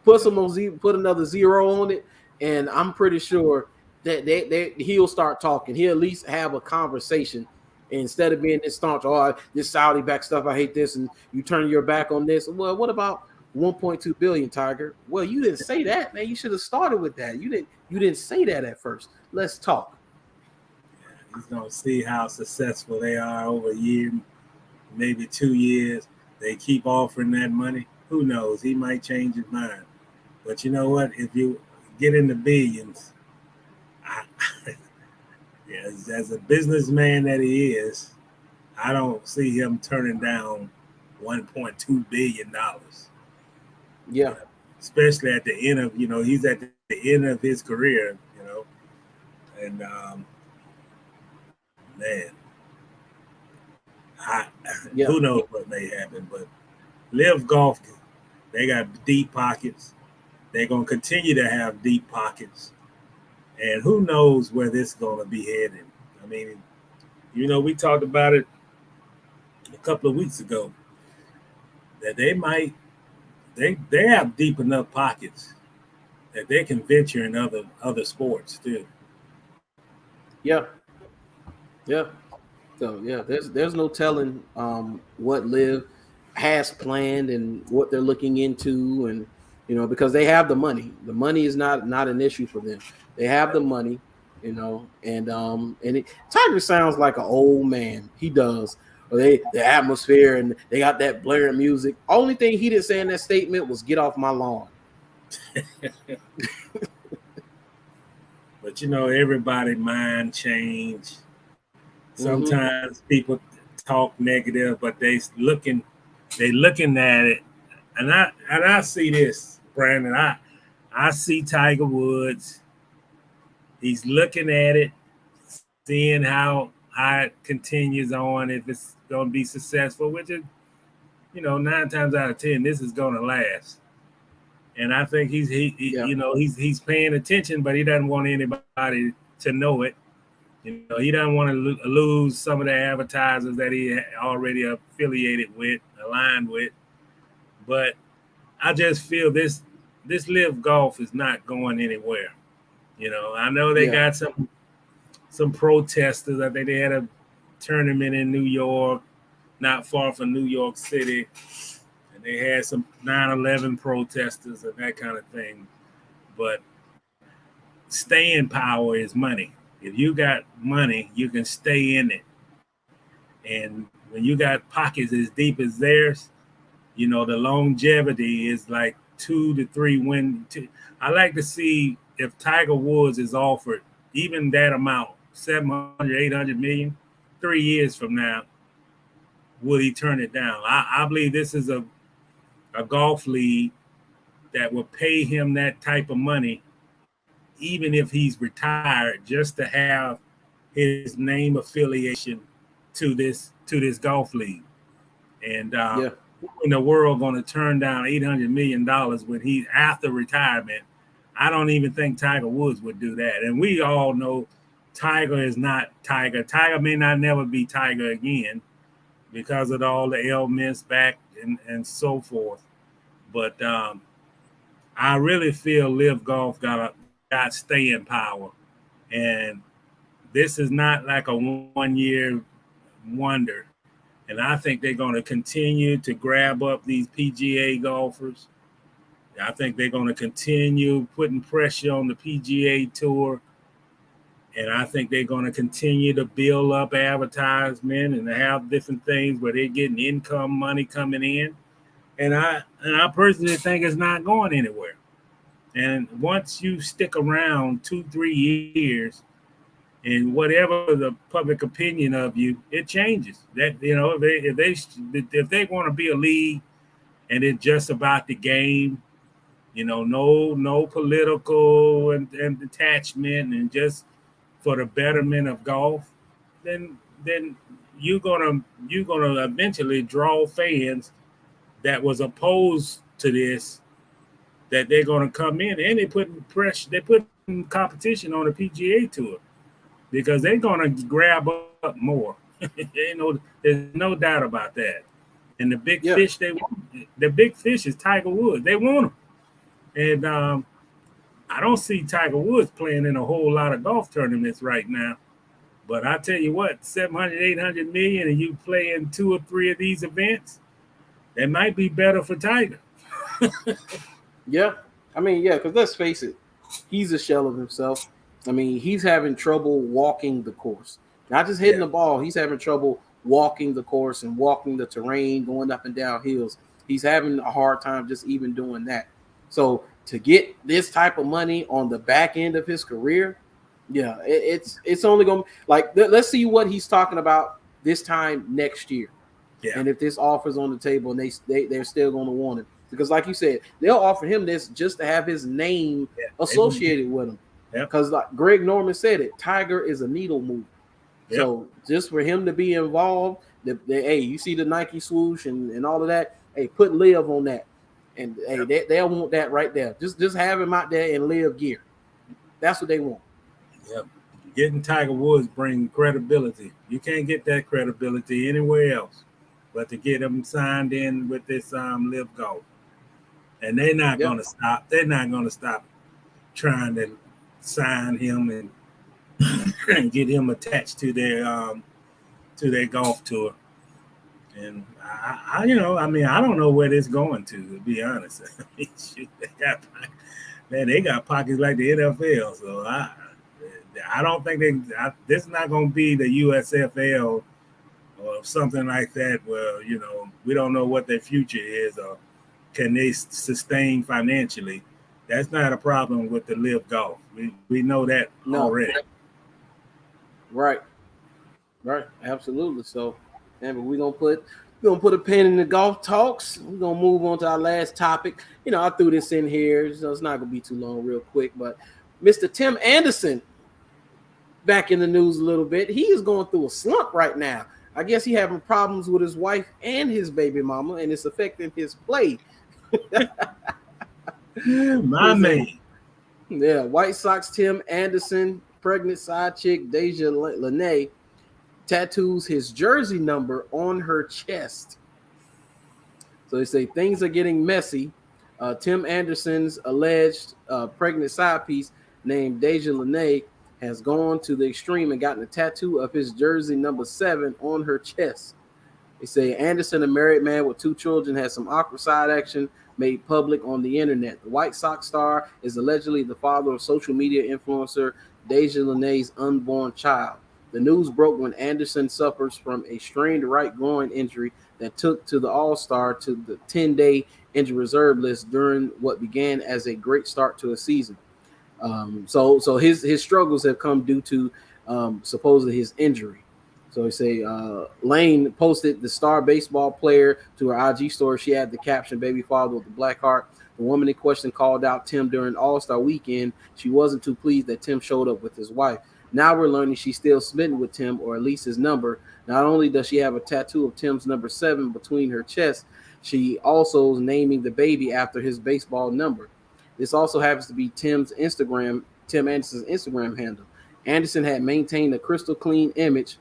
Put another zero on it, and I'm pretty sure that he'll start talking. He'll at least have a conversation instead of being this staunch. Oh, this Saudi back stuff. I hate this, and you turn your back on this. Well, what about 1.2 billion, Tiger? Well, you didn't say that, man. You should have started with that. You didn't say that at first. Let's talk. He's gonna see how successful they are over a year, maybe 2 years. They keep offering that money. Who knows? He might change his mind. But you know what? If you get in the billions, as a businessman that he is, I don't see him turning down $1.2 billion. Yeah. Especially at the end of, he's at the end of his career, and man, who knows what may happen, but Live Golf, they got deep pockets. They're going to continue to have deep pockets. And who knows where this is going to be heading. I mean, we talked about it a couple of weeks ago that they have deep enough pockets that they can venture in other sports too. Yeah. Yeah. So there's no telling what Liv has planned and what they're looking into, and because they have the money. The money is not an issue for them. They have the money, and Tiger sounds like an old man. He does. The atmosphere, and they got that blaring music. Only thing he didn't say in that statement was "Get off my lawn." But everybody mind change. Sometimes people talk negative, but they looking at it, and I see this, Brandon. I see Tiger Woods. He's looking at it, seeing how it continues on, if it's going to be successful, which is, 9 times out of 10, this is going to last. And I think he's paying attention, but he doesn't want anybody to know it. He doesn't want to lose some of the advertisers that he already affiliated with, aligned with. But I just feel this Live Golf is not going anywhere. I know they got some protesters. I think they had a tournament in New York, not far from New York City, and they had some 9/11 protesters and that kind of thing. But staying power is money. If you got money, you can stay in it. And when you got pockets as deep as theirs, the longevity is like 2 to 3 wins. I like to see if Tiger Woods is offered even that amount, 700, 800 million, 3 years from now, will he turn it down? I believe this is a golf league that will pay him that type of money, even if he's retired, just to have his name affiliation to this golf league. And in the world going to turn down $800 million when he's after retirement? I don't even think Tiger Woods would do that. And we all know Tiger is not Tiger. Tiger may not never be Tiger again because of all the ailments back and so forth. But I really feel Live Golf got staying power. And this is not like a 1-year wonder. And I think they're going to continue to grab up these PGA golfers. I think they're going to continue putting pressure on the PGA Tour. And I think they're going to continue to build up advertisement and have different things where they're getting income money coming in. And I personally think it's not going anywhere. And once you stick around 2-3 years, and whatever the public opinion of you, it changes. That if they want to be a league and it's just about the game, no political and detachment, and just for the betterment of golf, then you're gonna eventually draw fans that was opposed to this, that they're going to come in, and they putting pressure, they putting competition on the PGA Tour because they're going to grab up more. There's no doubt about that. And the big fish the big fish is Tiger Woods. They want him, and I don't see Tiger Woods playing in a whole lot of golf tournaments right now. But I tell you what, 700, 800 million, and you play in 2 or 3 of these events, that might be better for Tiger. Yeah. I mean, yeah, because let's face it, he's a shell of himself. I mean, he's having trouble walking the course. Not just hitting the ball. He's having trouble walking the course and walking the terrain, going up and down hills. He's having a hard time just even doing that. So to get this type of money on the back end of his career, yeah, it's only going to like let's see what he's talking about this time next year. Yeah. And if this offer's on the table and they're still going to want it. Because like you said, they'll offer him this just to have his name associated with him. Because like Greg Norman said it, Tiger is a needle mover. Yep. So just for him to be involved, hey, you see the Nike swoosh and all of that, hey, put Live on that. And hey, they'll want that right there. Just have him out there in Live gear. That's what they want. Yep. Getting Tiger Woods bring credibility. You can't get that credibility anywhere else but to get him signed in with this Live Golf. And they're not going to stop. They're not going to stop trying to sign him and get him attached to their golf tour. And I don't know where this going to be honest. Shoot, they got pockets like the NFL. So I don't think this is not going to be the USFL or something like that where, we don't know what their future is or can they sustain financially. That's not a problem with the Live Golf. We know that already. Right. Absolutely. So, but we're gonna put a pin in the golf talks. We're gonna move on to our last topic. I threw this in here, so it's not gonna be too long, real quick. But Mr. Tim Anderson, back in the news a little bit. He is going through a slump right now. I guess he having problems with his wife and his baby mama, and it's affecting his play. My man. Yeah, White Sox Tim Anderson, pregnant side chick Deja Lene, tattoos his jersey number on her chest. So they say things are getting messy. Tim Anderson's alleged pregnant side piece named Deja Lene has gone to the extreme and gotten a tattoo of his jersey number 7 on her chest. They say Anderson, a married man with 2 children, has some awkward side action made public on the internet. The White Sox star is allegedly the father of social media influencer Deja Lene's unborn child. The news broke when Anderson suffers from a strained right groin injury that took to the All-Star to the 10-day injury reserve list during what began as a great start to a season. So his struggles have come due to supposedly his injury. So they say Lane posted the star baseball player to her IG story. She had the caption, "Baby father with the black heart." The woman in question called out Tim during All-Star weekend. She wasn't too pleased that Tim showed up with his wife. Now we're learning she's still smitten with Tim, or at least his number. Not only does she have a tattoo of Tim's number 7 between her chest, she also is naming the baby after his baseball number. This also happens to be Tim Anderson's Instagram handle. Anderson had maintained a crystal clean image,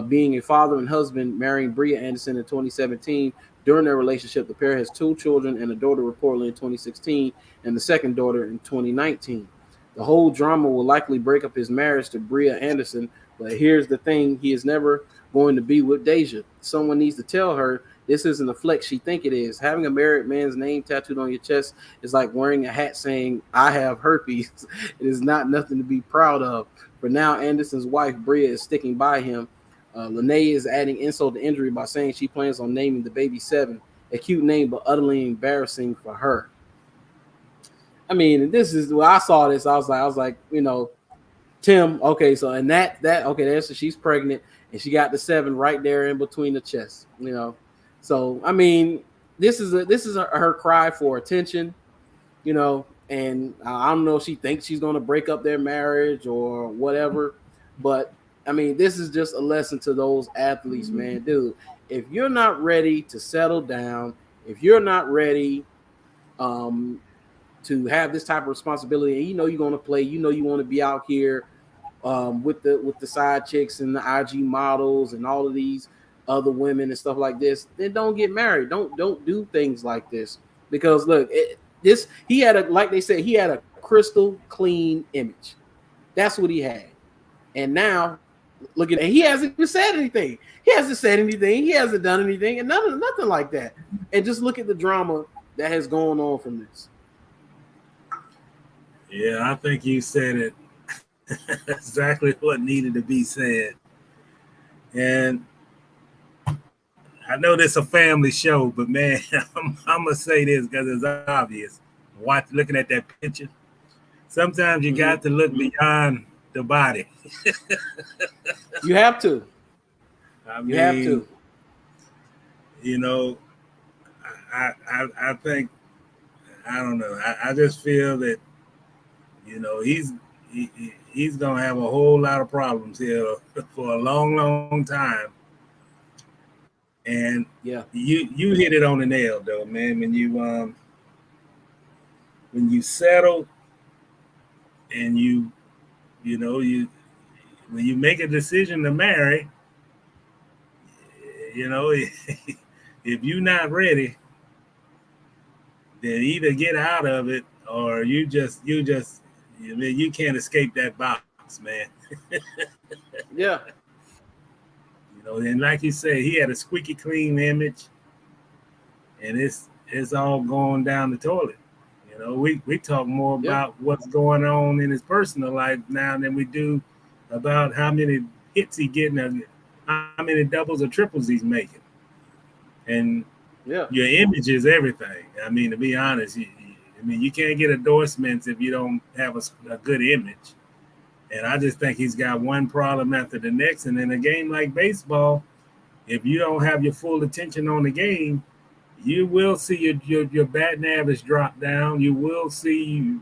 being a father and husband, marrying Bria Anderson in 2017. During their relationship, the pair has 2 children and a daughter reportedly in 2016 and the second daughter in 2019. The whole drama will likely break up his marriage to Bria Anderson, but here's the thing: he is never going to be with Deja. Someone needs to tell her this isn't the flex she think it is. Having a married man's name tattooed on your chest is like wearing a hat saying, "I have herpes." It is not nothing to be proud of. For now, Anderson's wife, Bria, is sticking by him. Lene is adding insult to injury by saying she plans on naming the baby 7, a cute name, but utterly embarrassing for her. I mean, this is when I saw this. I was like, Tim. Okay, so and that okay, there's she's pregnant and she got the 7 right there in between the chest. So I mean, this is her cry for attention, and I don't know if she thinks she's going to break up their marriage or whatever, but I mean, this is just a lesson to those athletes, man. Dude, if you're not ready to settle down, if you're not ready to have this type of responsibility, and you're going to play, you want to be out here with the side chicks and the IG models and all of these other women and stuff like this, then don't get married. Don't do things like this, because look, he had like they said, he had a crystal clean image. That's what he had. And now look at it. He hasn't even said anything. He hasn't said anything. He hasn't done anything, and nothing like that. And just look at the drama that has gone on from this. Yeah, I think you said it exactly what needed to be said. And I know this is a family show, but man, I'm gonna say this because it's obvious. Looking at that picture, sometimes you got to look beyond the body. You have to. You have to. I think, I don't know. I just feel that, he's gonna have a whole lot of problems here for a long, long time. And yeah, you hit it on the nail though, man. When you settle and when you make a decision to marry, if you're not ready, then either get out of it or you can't escape that box, man. Yeah. And like you said, he had a squeaky clean image, and it's all going down the toilet. We talk more about what's going on in his personal life now than we do about how many hits he's getting and how many doubles or triples he's making. And your image is everything. I mean, to be honest, you can't get endorsements if you don't have a good image. And I just think he's got one problem after the next. And in a game like baseball, if you don't have your full attention on the game, you will see your batting average drop down. You will see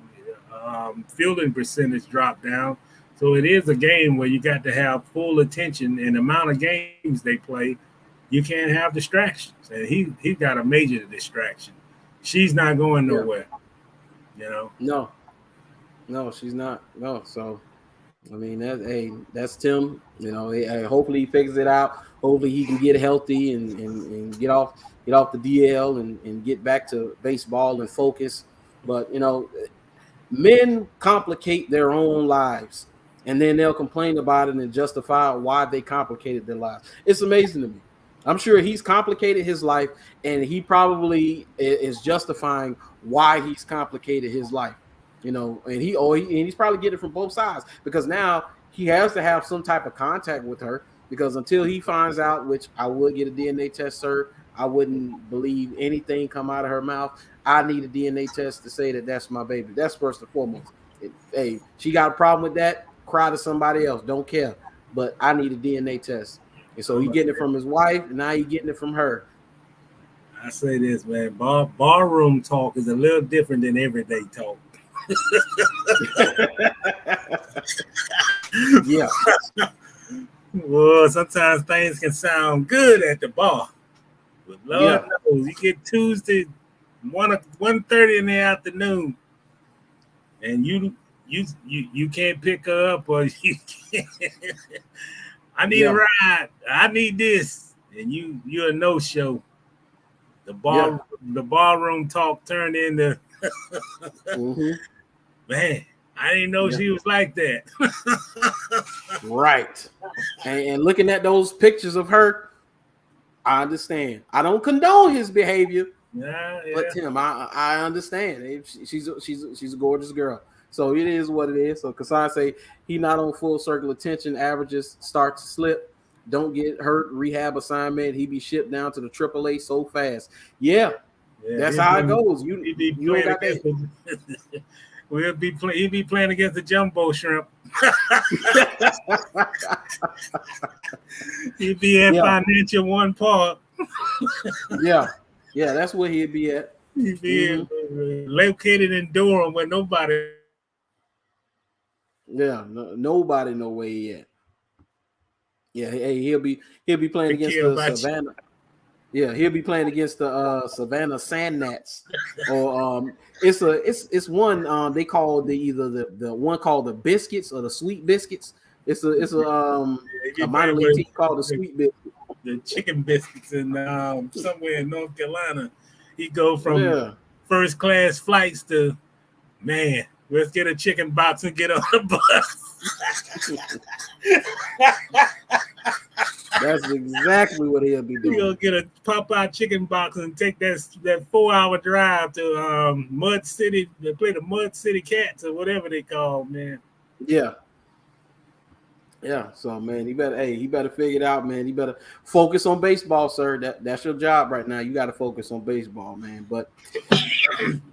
fielding percentage drop down. So it is a game where you got to have full attention. And the amount of games they play, you can't have distractions. And he got a major distraction. She's not going nowhere. No, she's not. No, so. I mean, that's Tim. Hopefully he figures it out. Hopefully he can get healthy and get off the DL and get back to baseball and focus. But men complicate their own lives, and then they'll complain about it and justify why they complicated their lives. It's amazing to me. I'm sure he's complicated his life, and he probably is justifying why he's complicated his life. And he's probably getting it from both sides, because now he has to have some type of contact with her, because until he finds out, which I would get a DNA test, sir, I wouldn't believe anything come out of her mouth. I need a DNA test to say that that's my baby. That's first and foremost. Hey, she got a problem with that, cry to somebody else. Don't care. But I need a DNA test. And so he's getting it from his wife, and now he's getting it from her. I say this, man. Barroom talk is a little different than everyday talk. Yeah. Well, sometimes things can sound good at the bar, but Lord knows, you get Tuesday 1:30 in the afternoon, and you can't pick her up, or you can't. I need a ride. I need this, and you're a no show. The barroom talk turned into. Man, I didn't know she was like that. Right. And looking at those pictures of her, I understand. I don't condone his behavior, but Tim, I understand. She's a gorgeous girl. So it is what it is. So Kasai say he not on full circle attention, averages start to slip. Don't get hurt, rehab assignment. He be shipped down to the AAA so fast. Yeah, that's how it goes. You don't got that. He'd be playing against the jumbo shrimp. He'd be at Financial One Park. Yeah, that's where he'd be at. He'd be located in Durham where nobody. Yeah, nobody know where he at. Yeah, hey, he'll be playing against the Savannah. Yeah, he'll be playing against the Savannah Sandgnats, or it's one they call either the one called the Biscuits or the Sweet Biscuits. It's a minor league team called the Sweet Biscuits. The chicken biscuits in somewhere in North Carolina. He go from first class flights to, man, let's get a chicken box and get on the bus. That's exactly what he'll be doing. He'll get a Popeye chicken box and take that 4-hour drive to Mud City to play the Mud City Cats or whatever they call, man. Yeah. Yeah, so man, he better figure it out, man. You better focus on baseball, sir. That's your job right now. You got to focus on baseball, man. But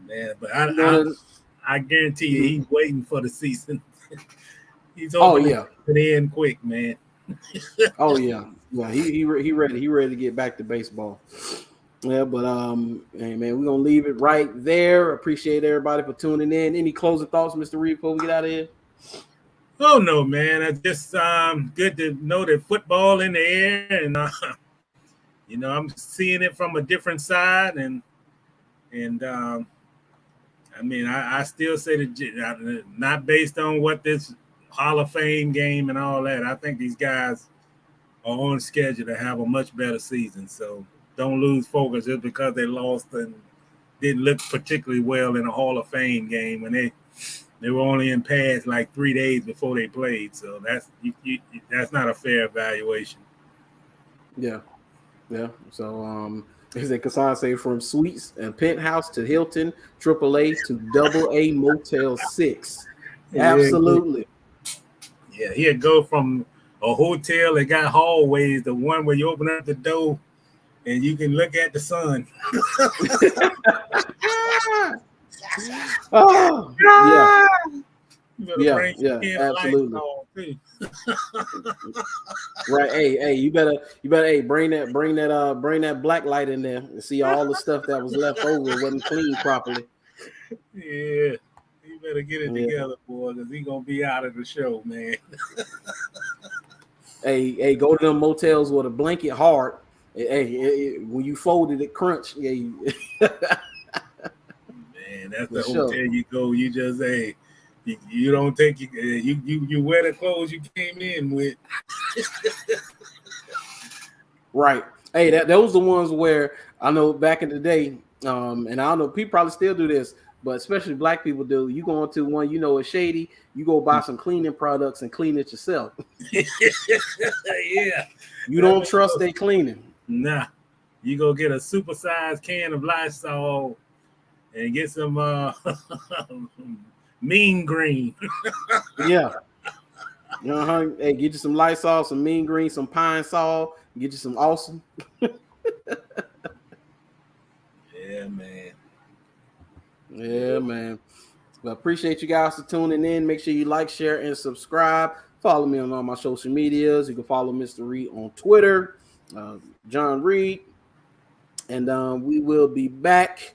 man, but I guarantee you, he's waiting for the season. He's to end quick, man. Oh yeah, he ready. He ready to get back to baseball. Yeah, but hey man, we're gonna leave it right there. Appreciate everybody for tuning in. Any closing thoughts, Mr. Reid, before we get out of here? Oh no, man. It's just good to know that football in the air, and I'm seeing it from a different side, and I mean, I still say that not based on what this Hall of Fame game and all that. I think these guys are on schedule to have a much better season. So don't lose focus just because they lost and didn't look particularly well in a Hall of Fame game when they were only in pads like 3 days before they played. So that's not a fair evaluation. Yeah. So as they Kassan say, from suites and penthouse to Hilton, AAA to AA Motel 6. Absolutely. Yeah, he'd go from a hotel that got hallways to one where you open up the door and you can look at the sun. Oh, yeah, absolutely. Right, hey, you better bring that black light in there and see all the stuff that was left over wasn't cleaned properly. Yeah. You better get it together, boy, because he's gonna be out of the show, man. hey, go to them motels with a blanket hard. Hey, when you folded it, crunch. Yeah. Man, that's the hotel you go. You just you don't take you wear the clothes you came in with. Right. Hey, those the ones where I know back in the day, and I don't know, people probably still do this, but especially black people do. You go into one, it's shady. You go buy some cleaning products and clean it yourself. Yeah. You don't trust they cleaning. Nah. You go get a supersized can of Lysol and get some mean green. Yeah. Hey, get you some Lysol, some mean green, some Pine Sol. Get you some awesome. Yeah, man. Well, appreciate you guys for tuning in. Make sure you like, share, and subscribe. Follow me on all my social medias. You can follow Mr. Reid on Twitter, John Reid. And we will be back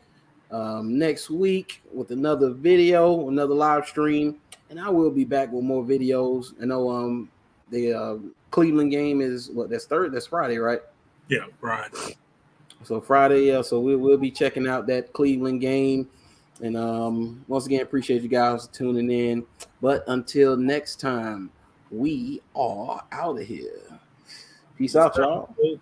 next week with another video, another live stream. And I will be back with more videos. I know the Cleveland game is that's Friday, right? Yeah, Friday. So Friday, so we'll be checking out that Cleveland game. And once again, appreciate you guys tuning in. But until next time, we are out of here. Peace out, y'all.